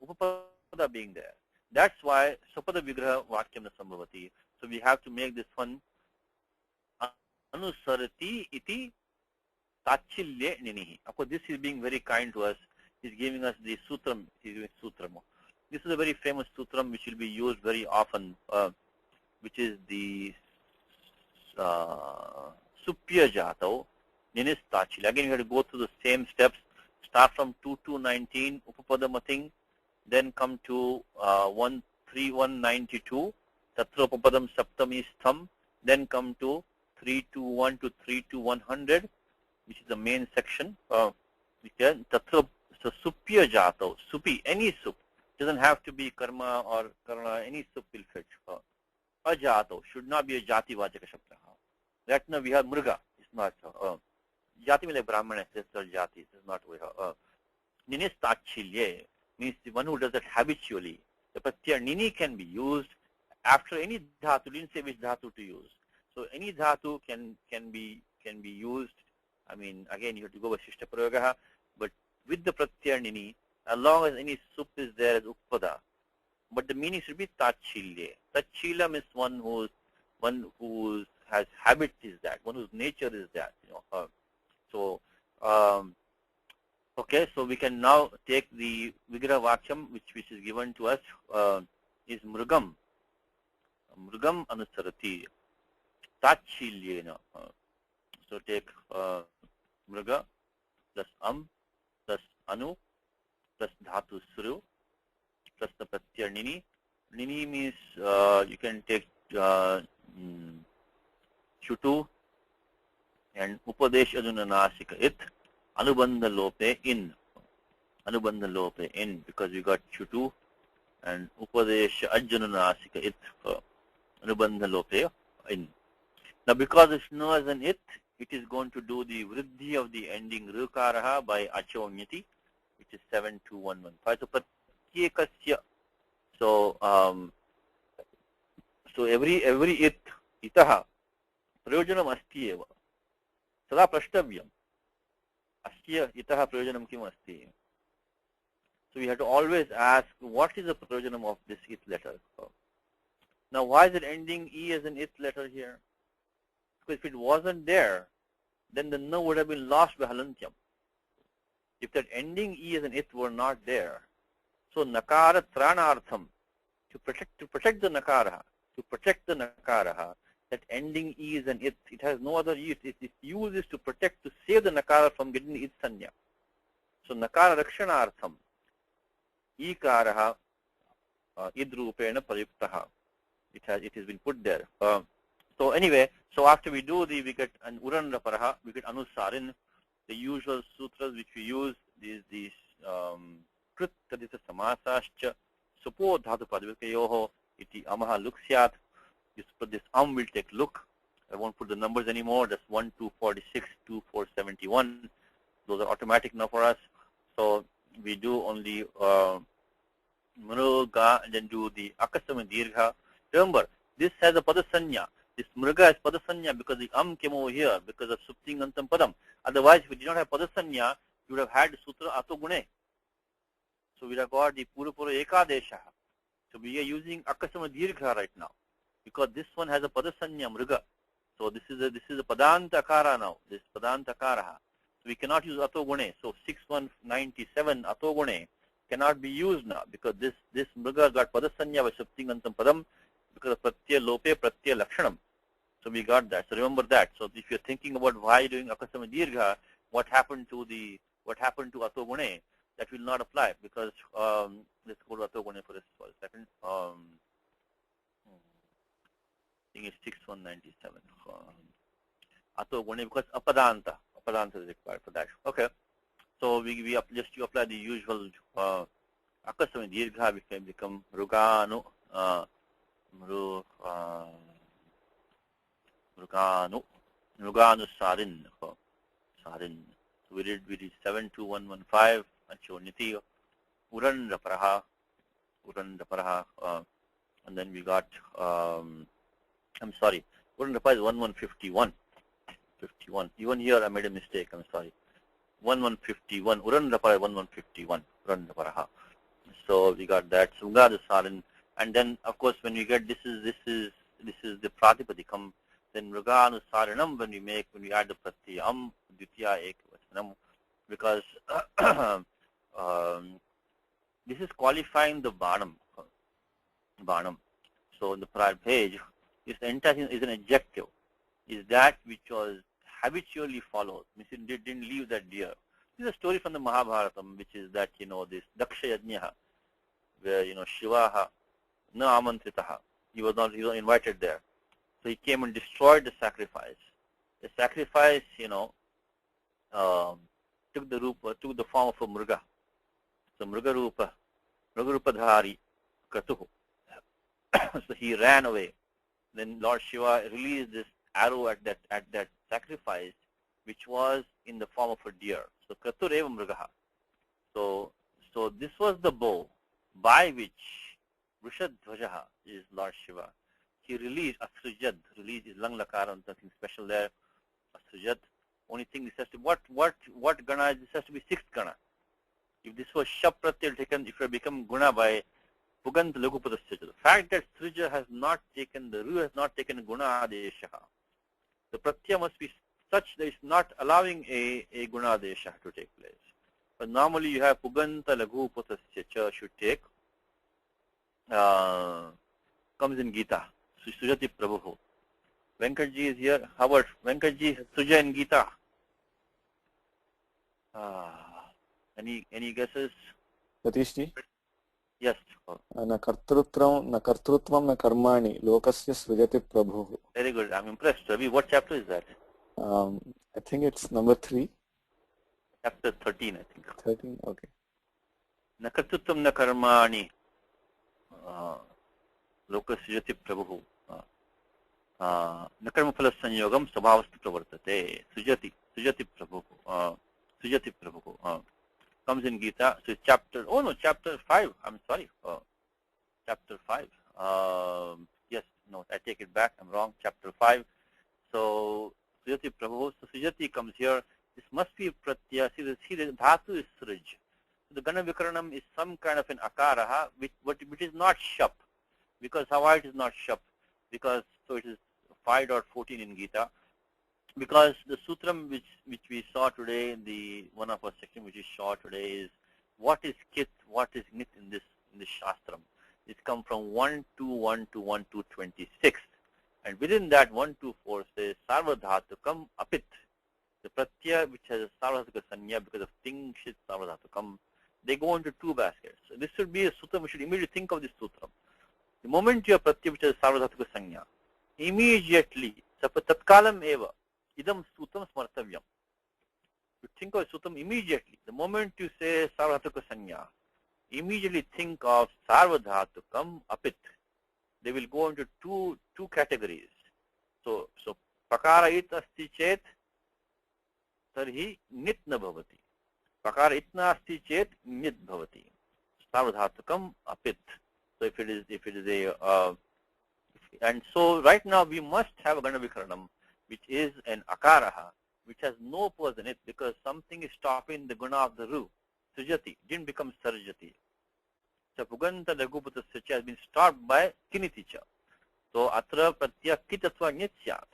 Upapada being there. That's why Sapada Vigraha Vakyam na Sambhavati. So we have to make this one Anusarati iti Tachilye Ninihi. Of course, this is being very kind to us. He's giving us the sutram. He's giving sutram. This is a very famous sutram which will be used very often, which is the Supya Jatao Ninis Tachil. Again, you have to go through the same steps. Start from 2219 Upapadamating, then come to 13192 Tatra Upapadam Saptami Stham, then come to 321 to 32100, which is the main section. Tatra. So Supya Jato, Supi, any sup, doesn't have to be Karma or Karna, any sup will fit. Ajato should not be a Jati Vachaka Shabda. Right now we have Mriga, it's not. Jati means like Brahmana, it's not Jati, it's not way. Ninis Tachilye means the one who does that habitually. The Pratyaya Nini can be used after any dhatu. Didn't say which dhatu to use. So any dhatu can be used. I mean, again, you have to go with Shishta Prayagaha, but with the Pratyaya Nini, as long as any sup is there as Upada. But the meaning should be Tachilye. Tachila means one who has habit is that, one whose nature is that. Okay, so we can now take the Vigraha Vakyam, which is given to us, is Mrugam. Mrugam Anusarati. Tachilyena. So take Mruga plus plus Anu plus Dhatu Suru plus the Pratyaya Nini. Nini means you can take Chutu and Upadesh Adunanasika It, Anubandha Lope in. Anubandha Lope in, because we got Chutu and Upadesh Ajjananasika It, Anubandha Lope in. Now because it's known as an It, it is going to do the Vriddhi of the ending Rukaraha by Achomyati, which is 72115. So Pratyekasya. So every It, Itaha, Prayojanam Asti eva. Sada Prashtavyam. Astya Itaha Prayojanam Kim Asti. So we have to always ask, what is the Prayojanam of this It letter? Now why is it ending E as an It letter here? Because if it wasn't there, then the Na would have been lost by Halantyam. If that ending E as an It were not there, so Nakara Tranartham, to protect the Nakara, that ending E is an It. It has no other use. Its use is to protect, to save the Nakara from getting the It Sanya. So Nakara Rakshanartham, Ikaraha Idrupena Prayuktaha. It has been put there. So anyway, so after we do we get an Uran Raparaha, we get Anusarin, the usual sutras which we use, these Krit Tadita Samasascha, Supo Dhatu Padvikayoho, iti Amaha Luksyat. This will take look. I won't put the numbers anymore. That's 1, 246, 2, 471. Those are automatic now for us. So we do only Mruga and then do the Akasama Dirgha. Remember, this has a Padasanya. This Mruga has Padasanya because the came over here because of Supting Antam Padam. Otherwise, if we did not have Padasanya, you would have had Sutra Ato Gune. So we have got the Purupura Ekadesha. So we are using Akasama Dirgha right now because this one has a Padasanya Mriga. So this is a Padanta Akara now. This Padanta Akara. So we cannot use Ato Gune. So 6197 Ato Gune cannot be used now because this Mriga got Padasanya by Shaptingantam Padam because of Pratyaya Lope Pratyaya Lakshanam. So we got that. So remember that. So if you're thinking about why doing Akasama Dirgha, what happened to Ato Gune, that will not apply because let's go to Ato Gune for a second. I think it's 6197. Ato Gune because Apadanta is required for that. Okay. So you apply the usual Akasama Dirgha, which can become Ruganu Sarin. Sarin. So we did 72115 Achoniti Uran Raparaha, and then we got I'm sorry, Uran Raparaha is 1151. 51. Even here I made a mistake, I'm sorry. 1151. Uran Raparaha 1151. Uran Raparaha. So we got that. Sungad Sarin. And then of course when we get this is the Pratipadikam, then Mruganu Saranam when we add the Pratyam Dvitiya Ekvachanam, because this is qualifying the Banam. So in the prior page, this entire thing is an adjective. Is that which was habitually followed, means it didn't leave that deer. This is a story from the Mahabharatam, which is that, this Daksha Yajnaha, where, Shivaha na amantritaha. He was invited there. So he came and destroyed the sacrifice. The sacrifice, took the form of a mruga. So mruga rupadhari kratuhu. So he ran away. Then Lord Shiva released this arrow at that sacrifice, which was in the form of a deer. So kratureva mrugaha. So this was the bow by which Vrishadhvajaha is Lord Shiva. He released Asrujad. Release is lang lakara, nothing special there. Asrujad. Only thing this has to what gana? This has to be sixth gana. If this was Shap Pratyal taken, if it become guna by Pugant Lagupadasya. The fact that Srija has not taken, the Ru has not taken Guna Adesha. The Pratyaya must be such that it's not allowing a Guna Adesha to take place. But normally you have Puganta Lagupadasya should take, comes in Gita. Sujati Prabhu. Venkatji is here. How about Venkatji, Suja in Gita? Any guesses? Satishji? Yes. न कर्तृत्वं न कर्माणि लोकस्य सृजति प्रभुः. Very good. I'm impressed. Ravi, what chapter is that? I think it's number 3. Chapter 13, I think. 13, okay. न कर्तृत्वं न कर्माणि लोकस्य सृजति प्रभुः. न कर्मफलसंयोगं स्वभावस्तु प्रवर्तते. सृजति प्रभुः. Comes in Gita. So chapter 5. I'm sorry. Chapter 5. Yes, no, I take it back. I'm wrong. Chapter 5. So Sujati Prabhu. So Sujati comes here. This must be Pratyaya. See the Dhatu is Srij. So the Gana Vikaranam is some kind of an Akaraha, which is not Shap. Because how it is not Shap? Because so it is 5.14 in Gita. Because the sutram which we saw today, the one of our section which is short today, is what is kit, what is nit in this shastram. It's come from 121 to 1226, and within that 124 says sarvadhatukam apit. The pratyaya which has a sarvadhatuka sanya because of ting shit sarvadhatukam, they go into two baskets. So this should be a sutram. We should immediately think of this sutram. The moment you have pratyaya which has sarvadhatuka sanya, immediately tatkalam eva idam sutam smartavyam. You think of sutam immediately. The moment you say sarvadhatuka sanya, immediately think of sarvadhatukam apit. They will go into two categories. So pakara it asti chet tarhi nit na bhavati. Pakara itna asti chet nit bhavati. Sarvadhatukam apit. So if it is a and so right now we must have a Gana Vikaranam, which is an Akaraha, which has no pause in it, because something is stopping the guna of the ru. Sujati didn't become sarjati. So puganta laguputasya has been stopped by kiniticha. So atra pratyaya kitatva nitsyat.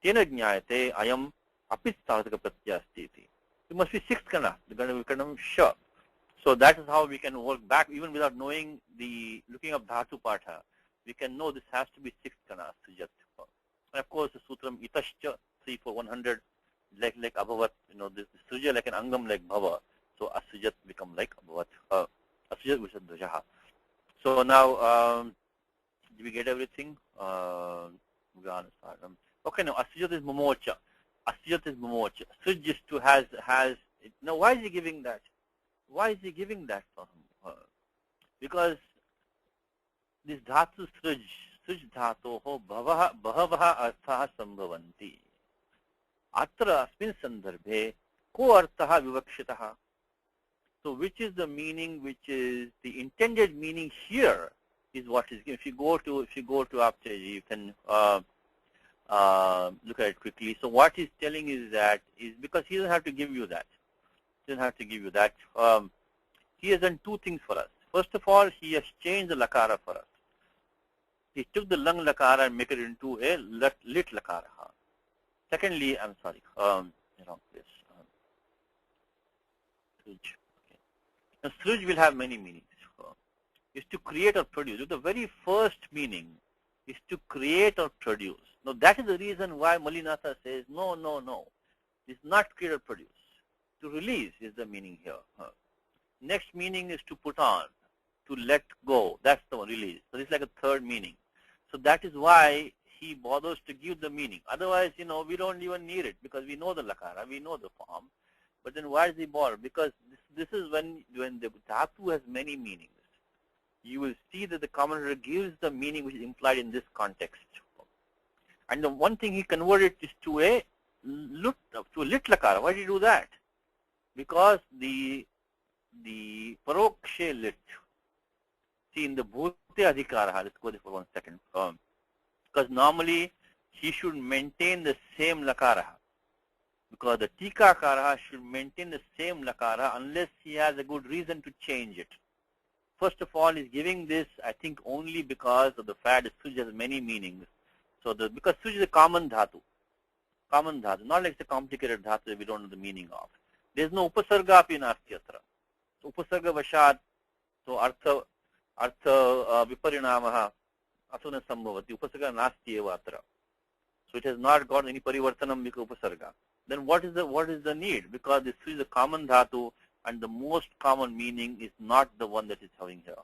Tena jnayate ayam apistartika pratyaya stiti. It must be sixth kana. The gana vikarnam sha. So that is how we can work back, even without knowing the looking up dhatu patha. We can know this has to be sixth kana sujat. And of course the sutram itascha 3 for 100 like abhavat. This suja like an angam like bhava. So asujat become like abhavat. Asujat which is dhajaha. So now did we get everything? Okay, now asujat is momocha. Asujat is momocha. Suj is to has. Now why is he giving that? Why is he giving that for him? Because this dhatu suj dhatu ho bhavaha arthaha sambhavanti. Atra asmin sandarbhe ko arthaha vivakshitaha. So which is the meaning, which is the intended meaning here is what is given. If you go to Apteji, you can look at it quickly. So what he's telling is that is because he doesn't have to give you that. He doesn't have to give you that. He has done two things for us. First of all, he has changed the lakara for us. He took the lung lakara and make it into a lit lakara. Secondly, I'm sorry, wrong place. Sruj. Okay. Now, sruj will have many meanings. Is to create or produce. The very first meaning is to create or produce. Now, that is the reason why Malinatha says, no. It's not create or produce. To release is the meaning here. Next meaning is to put on, to let go. That's the release. So it's like a third meaning. So that is why he bothers to give the meaning. Otherwise, we don't even need it because we know the lakara, we know the form. But then why is he bothered? Because this is when the dhatu has many meanings. You will see that the commentator gives the meaning which is implied in this context. And the one thing he converted is to a lit lakara. Why did he do that? Because the parokshe lit. See, in the bhute adhikara, let's go there for 1 second. Because normally he should maintain the same lakara. Because the tikakara should maintain the same lakara unless he has a good reason to change it. First of all, he's giving this, I think, only because of the fact that suj has many meanings. So because suj is a common dhatu, not like it's a complicated dhatu that we don't know the meaning of. There's no upasarga api nasti atra. So upasarga vashat, so artha viparinamaha asuna sambhavati, upasarga nasti eva atra. So it has not got any parivartanam because upasarga. Then what is the need? Because this is a common dhatu and the most common meaning is not the one that is having here.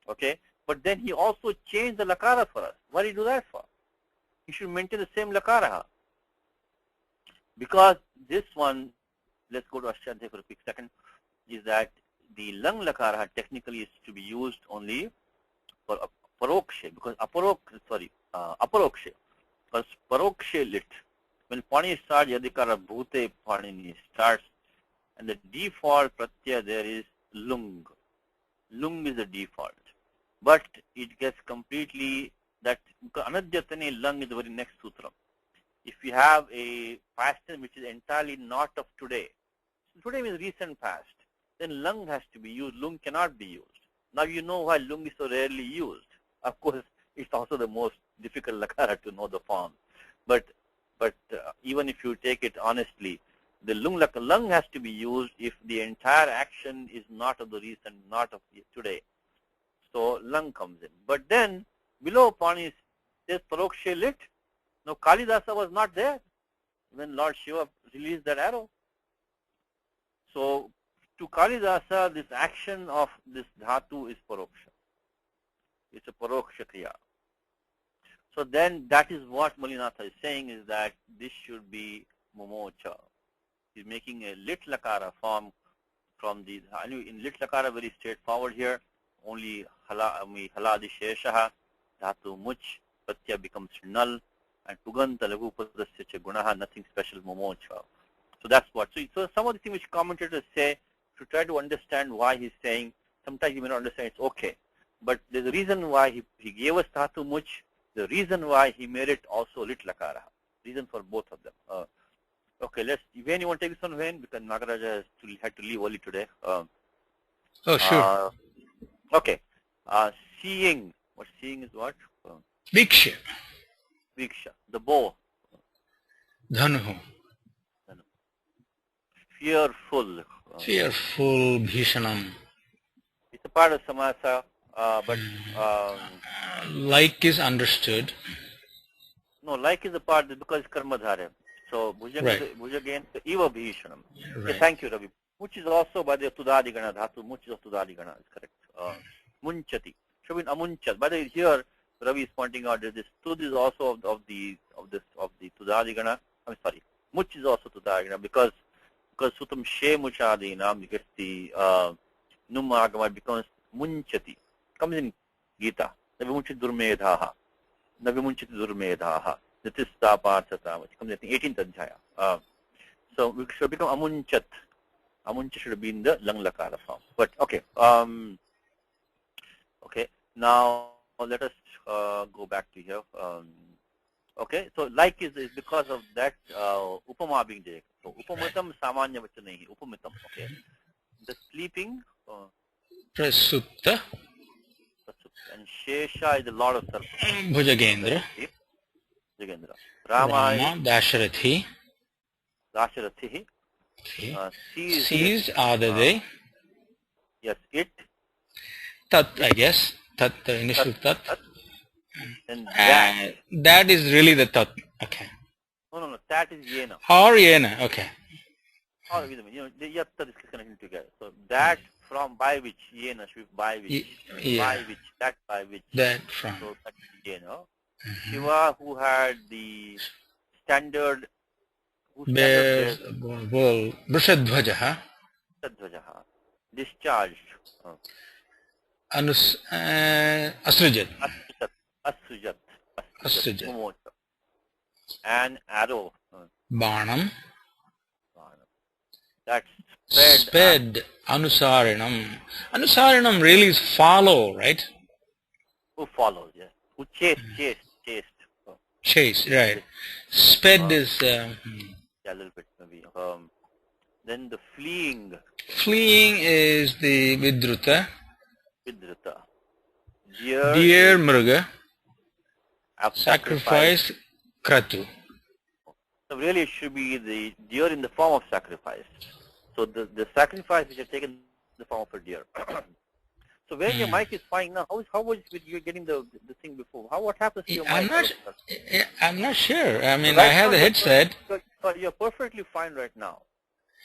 Okay? But then he also changed the lakara for us. Why did he do that for? He should maintain the same lakara. Because this one, let's go to Ashtadhya for a quick second, is that the lung lakara technically is to be used only for parokshe, because aparokshe. Because parokshe lit. When Pani starts, yadikara bhute Pani starts, and the default pratyaya there is lung. Lung is the default. But it gets completely, that anadyatane lung is the very next sutra. If you have a past tense which is entirely not of today, today means recent past, then lung has to be used. Lung cannot be used. Now you know why lung is so rarely used. Of course, it's also the most difficult lakara to know the form. But even if you take it honestly, the lung has to be used if the entire action is not of the recent, not of today. So lung comes in. But then below Pani says parokshe lit. Now Kalidasa was not there when Lord Shiva released that arrow. So to Kalidasa, this action of this dhatu is paroksha. It's a paroksha kriya. So then that is what Malinatha is saying, is that this should be momocha. He's making a lit lakara form from the, in lit lakara very straightforward here, only haladi sheshaha, dhatu much, pratyaya becomes null, and puganta lagu padasya gunaha, nothing special, momocha. So that's what. So some of the things which commentators say, to try to understand why he's saying, sometimes you may not understand, it's okay. But there's a reason why he gave us dhatu much, the reason why he made it also lit lakara, reason for both of them. Okay, Wayne, you want to take this one, Wayne? Because Nagaraja had to leave early today. Oh, sure. Okay. Seeing. What seeing is what? Viksha. Viksha. The bow. Dhanuhu. Fearful. Fearful. Bhishanam. It's a part of samasa, but Like is understood. no, like is a part because it's karmadhara. So bhuja again, eva bhishanam. Okay, Right. thank you, Ravi. Much is also by the tudadigana dhatu. Much is of tudadigana is correct. Munchati. Should be amunchat. By the way, here Ravi is pointing out that this tud is also of the tudadigana. I'm sorry. Much is also tudadigana because sutam she muchadinam, because the num agama becomes munchati. Comes in Gita. Navimunchati durmedhaha. Navimunchati durmedhaha. Nitista parthata, which comes in the 18th adhyaya. So we should become amunchat. Amunchat should be in the lang lakara form. But okay. Okay. Now let us go back to here. Okay. So like is because of that upama being there. So upamitam samanya vacha nahi. Upamitam. Okay. The sleeping. Prasupta. And Shesha is the Lord of Serpents. Bhujagendra. Bhujagendra. Rama. Rama is Dasharathi. Dasharathihi. Okay. Sees Adade. yes, it. Tat, I guess. Tat, the initial tat. And that is really the tat. Okay. No. That is yena. Or yena. Okay. Or wait a minute. The yat tat is connected together. So that from by which yena should be by which. Yeah. By which. That by which. That from. So that is yena. Shiva, who had the standard. Bears. Bull. Vrishadhvajaha. Discharged. Asrujat. Asrujat. An arrow. Banam. That's Sped. Anusarinam. Anusarinam really is follow, right? Who follows, yes. Who chased. Chase, right. Sped is... yeah, a little bit maybe. Then the fleeing. Fleeing is the Vidruta. Deer Mruga. Sacrifice. Kratu. So really it should be the deer in the form of sacrifice. So the sacrifice which is taken in the form of a deer. So where your mic is fine now, how was you getting the thing before? What happens to your mic? I'm not sure. I mean, right I have the headset. You're perfectly fine right now.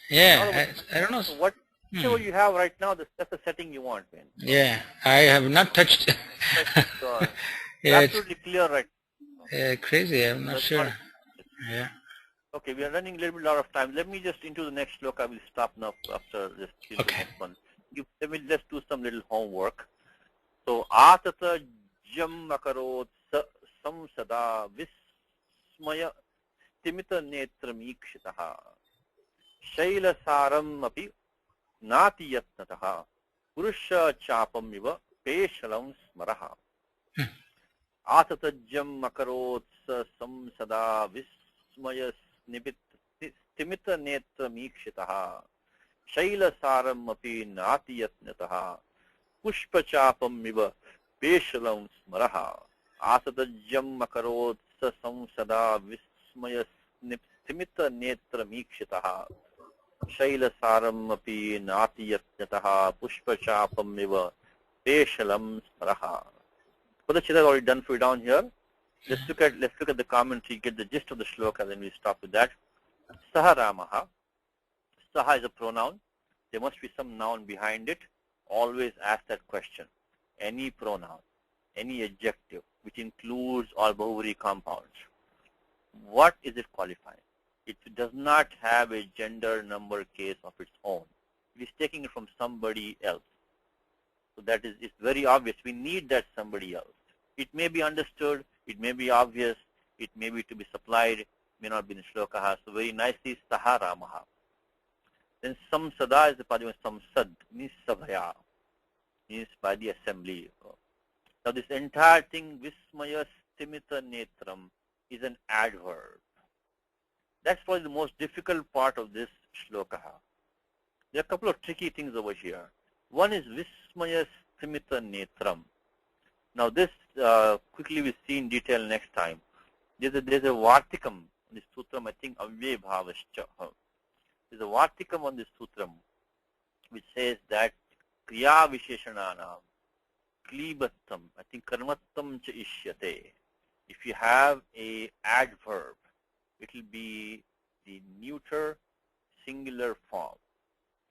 Yeah, I don't know. Whatever you have right now, that's the setting you want, man. Yeah, I have not touched. Yeah, absolutely clear right now. Yeah, crazy. I'm not sure. Yeah. Okay, we are running a little bit out of time. Let me just into the next sloka. I will stop now after this. Okay. Next one. Let me just do some little homework. So, atata jam akarot samsada vismaya timita netram ikshitaha shaila saram api nati yatnataha purusha chapam iva peshalam smaraha. Atata jam akarot samsada vismaya timita netram ikshitaha Shaila-saram api nati-yatnataha pushpa-chapam-iva peshalam smaraha asadajyam makarot samsada vismaya-stimita-netram-ikshitaha Shaila-saram api nati-yatnataha pushpa-chapam-iva peshalam smaraha. Padachita has already done for you down here. Let's look at the commentary, get the gist of the shloka, then we stop with that. Saha Ramaha. Saha is a pronoun. There must be some noun behind it. Always ask that question. Any pronoun, any adjective, which includes all Bahuvari compounds, what is it qualifying? It does not have a gender number case of its own. It is taking it from somebody else. So that is, it's very obvious. We need that somebody else. It may be understood. It may be obvious. It may be to be supplied. May not be in shloka. So very nicely, Saha Ramaha. Then samsada is the padma samsad, means sabhaya, means by the assembly. Now this entire thing, vismaya stimita netram, is an adverb. That's probably the most difficult part of this shloka. There are a couple of tricky things over here. One is Vismaya Smita Netram. Now this quickly we'll see in detail next time. There's a Vartikam on this sutram, I think Avye Bhavascha. There's a Vartikam on this sutram which says that Kriya Visheshananam Klibattam, I think Karmattam cha ishyate. If you have a adverb, it will be the neuter singular form.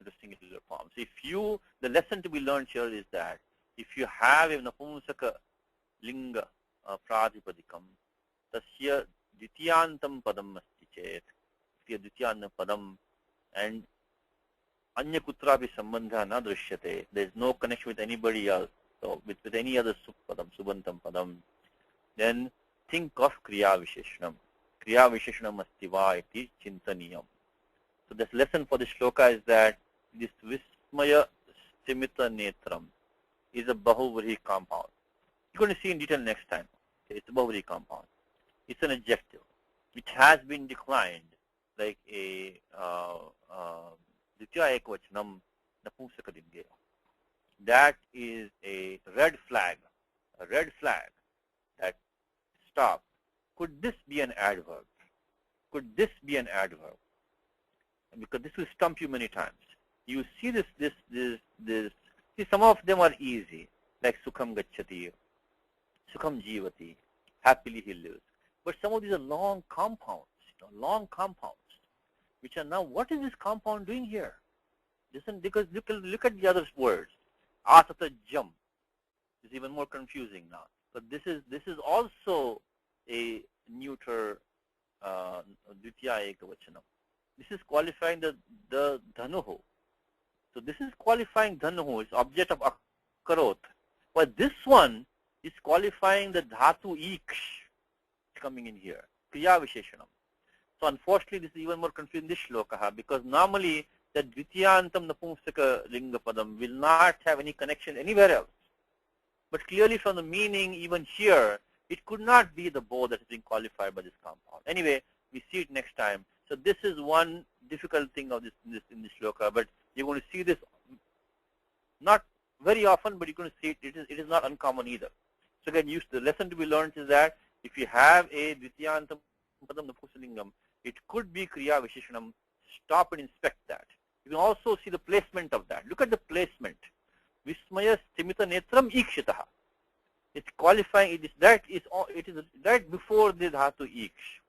The singular form. So the lesson to be learned here is that if you have a napumsaka linga pradipadikam, tasya dvitiyantam padam asti chet, dvitiyantam padam, and anya kutrapi sambandha na drishyate, there is no connection with anybody else, so with any other padam, subantam padam, then think of kriya visheshanam. Kriya visheshanam asti va iti chintaniyam. So this lesson for the shloka is that this Vismaya Simita Netram is a Bahuvrihi compound. You're going to see in detail next time. Okay, it's a Bahuvrihi compound. It's an adjective which has been declined like a Ditya Ekvachanam Napumsakalinge. That is a red flag that stop. Could this be an adverb? Could this be an adverb? Because this will stump you many times. You see this, see some of them are easy, like Sukham Gacchati, Sukham Jivati, happily he lives. But some of these are long compounds, which are now, what is this compound doing here? Listen, because look at the other words. Asata Jam is even more confusing now. But this is also a neuter Dvitiya Ekavachanam. This is qualifying the dhanuhu. So this is qualifying dhanuhu, it's object of akarot. But this one is qualifying the dhatu iksh coming in here, kriya visheshanam. So unfortunately this is even more confusing this shloka, because normally the dvitiyantam napumsaka linga padam will not have any connection anywhere else. But clearly from the meaning even here, it could not be the bow that is being qualified by this compound. Anyway, we see it next time. So this is one difficult thing of this in this shloka, but you're going to see this not very often, but you're going to see it. It is not uncommon either. So again, the lesson to be learned is that if you have a dvitiyantam padam napusalingam, it could be kriya visheshanam. Stop and inspect that. You can also see the placement of that. Look at the placement. Vismaya stimita netram ikshitaha. It's qualifying. It is right before the dhatu iksh.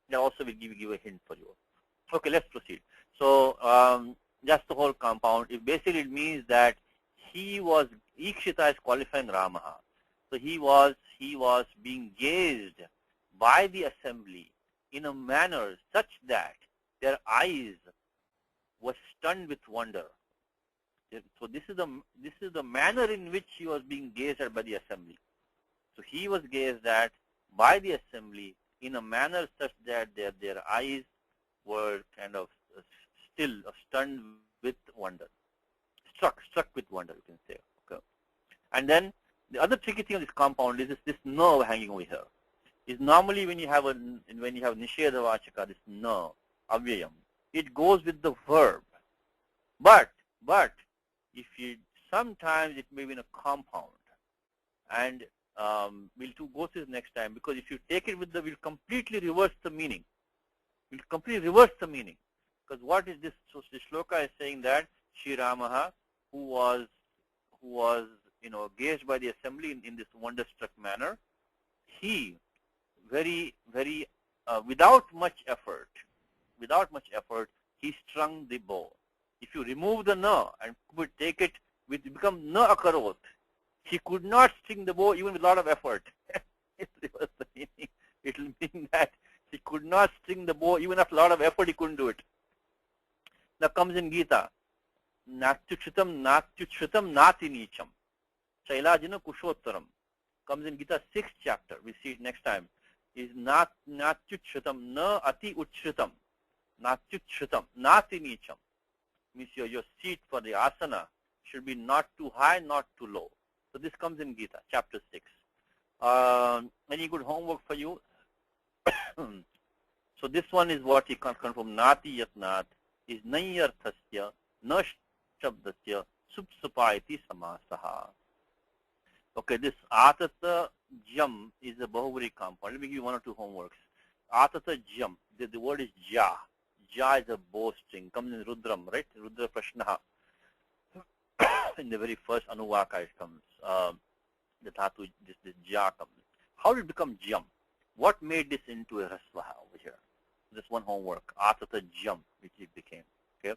That also will give a hint for you. Okay, let's proceed. So that's the whole compound. Basically it means that Ikshita is qualifying Ramaha. So he was being gazed by the assembly in a manner such that their eyes were stunned with wonder. So this is the manner in which he was being gazed at by the assembly. So he was gazed at by the assembly in a manner such that their eyes were kind of still stunned with wonder, struck with wonder, you can say. Okay. And then the other tricky thing of this compound is this nerve hanging over here. Is normally when you have nishedha vachaka, this nerve, avyayam, it goes with the verb. But if you sometimes it may be in a compound, and we'll go through this next time, because if you take it with we'll completely reverse the meaning. Because what is this? So the shloka is saying that Sri Ramaha, who was gazed by the assembly in this wonderstruck manner, he very without much effort, he strung the bow. If you remove the na and would take it with become na akarot, he could not string the bow even with a lot of effort. It will mean that he could not string the bow even after a lot of effort. He couldn't do it. Now comes in Gita, natyuchitam nati nicham, shailajina kushottaram. Comes in Gita 6th chapter. We see it next time. Is natyuchitam na ati uchritam, natyuchitam nati nicham. Means your seat for the asana should be not too high, not too low. So this comes in Gita, chapter 6. Any good homework for you? So this one is what he can confirm. Nati yatnat is nayarthasya na shabdasya supsupayati samasaha. Okay, this atata jam is a bahuvri compound. Let me give you one or two homeworks. Atata jam, the word is ja. Ja is a boasting, comes in Rudram, right? Rudra Prashnaha. In the very first Anuvaka it comes. The dhatu, this ja comes. How did it become jam? What made this into a rasvaha over here? Just one homework. Atata jam, which it became. Okay.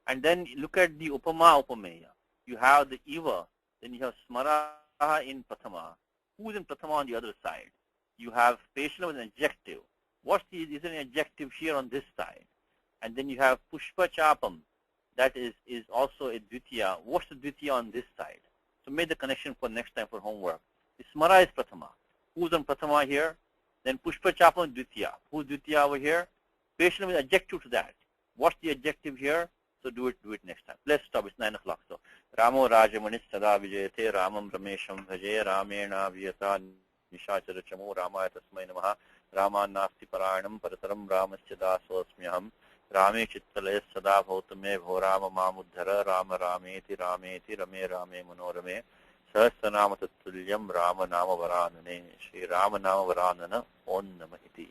And then look at the upama upameya. You have the eva, then you have smaraha in prathama. Who's in prathama on the other side? You have Peshla with an adjective. Is an adjective here on this side? And then you have pushpa chapam. That is also a dvitiya. What's the dvitiya on this side? So make the connection for next time for homework. The smara is prathama. Who's on prathama here? Then pushpa chapam dvitiya. Who's dvitiya over here? Peshla with adjective to that. What's the adjective here? So do it next time. Let's stop. It's 9 o'clock. So Ramo Rajamanis Sada Vijayate Ramam Ramesham Bhaje Ramena Vyata Nishachara Chamo Ramaya Tasmai Namaha Rama Nasti Parayanam Parataram Ramasya Dasosmyaham Rame Chittalaya Sada Bhautame Bhorama Mamudhara Rama Rameti Rameti Rame Rame Manorame Sahasranama Tattulyam Rama Nama Varanane Shri Rama Nama Varanana On Namahiti.